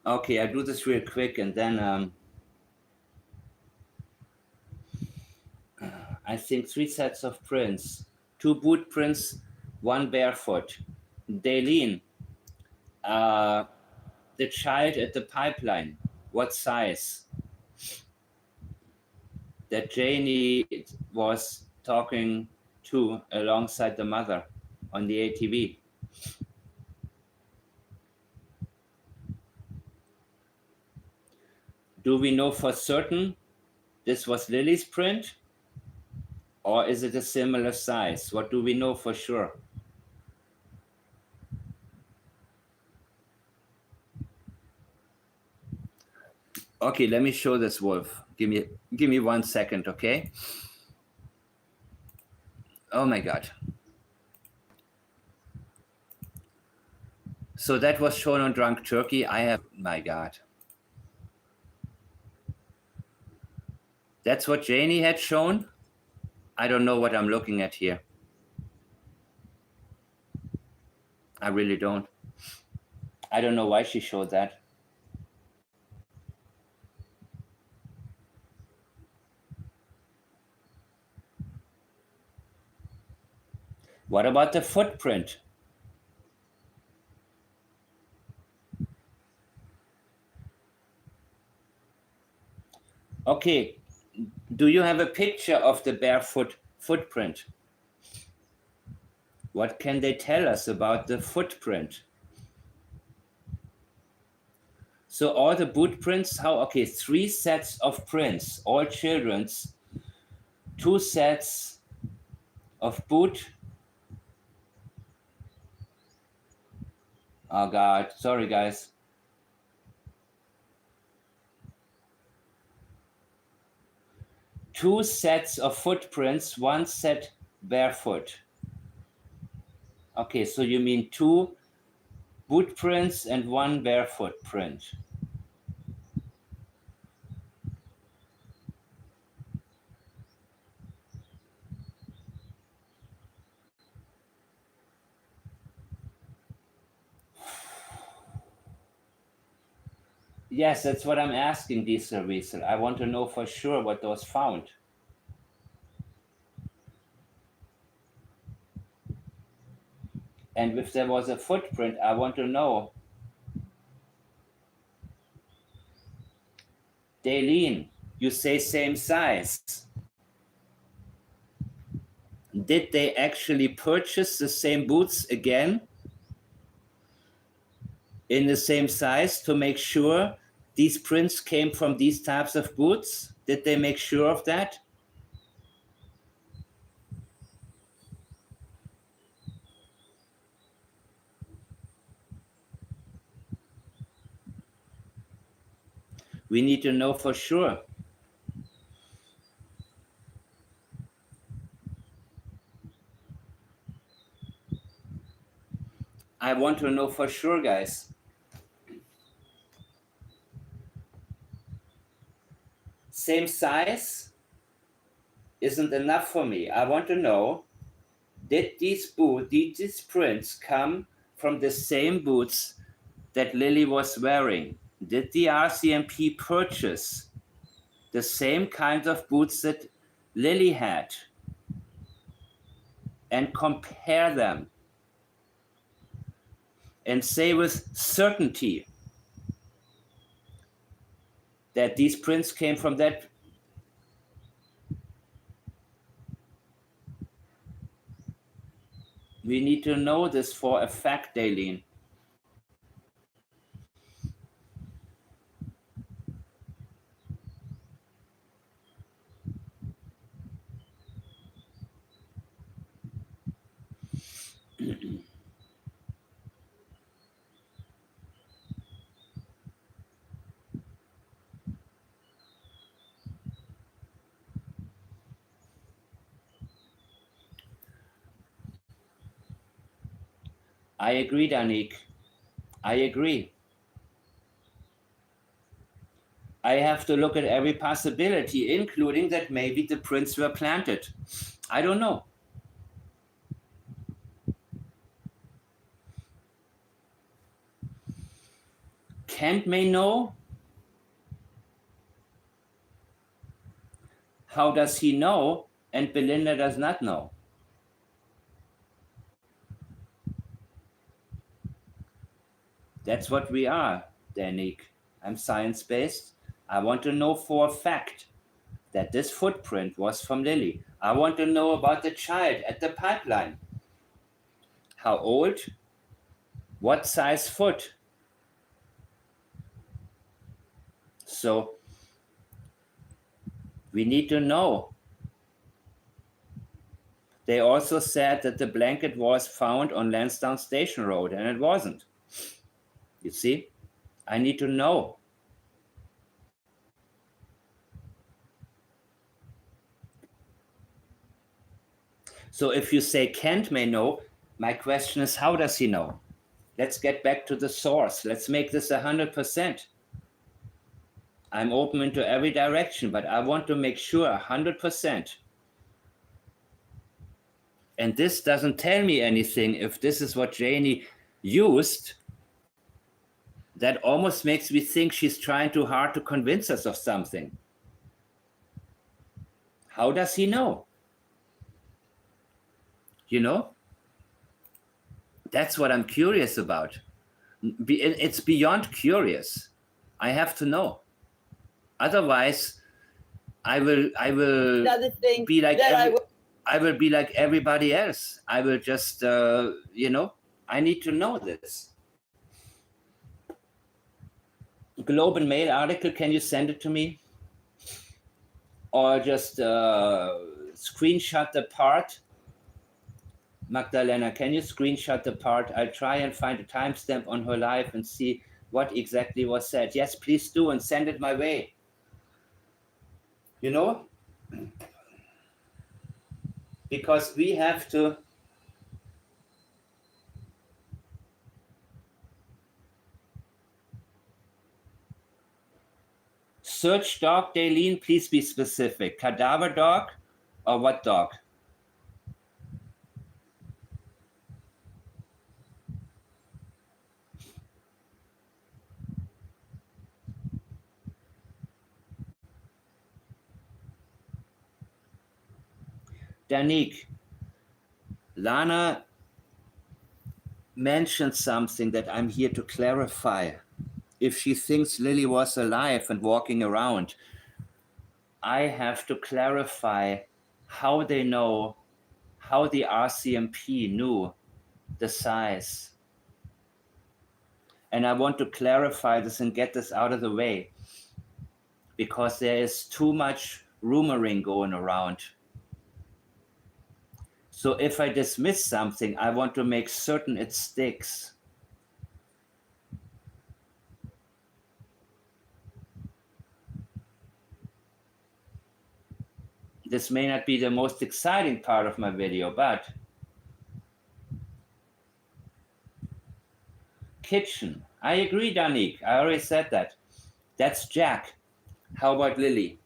Okay, I'll do this real quick and then I think 3 sets of prints. 2 boot prints, 1 barefoot. Daleen, the child at the pipeline, what size? That Janie was talking to alongside the mother on the ATV. Do we know for certain this was Lily's print? Or is it a similar size? What do we know for sure? Okay, let me show this, Wolf. Give me 1 second, okay? Oh my God. So that was shown on Drunk Turkey. My God. That's what Janie had shown? I don't know what I'm looking at here. I really don't. I don't know why she showed that. What about the footprint? Okay, do you have a picture of the barefoot footprint? What can they tell us about the footprint? So all the boot prints, okay, 3 sets of prints, all children's, 2 sets of boot. Oh God, sorry guys. 2 sets of footprints, 1 set barefoot. Okay, so you mean 2 boot prints and 1 barefoot print. Yes, that's what I'm asking, Diesel Riesel. I want to know for sure what was found. And if there was a footprint, I want to know. Daleen, you say same size. Did they actually purchase the same boots again in the same size to make sure these prints came from these types of boots? Did they make sure of that? We need to know for sure. I want to know for sure, guys. Same size isn't enough for me. I want to know, did these prints come from the same boots that Lilly was wearing? Did the RCMP purchase the same kinds of boots that Lilly had and compare them and say with certainty that these prints came from that? We need to know this for a fact, Daleen. I agree, Danik. I agree. I have to look at every possibility, including that maybe the prints were planted. I don't know. Kent may know. How does he know? And Belinda does not know. That's what we are, Danik. I'm science-based. I want to know for a fact that this footprint was from Lilly. I want to know about the child at the pipeline. How old? What size foot? So we need to know. They also said that the blanket was found on Lansdowne Station Road, and it wasn't. You see, I need to know. So if you say Kent may know, my question is, how does he know? Let's get back to the source. Let's make this 100%. I'm open into every direction, but I want to make sure 100%. And this doesn't tell me anything. If this is what Janie used, that almost makes me think she's trying too hard to convince us of something. How does he know? You know? That's what I'm curious about. It's beyond curious. I have to know. Otherwise, I will be like I will be like everybody else. I will just I need to know this. Globe and Mail article, can you send it to me? Or just screenshot the part? Magdalena, can you screenshot the part? I'll try and find a timestamp on her live and see what exactly was said. Yes, please do, and send it my way. You know, Because we have to search dog, Daleen, please be specific. Cadaver dog or what dog? Danique, Lana mentioned something that I'm here to clarify. If she thinks Lilly was alive and walking around, I have to clarify how they know, how the RCMP knew the size. And I want to clarify this and get this out of the way, because there is too much rumoring going around. So if I dismiss something, I want to make certain it sticks. This may not be the most exciting part of my video, but kitchen. I agree, Danique. I already said that. That's Jack. How about Lilly?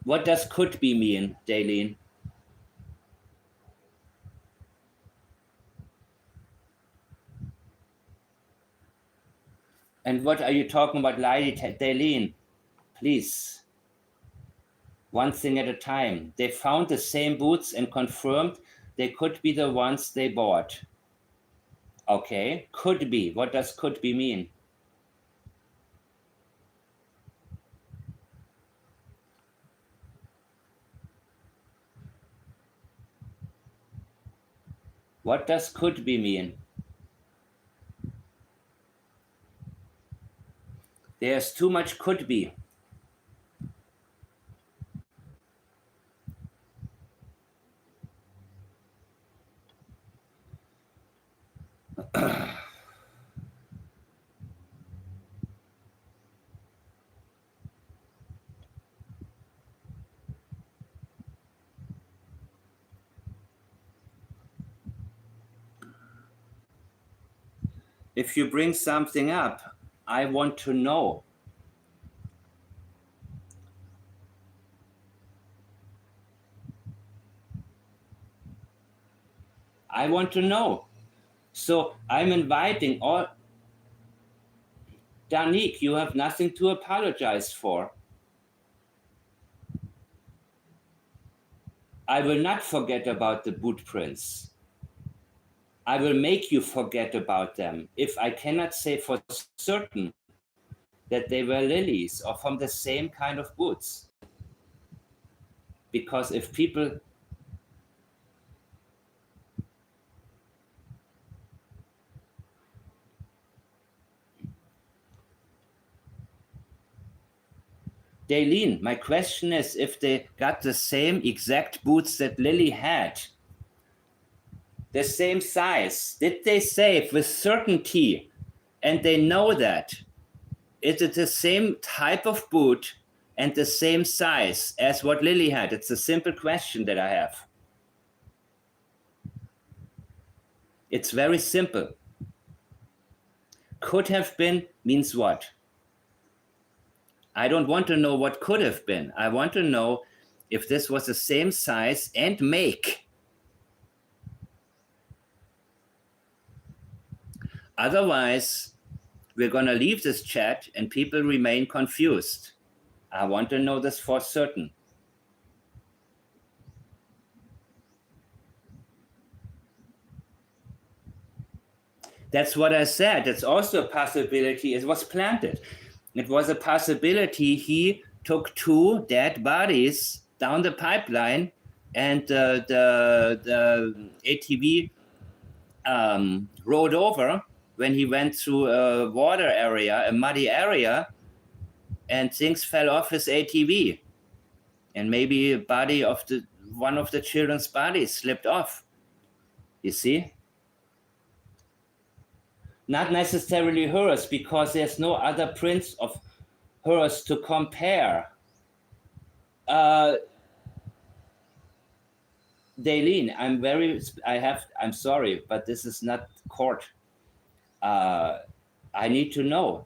What does could be mean, Daleen? And what are you talking about, Daleen? Please. One thing at a time. They found the same boots and confirmed they could be the ones they bought. Okay, could be. What does could be mean? What does could be mean? There's too much could be. If you bring something up, I want to know. I want to know. So I'm inviting all. Danique, you have nothing to apologize for. I will not forget about the boot prints. I will make you forget about them if I cannot say for certain that they were Lilly's or from the same kind of boots. Because if people Daleen, my question is if they got the same exact boots that Lilly had, the same size, did they say with certainty, and they know that, is it the same type of boot and the same size as what Lilly had? It's a simple question that I have. It's very simple. Could have been means what? I don't want to know what could have been. I want to know if this was the same size and make. Otherwise, we're going to leave this chat and people remain confused. I want to know this for certain. That's what I said. It's also a possibility. It was planted. It was a possibility he took two dead bodies down the pipeline and the ATV rode over when he went through a water area, a muddy area, and things fell off his ATV. And maybe a body of one of the children's bodies slipped off. You see? Not necessarily hers, because there's no other prints of hers to compare. Daylene, I'm sorry, but this is not court. I need to know,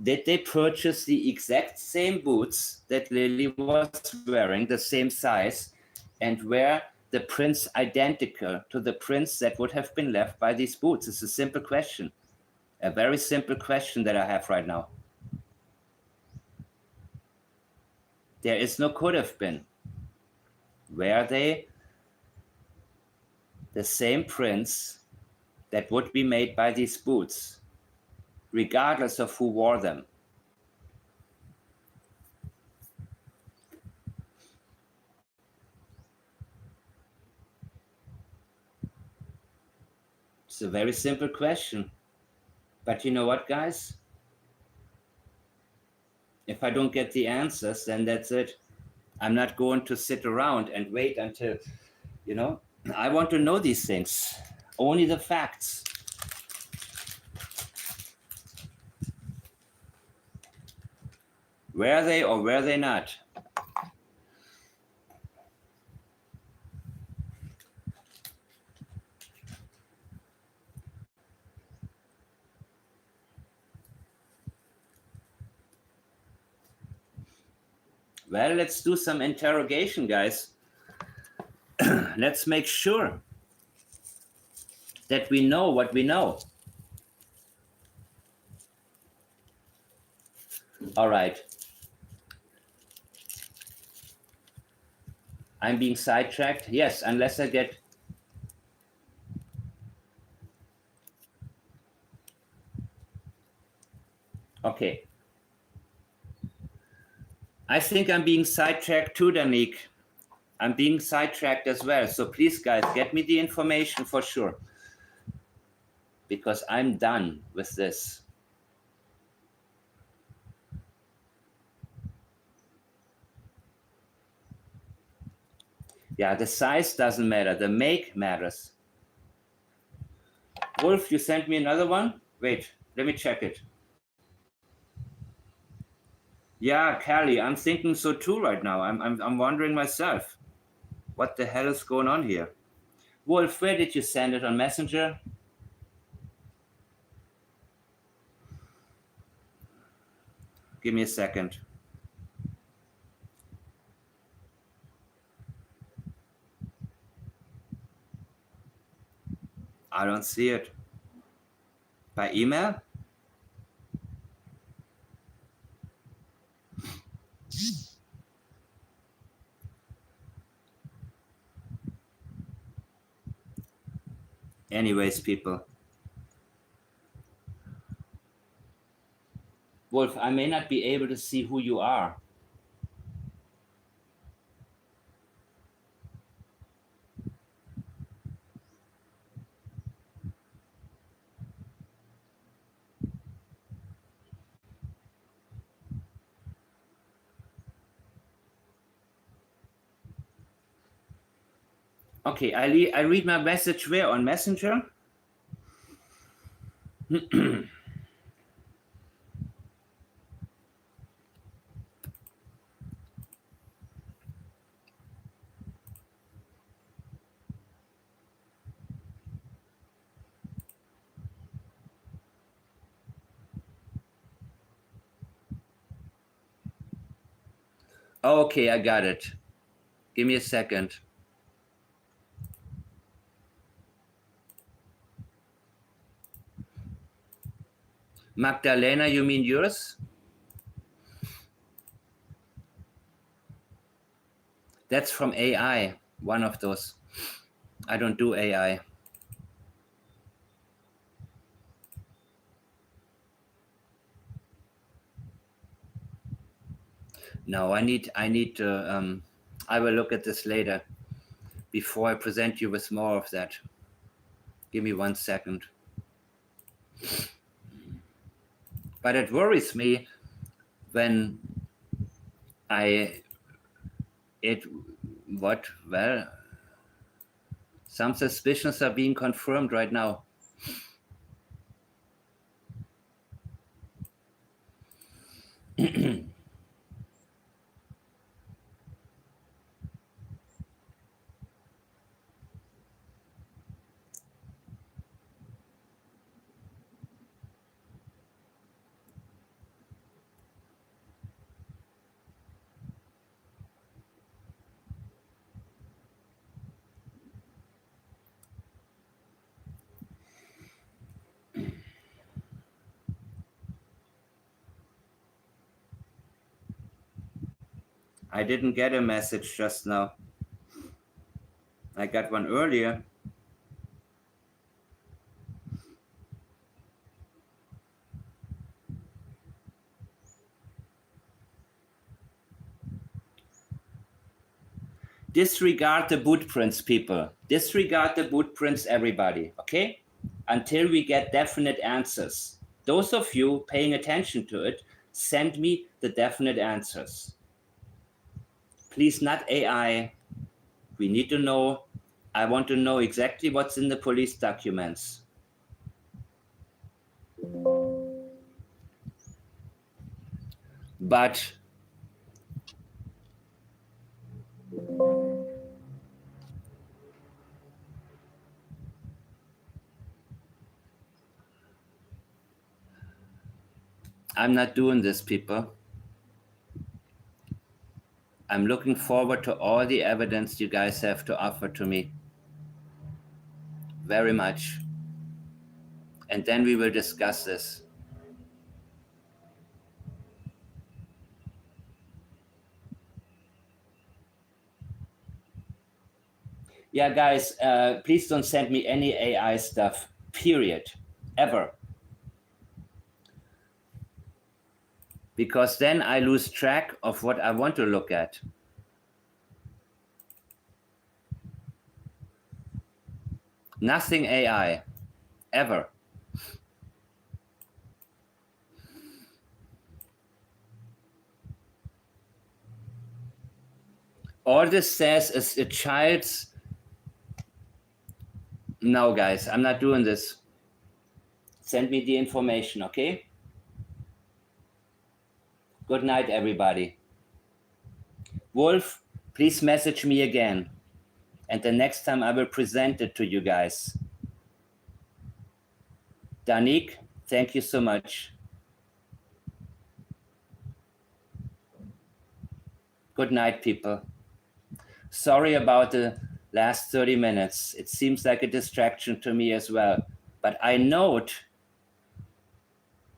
did they purchase the exact same boots that Lilly was wearing, the same size, and were the prints identical to the prints that would have been left by these boots? It's a simple question. A very simple question that I have right now. There is no could have been. Were they the same prints that would be made by these boots, regardless of who wore them? It's a very simple question. But you know what, guys? If I don't get the answers, then that's it. I'm not going to sit around and wait until, I want to know these things. Only the facts. Were they or were they not? Well, let's do some interrogation, guys. Let's make sure that we know what we know. All right. I'm being sidetracked. Yes, unless I get... Okay. I think I'm being sidetracked too, Danique. I'm being sidetracked as well. So please, guys, get me the information for sure. Because I'm done with this. Yeah, the size doesn't matter. The make matters. Wolf, you sent me another one? Wait, let me check it. Yeah, Callie, I'm thinking so too right now. I'm wondering myself, what the hell is going on here? Wolf, where did you send it? On Messenger? Give me a second. I don't see it. By email? Anyways, people. Wolf, I may not be able to see who you are. Okay, I read my message where? On Messenger? Okay, I got it. Give me a second. Magdalena, you mean yours? That's from AI, one of those. I don't do AI. No, I need to, I will look at this later before I present you with more of that. Give me 1 second. But it worries me when well, some suspicions are being confirmed right now. I didn't get a message just now. I got one earlier. Disregard the boot prints, people. Disregard the boot prints, everybody, okay? Until we get definite answers. Those of you paying attention to it, send me the definite answers. Please, not AI. We need to know. I want to know exactly what's in the police documents. But I'm not doing this, people. I'm looking forward to all the evidence you guys have to offer to me. Very much. And then we will discuss this. Yeah, guys, please don't send me any AI stuff, period, ever. Because then I lose track of what I want to look at. Nothing AI, ever. All this says is a child's... No, guys, I'm not doing this. Send me the information, okay? Good night, everybody. Wolf, please message me again. And the next time I will present it to you guys. Danik, thank you so much. Good night, people. Sorry about the last 30 minutes. It seems like a distraction to me as well. But I note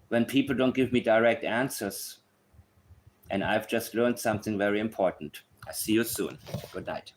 when people don't give me direct answers. And I've just learned something very important. I'll see you soon. Good night.